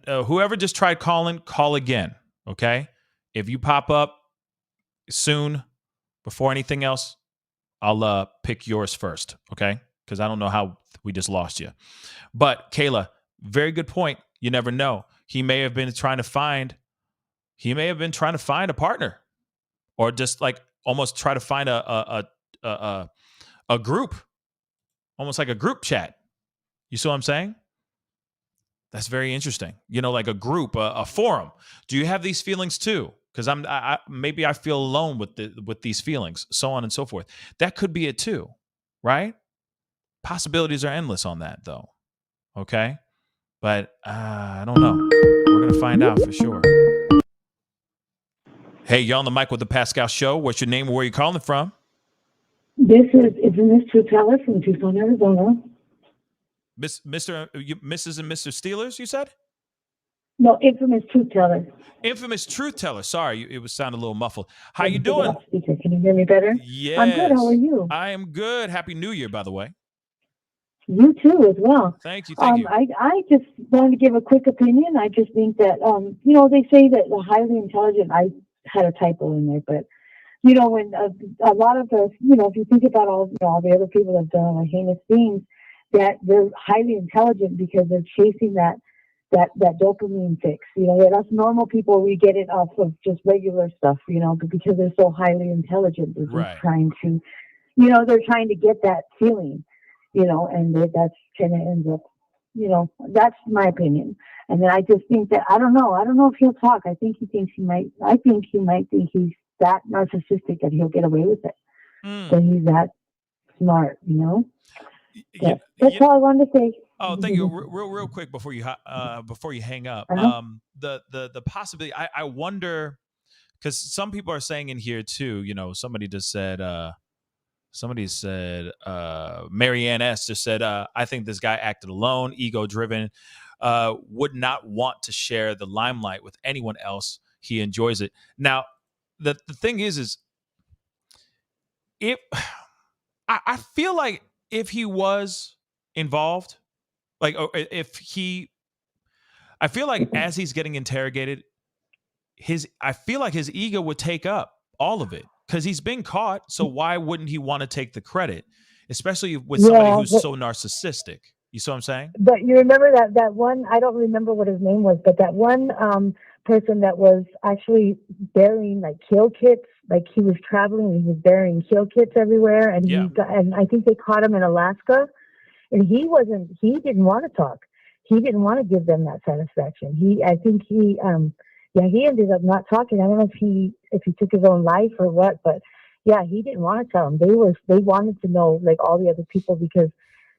whoever just tried calling, call again. Okay. If you pop up soon before anything else, I'll pick yours first. Okay. Because I don't know how we just lost you. But Kayla, very good point. You never know. He may have been trying to find a partner, or just like almost try to find a group, almost like a group chat. You see what I'm saying? That's very interesting. You know, like a group, a forum. Do you have these feelings too? Because maybe I feel alone with these feelings, so on and so forth. That could be it too, right? Possibilities are endless on that, though. Okay, but I don't know. We're gonna find out for sure. Hey, you're on the mic with the Pascal Show. What's your name and where are you calling from? This is Infamous Truth Teller from Tucson, Arizona. Mrs. and Mr. Steelers, you said? No, Infamous Truth Teller. Infamous Truth Teller. Sorry, it was sounding a little muffled. How you doing? Speaker. Can you hear me better? Yes. I'm good. How are you? I am good. Happy New Year, by the way. You too, as well. Thank you. I just wanted to give a quick opinion. I just think that, they say that the highly intelligent, I had a typo in there, but, when a lot of us, if you think about all the other people that have done heinous things, that they're highly intelligent because they're chasing that dopamine fix. That us normal people, we get it off of just regular stuff, but because they're so highly intelligent, they're just trying to, they're trying to get that feeling, and that's kind of ends up, that's my opinion. And then I just think that, I don't know if he'll talk. I think he might think he's that narcissistic that he'll get away with it. That he's that smart, Yeah, that's all I wanted to say. Oh, thank you. Real quick before you hang up, the possibility. I wonder, because some people are saying in here too. Somebody said. Marianne S. just said, I think this guy acted alone, ego driven, would not want to share the limelight with anyone else. He enjoys it. Now, the thing is if I feel like if he was involved, I feel like as he's getting interrogated, I feel like his ego would take up all of it because he's been caught. So why wouldn't he want to take the credit, especially with somebody who's so narcissistic? You see what I'm saying? But you remember that one, I don't remember what his name was, but that one person that was actually burying like kill kits Like he was traveling and he was burying kill kits everywhere, and and I think they caught him in Alaska, and he didn't want to talk. He didn't want to give them that satisfaction. He ended up not talking. I don't know if he took his own life or what, but yeah, he didn't want to tell them. They wanted to know, like, all the other people, because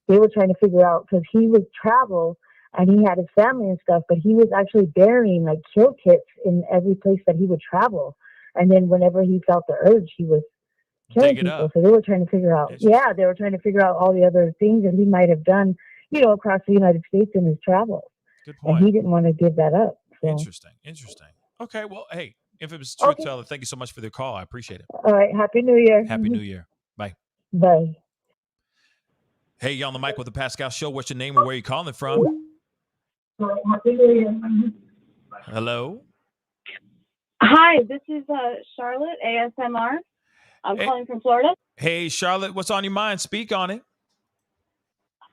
they were trying to figure out, because he would travel and he had his family and stuff, but he was actually burying like kill kits in every place that he would travel. And then whenever he felt the urge, he was killing people. So they were trying to figure out, all the other things that he might have done, across the United States in his travels. Good point. And he didn't want to give that up. So. Interesting. Okay, well, hey, Infamous Truth Teller, thank you so much for the call. I appreciate it. All right, Happy New Year. Happy New Year. Bye. Bye. Hey, you on the mic with the Pascal Show. What's your name and where are you calling from? Happy New Year. Hello. Hi, this is Charlotte, ASMR. I'm calling from Florida. Hey, Charlotte, what's on your mind? Speak on it.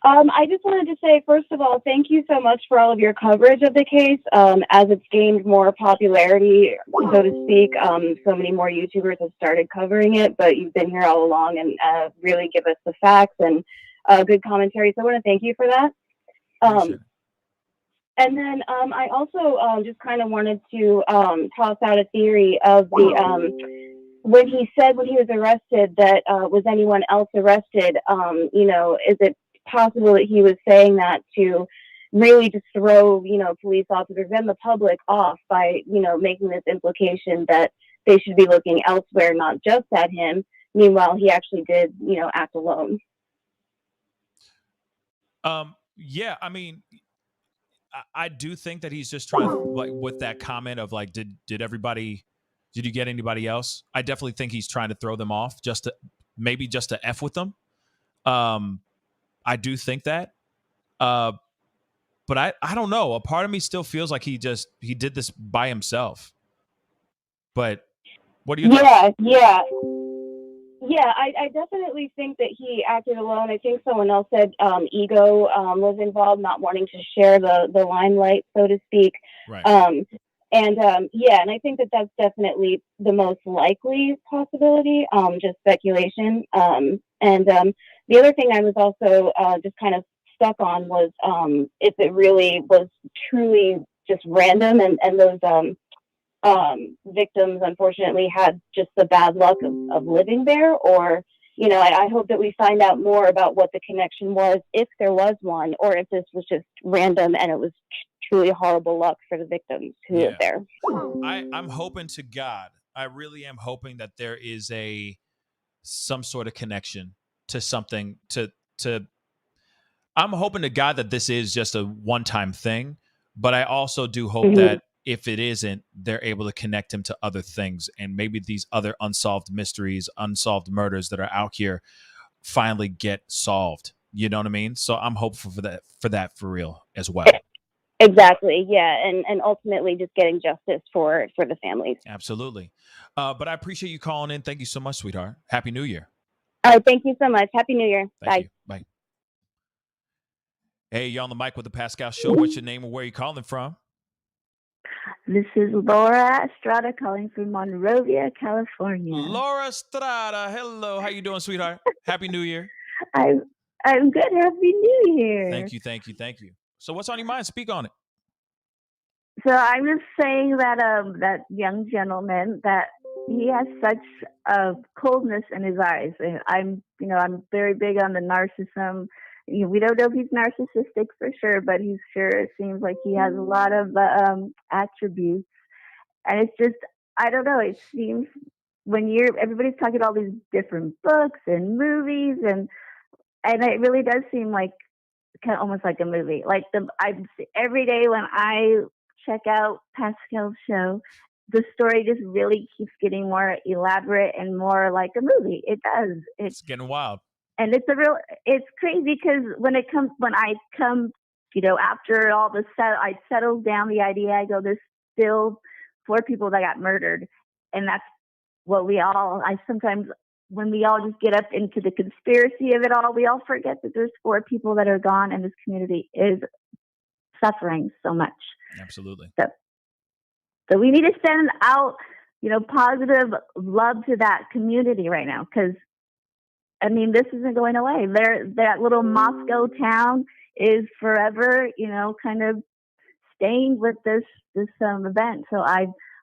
I just wanted to say, first of all, thank you so much for all of your coverage of the case. As it's gained more popularity, so to speak, so many more YouTubers have started covering it, but you've been here all along and really give us the facts and good commentary. So I want to thank you for that. And then I also just kind of wanted to toss out a theory of the when he said when he was arrested that was anyone else arrested, is it possible that he was saying that to really just throw, police officers and the public off by, making this implication that they should be looking elsewhere, not just at him. Meanwhile, he actually did, act alone. Yeah, I mean, I do think that he's just trying to, like, with that comment of like, did you get anybody else? I definitely think he's trying to throw them off just to F with them. I do think that. But I don't know. A part of me still feels like he did this by himself. But what do you think? Yeah, I definitely think that he acted alone. I think someone else said ego was involved, not wanting to share the limelight, so to speak. Right. And I think that that's definitely the most likely possibility, just speculation. The other thing I was also just kind of stuck on was if it really was truly just random and those victims unfortunately had just the bad luck of living there, or I hope that we find out more about what the connection was, if there was one, or if this was just random and it was truly horrible luck for the victims who lived there. I'm hoping to God, I really am hoping that there is some sort of connection to something to I'm hoping to God that this is just a one-time thing, but I also do hope that if it isn't, they're able to connect him to other things, and maybe these other unsolved mysteries, unsolved murders that are out here finally get solved. You know what I mean? So I'm hopeful for that for real as well. Exactly. Yeah. And ultimately just getting justice for the families. Absolutely. But I appreciate you calling in. Thank you so much, sweetheart. Happy New Year. All right. Thank you so much. Happy New Year. Thank you. Bye. Hey, you're on the mic with the Pascal Show. What's your name and where are you calling from? This is Laura Estrada calling from Monrovia, California. Laura Estrada. Hello. How you doing, sweetheart? Happy New Year. I'm good. Happy New Year. Thank you. So what's on your mind? Speak on it. So I'm just saying that that young gentleman, that he has such coldness in his eyes. And I'm very big on the narcissism. We don't know if he's narcissistic for sure, but he sure seems like he has a lot of attributes. And it's just, I don't know, it seems everybody's talking about all these different books and movies, and it really does seem like kind of almost like a movie. Like every day when I check out Pascal's show, the story just really keeps getting more elaborate and more like a movie. It does. It's getting wild. And it's crazy because when I come, after all the I settle down the idea, I go, there's still 4 people that got murdered. And that's what sometimes when we all just get up into the conspiracy of it all, we all forget that there's 4 people that are gone and this community is suffering so much. Absolutely. So we need to send out positive love to that community right now. Because, I mean, this isn't going away. That little Moscow town is forever, kind of staying with this event. So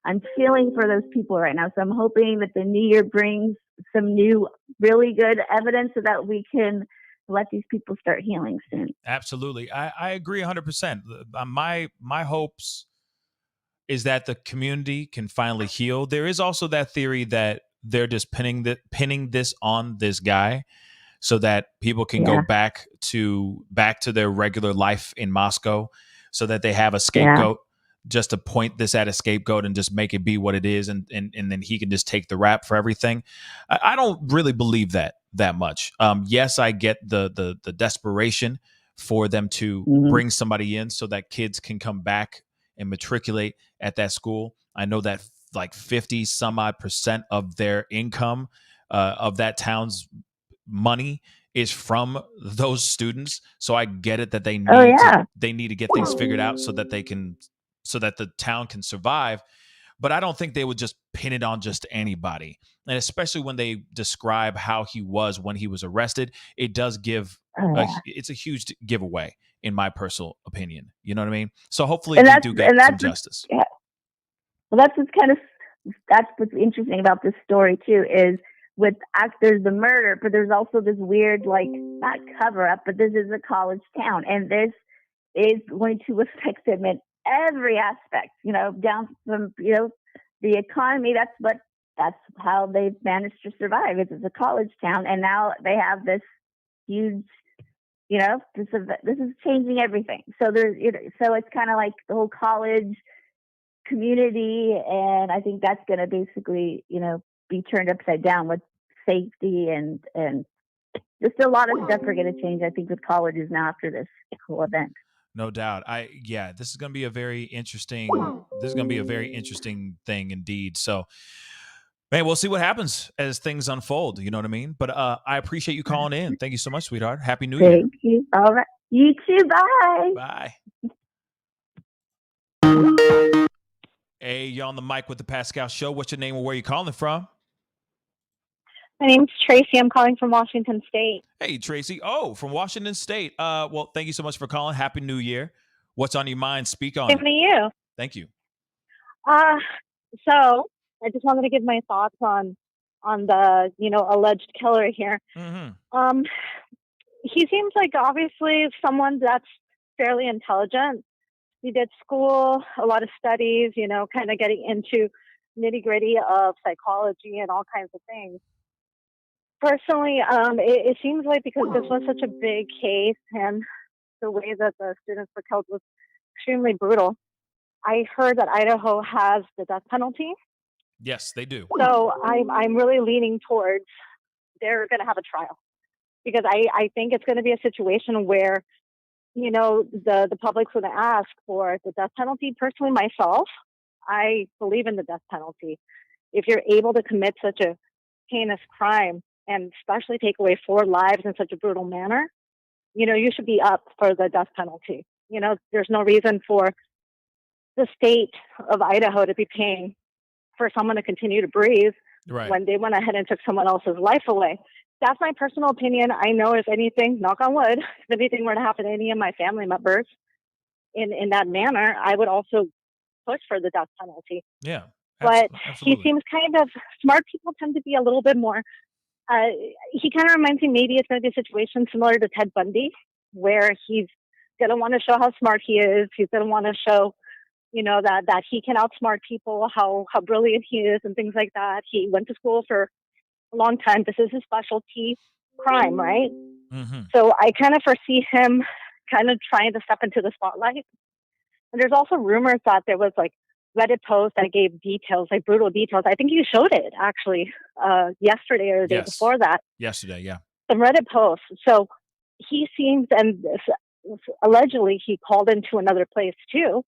I'm feeling for those people right now. So I'm hoping that the new year brings some new, really good evidence so that we can let these people start healing soon. Absolutely. I agree 100%. My hopes is that the community can finally heal. There is also that theory that they're just pinning this on this guy so that people can go back to their regular life in Moscow, so that they have a scapegoat, just to point this at a scapegoat and just make it be what it is, and then he can just take the rap for everything. I don't really believe that much. Yes, I get the desperation for them to bring somebody in so that kids can come back and matriculate at that school. I know that like 50 some odd % of their income, of that town's money, is from those students. So I get it that they need to get things figured out so that the town can survive. But I don't think they would just pin it on just anybody. And especially when they describe how he was when he was arrested, it does give it's a huge giveaway, in my personal opinion. You know what I mean? So hopefully we do get some justice. Yeah. Well, that's what's interesting about this story too, is there's the murder, but there's also this weird, like, not cover up, but this is a college town, and this is going to affect them in every aspect, down from, the economy. That's how they've managed to survive. It's a college town, and now they have this huge, this is changing everything. So so it's kind of like the whole college community, and I think that's going to basically, be turned upside down with safety and just a lot of stuff are going to change, I think, with colleges now after this whole event. No doubt. This is going to be a very interesting thing indeed. So, man, we'll see what happens as things unfold. You know what I mean? But I appreciate you calling in. Thank you so much, sweetheart. Happy New Year. Thank you. All right. You too. Bye. Bye. Hey, you're on the mic with the Pascal Show. What's your name and where you calling from? My name's Tracy. I'm calling from Washington State. Hey, Tracy. Oh, from Washington State. Well, thank you so much for calling. Happy New Year. What's on your mind? Speak on Same to you. Thank you. So I just wanted to give my thoughts on the, alleged killer here. Mm-hmm. He seems like obviously someone that's fairly intelligent. He did school, a lot of studies, kind of getting into nitty-gritty of psychology and all kinds of things. Personally, it seems like because this was such a big case and the way that the students were killed was extremely brutal, I heard that Idaho has the death penalty. Yes, they do. So I'm really leaning towards they're going to have a trial, because I think it's going to be a situation where, the public's going to ask for the death penalty. Personally, myself, I believe in the death penalty. If you're able to commit such a heinous crime and especially take away 4 lives in such a brutal manner, you should be up for the death penalty. There's no reason for the state of Idaho to be paying for someone to continue to breathe when they went ahead and took someone else's life away. That's my personal opinion. I know if anything, knock on wood, if anything were to happen to any of my family members in that manner, I would also push for the death penalty. Yeah. But absolutely. He seems kind of, smart people tend to be a little bit more, he kind of reminds me, maybe it's going to be a situation similar to Ted Bundy, where he's going to want to show how smart he is. He's going to want to show, that he can outsmart people, how brilliant he is and things like that. He went to school for a long time. This is his specialty, crime, right? Mm-hmm. So I kind of foresee him kind of trying to step into the spotlight. And there's also rumors that there was like Reddit posts that gave details, like brutal details. I think you showed it actually yesterday or the day before that. Yesterday, yeah. Some Reddit posts. So he seems, and allegedly he called into another place too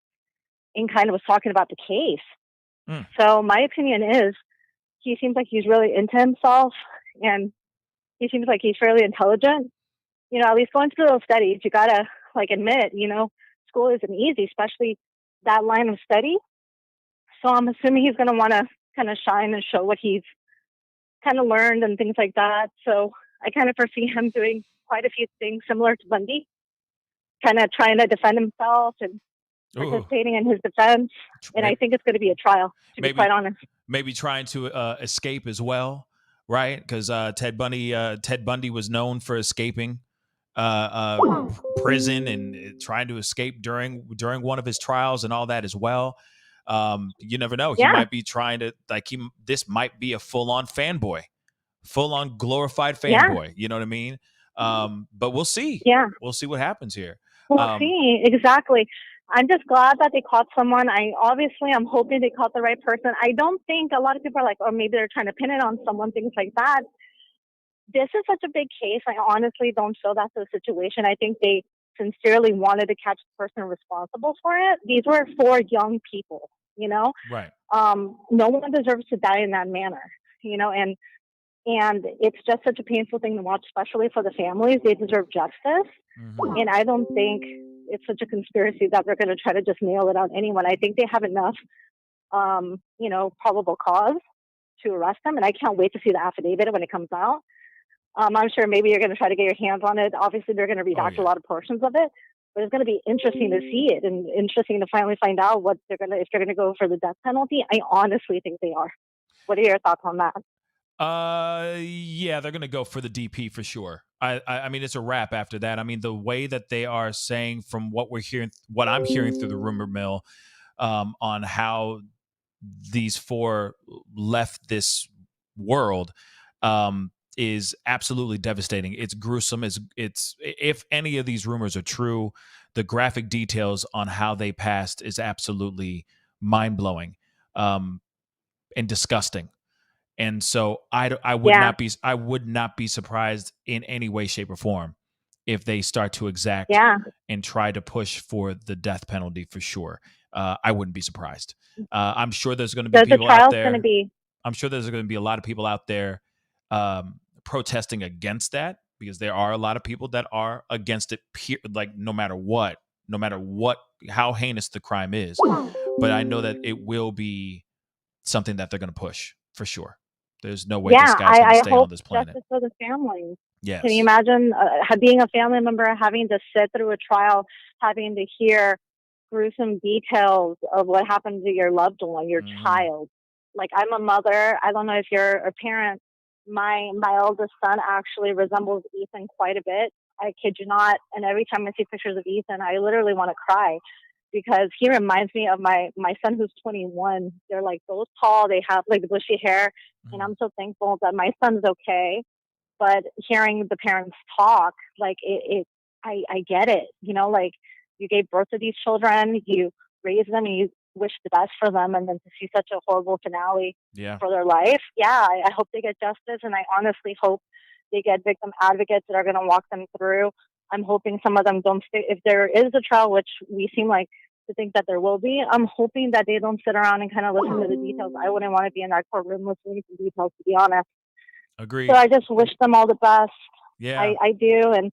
and kind of was talking about the case. So my opinion is he seems like he's really into himself, and he seems like he's fairly intelligent. At least going through those studies, you gotta admit, school isn't easy, especially that line of study. So I'm assuming he's gonna want to kind of shine and show what he's kind of learned and things like that. So I kind of foresee him doing quite a few things similar to Bundy, kind of trying to defend himself and participating in his defense. And I think it's going to be a trial, to be quite honest. Maybe trying to escape as well, right? Because Ted Bundy was known for escaping prison and trying to escape during one of his trials and all that as well. You never know. He might be trying to this might be a full-on fanboy, full-on glorified fanboy. You know what I mean? But we'll see. Yeah. We'll see what happens here. We'll see. Exactly. I'm just glad that they caught someone. I'm hoping they caught the right person. I don't think a lot of people are like, oh, maybe they're trying to pin it on someone, things like that. This is such a big case. I honestly don't feel that's the situation. I think they sincerely wanted to catch the person responsible for it. These were 4 young people, you know? Right. No one deserves to die in that manner, you know, and it's just such a painful thing to watch, especially for the families. They deserve justice. Mm-hmm. And I don't think it's such a conspiracy that they're going to try to just nail it on anyone. I think they have enough, you know, probable cause to arrest them. And I can't wait to see the affidavit when it comes out. I'm sure maybe you're going to try to get your hands on it. Obviously, they're going to redact a lot of portions of it, but it's going to be interesting to see it and interesting to finally find out what if they're going to go for the death penalty. I honestly think they are. What are your thoughts on that? Yeah, they're going to go for the DP for sure. I mean, it's a wrap after that. I mean, the way that they are saying from what I'm hearing through the rumor mill, on how these 4 left this world, is absolutely devastating. It's gruesome. It's if any of these rumors are true, the graphic details on how they passed is absolutely mind-blowing, and disgusting. And so I would not be surprised in any way, shape, or form if they start to exact and try to push for the death penalty for sure. I wouldn't be surprised. I'm sure there's going to be people out there. I'm sure there's going to be a lot of people out there protesting against that, because there are a lot of people that are against it, like no matter what, how heinous the crime is. But I know that it will be something that they're going to push for sure. There's no way this guy's going to stay on this planet. Justice for the families. Yes. Can you imagine being a family member, having to sit through a trial, having to hear gruesome details of what happened to your loved one, your child? Like, I'm a mother. I don't know if you're a parent. My oldest son actually resembles Ethan quite a bit. I kid you not. And every time I see pictures of Ethan, I literally want to cry, because he reminds me of my son who's 21. They're like both tall. They have like the bushy hair. And I'm so thankful that my son's okay. But hearing the parents talk, like I get it. You know, like, you gave birth to these children, you raised them, and you wish the best for them. And then to see such a horrible finale for their life. Yeah, I hope they get justice. And I honestly hope they get victim advocates that are going to walk them through. I'm hoping some of them don't stay. If there is a trial, which we seem like to think that there will be, I'm hoping that they don't sit around and kind of listen to the details. I wouldn't want to be in that courtroom listening to details, to be honest. Agreed. So I just wish them all the best. Yeah, I do. And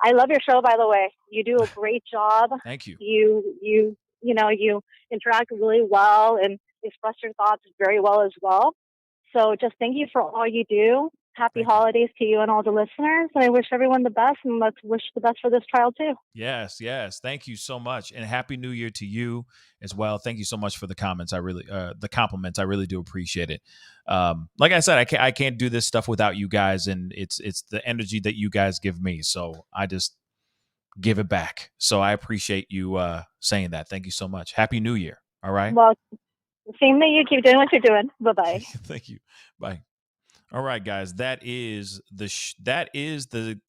I love your show, by the way. You do a great job. Thank you. You know, you interact really well and express your thoughts very well as well. So just thank you for all you do. Happy holidays to you and all the listeners. And I wish everyone the best, and let's wish the best for this trial too. Yes. Thank you so much. And Happy New Year to you as well. Thank you so much for the comments. The compliments. I really do appreciate it. Like I said, I can't do this stuff without you guys, and it's the energy that you guys give me. So I just give it back. So I appreciate you saying that. Thank you so much. Happy New Year. All right. Well, same thing. You keep doing what you're doing. Bye-bye. Thank you. Bye. All right, guys. That is the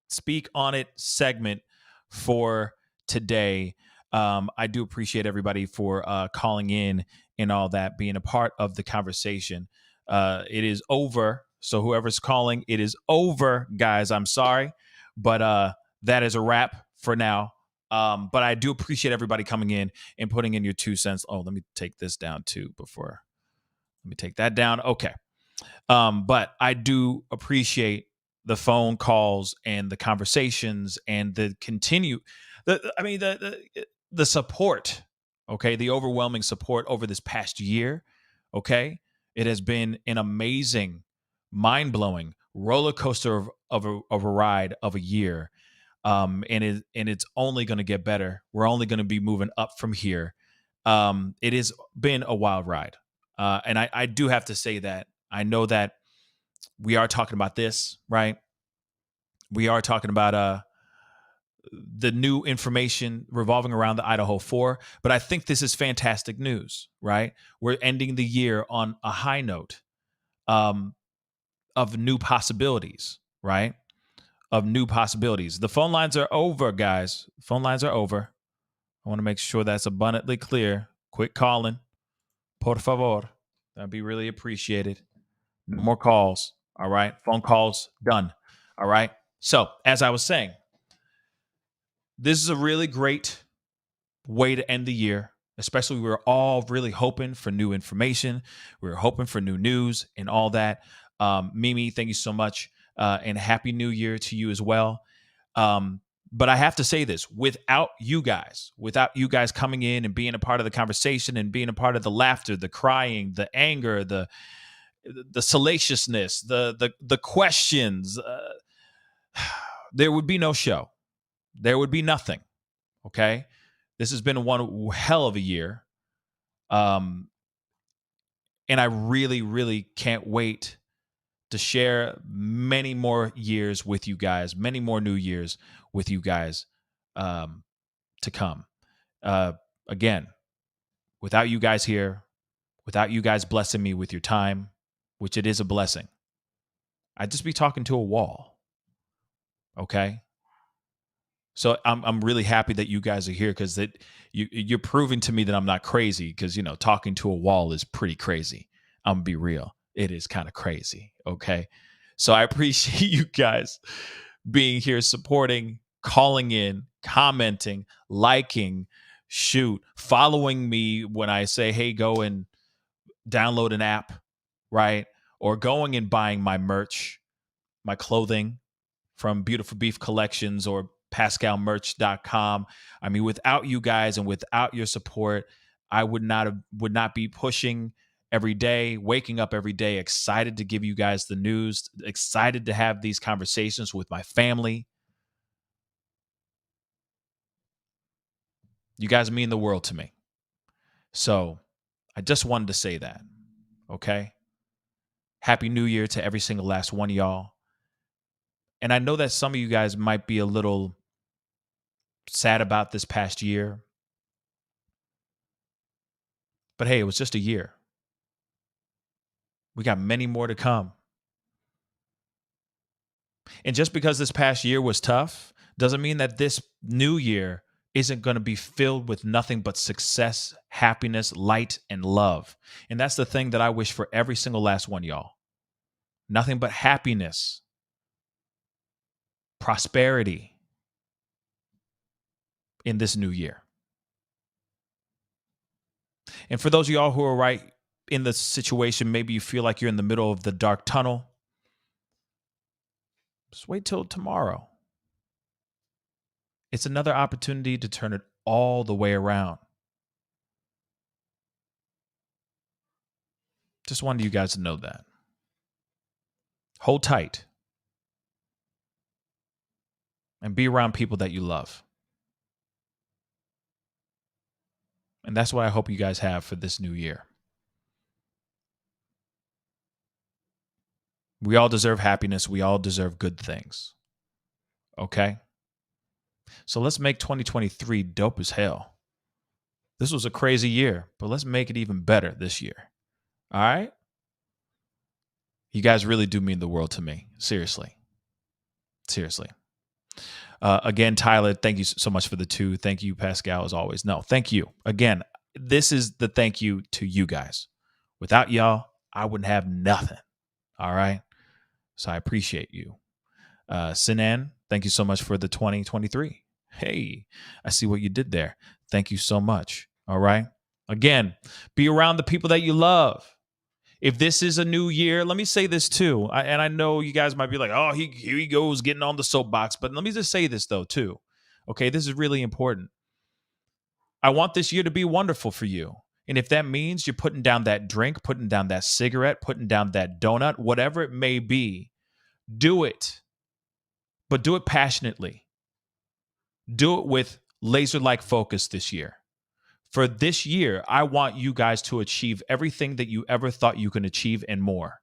Speak On It segment for today. I do appreciate everybody for calling in and all that, being a part of the conversation. It is over. So whoever's calling, it is over, guys. I'm sorry, but that is a wrap for now. But I do appreciate everybody coming in and putting in your 2 cents. Oh, let me take this down too let me take that down. Okay. But I do appreciate the phone calls and the conversations and the support. Okay. The overwhelming support over this past year. Okay. It has been an amazing, mind-blowing roller coaster of a ride of a year. And it's only going to get better. We're only going to be moving up from here. It has been a wild ride. And I do have to say that I know that we are talking about this, right? We are talking about the new information revolving around the Idaho 4, but I think this is fantastic news, right? We're ending the year on a high note of new possibilities, right? Of new possibilities. The phone lines are over, guys. Phone lines are over. I want to make sure that's abundantly clear. Quit calling. Por favor. That'd be really appreciated. No more calls. All right. Phone calls done. All right. So, as I was saying, this is a really great way to end the year. Especially, we were all really hoping for new information. We were hoping for new news and all that. Mimi, thank you so much. And Happy New Year to you as well. But I have to say this, without you guys coming in and being a part of the conversation and being a part of the laughter, the crying, the anger, the salaciousness, the questions, there would be no show. There would be nothing. Okay. This has been one hell of a year. And I really, really can't wait to share many more years with you guys, many more new years with you guys to come. Again, without you guys here, without you guys blessing me with your time, which it is a blessing, I'd just be talking to a wall. Okay? So I'm really happy that you guys are here because you're proving to me that I'm not crazy because, talking to a wall is pretty crazy. I'm going to be real. It is kind of crazy. Okay. So I appreciate you guys being here, supporting, calling in, commenting, liking, following me when I say, hey, go and download an app, right? Or going and buying my merch, my clothing from Beautiful Beef Collections or PascalMerch.com. I mean, without you guys and without your support, I would not be pushing every day, waking up every day, excited to give you guys the news, excited to have these conversations with my family. You guys mean the world to me. So I just wanted to say that. Okay. Happy New Year to every single last one of y'all. And I know that some of you guys might be a little sad about this past year. But hey, it was just a year. We got many more to come. And just because this past year was tough doesn't mean that this new year isn't going to be filled with nothing but success, happiness, light, and love. And that's the thing that I wish for every single last one of y'all. Nothing but happiness, prosperity in this new year. And for those of y'all who are right in the situation, maybe you feel like you're in the middle of the dark tunnel, just wait till tomorrow. It's another opportunity to turn it all the way around. Just wanted you guys to know that. Hold tight. And be around people that you love. And that's what I hope you guys have for this new year. We all deserve happiness. We all deserve good things. Okay? So let's make 2023 dope as hell. This was a crazy year, but let's make it even better this year. All right? You guys really do mean the world to me. Seriously. Seriously. Again, Tyler, thank you so much for the 2. Thank you, Pascal, as always. No, thank you. Again, this is the thank you to you guys. Without y'all, I wouldn't have nothing. All right? So I appreciate you. Sinan, thank you so much for the 2023. Hey, I see what you did there. Thank you so much. All right? Again, be around the people that you love. If this is a new year, let me say this too. And I know you guys might be like, oh, here he goes getting on the soapbox. But let me just say this though too. Okay, this is really important. I want this year to be wonderful for you. And if that means you're putting down that drink, putting down that cigarette, putting down that donut, whatever it may be, do it. But do it passionately. Do it with laser-like focus this year. For this year, I want you guys to achieve everything that you ever thought you can achieve and more.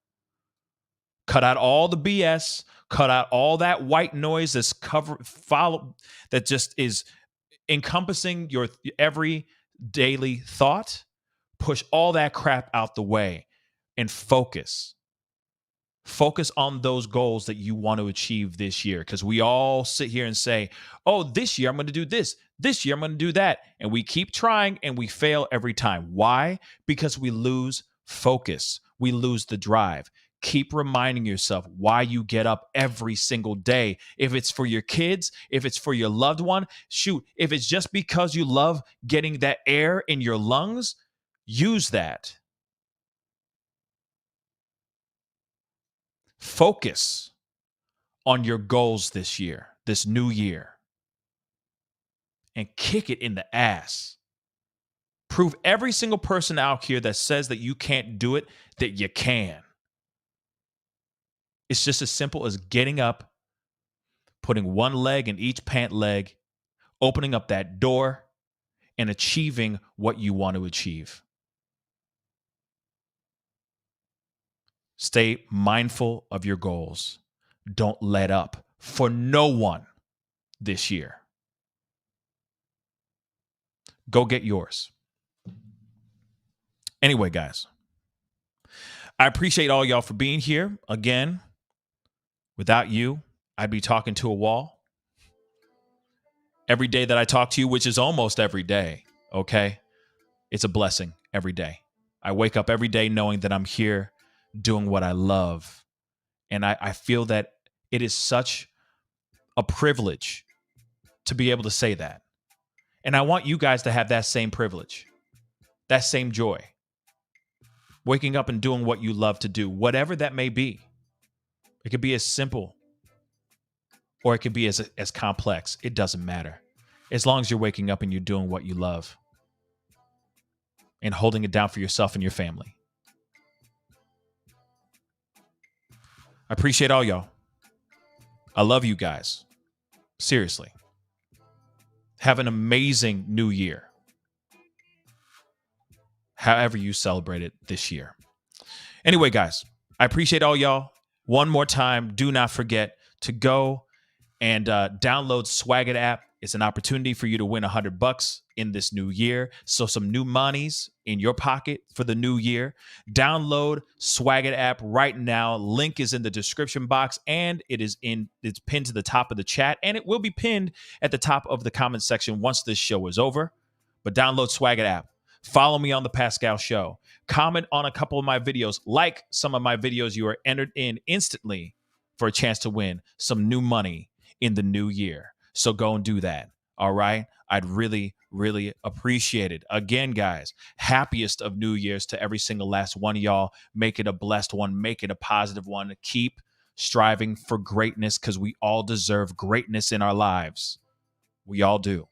Cut out all the BS. Cut out all that white noise that just is encompassing your every daily thought. Push all that crap out the way and focus. Focus on those goals that you want to achieve this year, because we all sit here and say, oh, this year I'm going to do this. This year I'm going to do that. And we keep trying and we fail every time. Why? Because we lose focus. We lose the drive. Keep reminding yourself why you get up every single day. If it's for your kids, if it's for your loved one, shoot, if it's just because you love getting that air in your lungs, use that. Focus on your goals this year, this new year, and kick it in the ass. Prove every single person out here that says that you can't do it, that you can. It's just as simple as getting up, putting one leg in each pant leg, opening up that door, and achieving what you want to achieve. Stay mindful of your goals. Don't let up for no one this year. Go get yours. Anyway, guys, I appreciate all y'all for being here. Again, without you, I'd be talking to a wall. Every day that I talk to you, which is almost every day, okay? It's a blessing every day. I wake up every day knowing that I'm here doing what I love. And I feel that it is such a privilege to be able to say that. And I want you guys to have that same privilege, that same joy. Waking up and doing what you love to do, whatever that may be. It could be as simple or it could be as complex. It doesn't matter. As long as you're waking up and you're doing what you love and holding it down for yourself and your family. I appreciate all y'all. I love you guys. Seriously. Have an amazing new year. However you celebrate it this year. Anyway, guys, I appreciate all y'all. One more time, do not forget to go and download Swagit app. It's an opportunity for you to win $100 in this new year. So some new monies in your pocket for the new year. Download Swagit app right now. Link is in the description box and it's pinned to the top of the chat, and it will be pinned at the top of the comment section once this show is over. But download Swagit app. Follow me on The Pascal Show. Comment on a couple of my videos. Like some of my videos. You are entered in instantly for a chance to win some new money in the new year. So go and do that. All right. I'd really, really appreciate it. Again, guys, happiest of New Year's to every single last one of y'all. Make it a blessed one. Make it a positive one. Keep striving for greatness, because we all deserve greatness in our lives. We all do.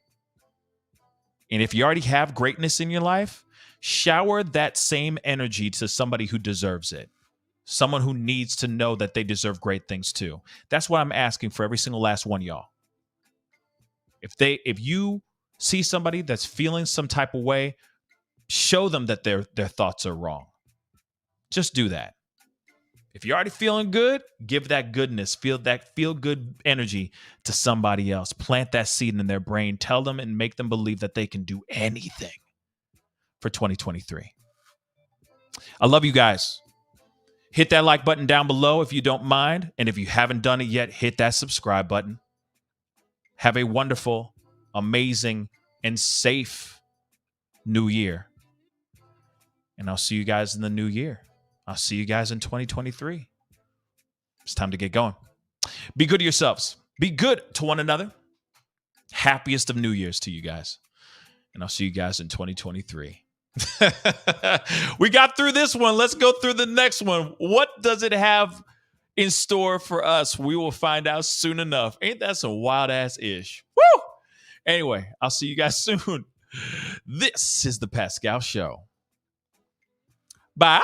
And if you already have greatness in your life, shower that same energy to somebody who deserves it. Someone who needs to know that they deserve great things too. That's what I'm asking for every single last one of y'all. If you see somebody that's feeling some type of way, show them that their thoughts are wrong. Just do that. If you're already feeling good, give that goodness, feel good energy to somebody else. Plant that seed in their brain. Tell them and make them believe that they can do anything for 2023. I love you guys. Hit that like button down below if you don't mind. And if you haven't done it yet, hit that subscribe button. Have a wonderful, amazing, and safe new year. And I'll see you guys in the new year. I'll see you guys in 2023. It's time to get going. Be good to yourselves. Be good to one another. Happiest of New Year's to you guys. And I'll see you guys in 2023. We got through this one. Let's go through the next one. What does it have in store for us? We will find out soon enough. Ain't that some wild ass ish? Woo! Anyway, I'll see you guys soon. This is The Pascal Show. Bye.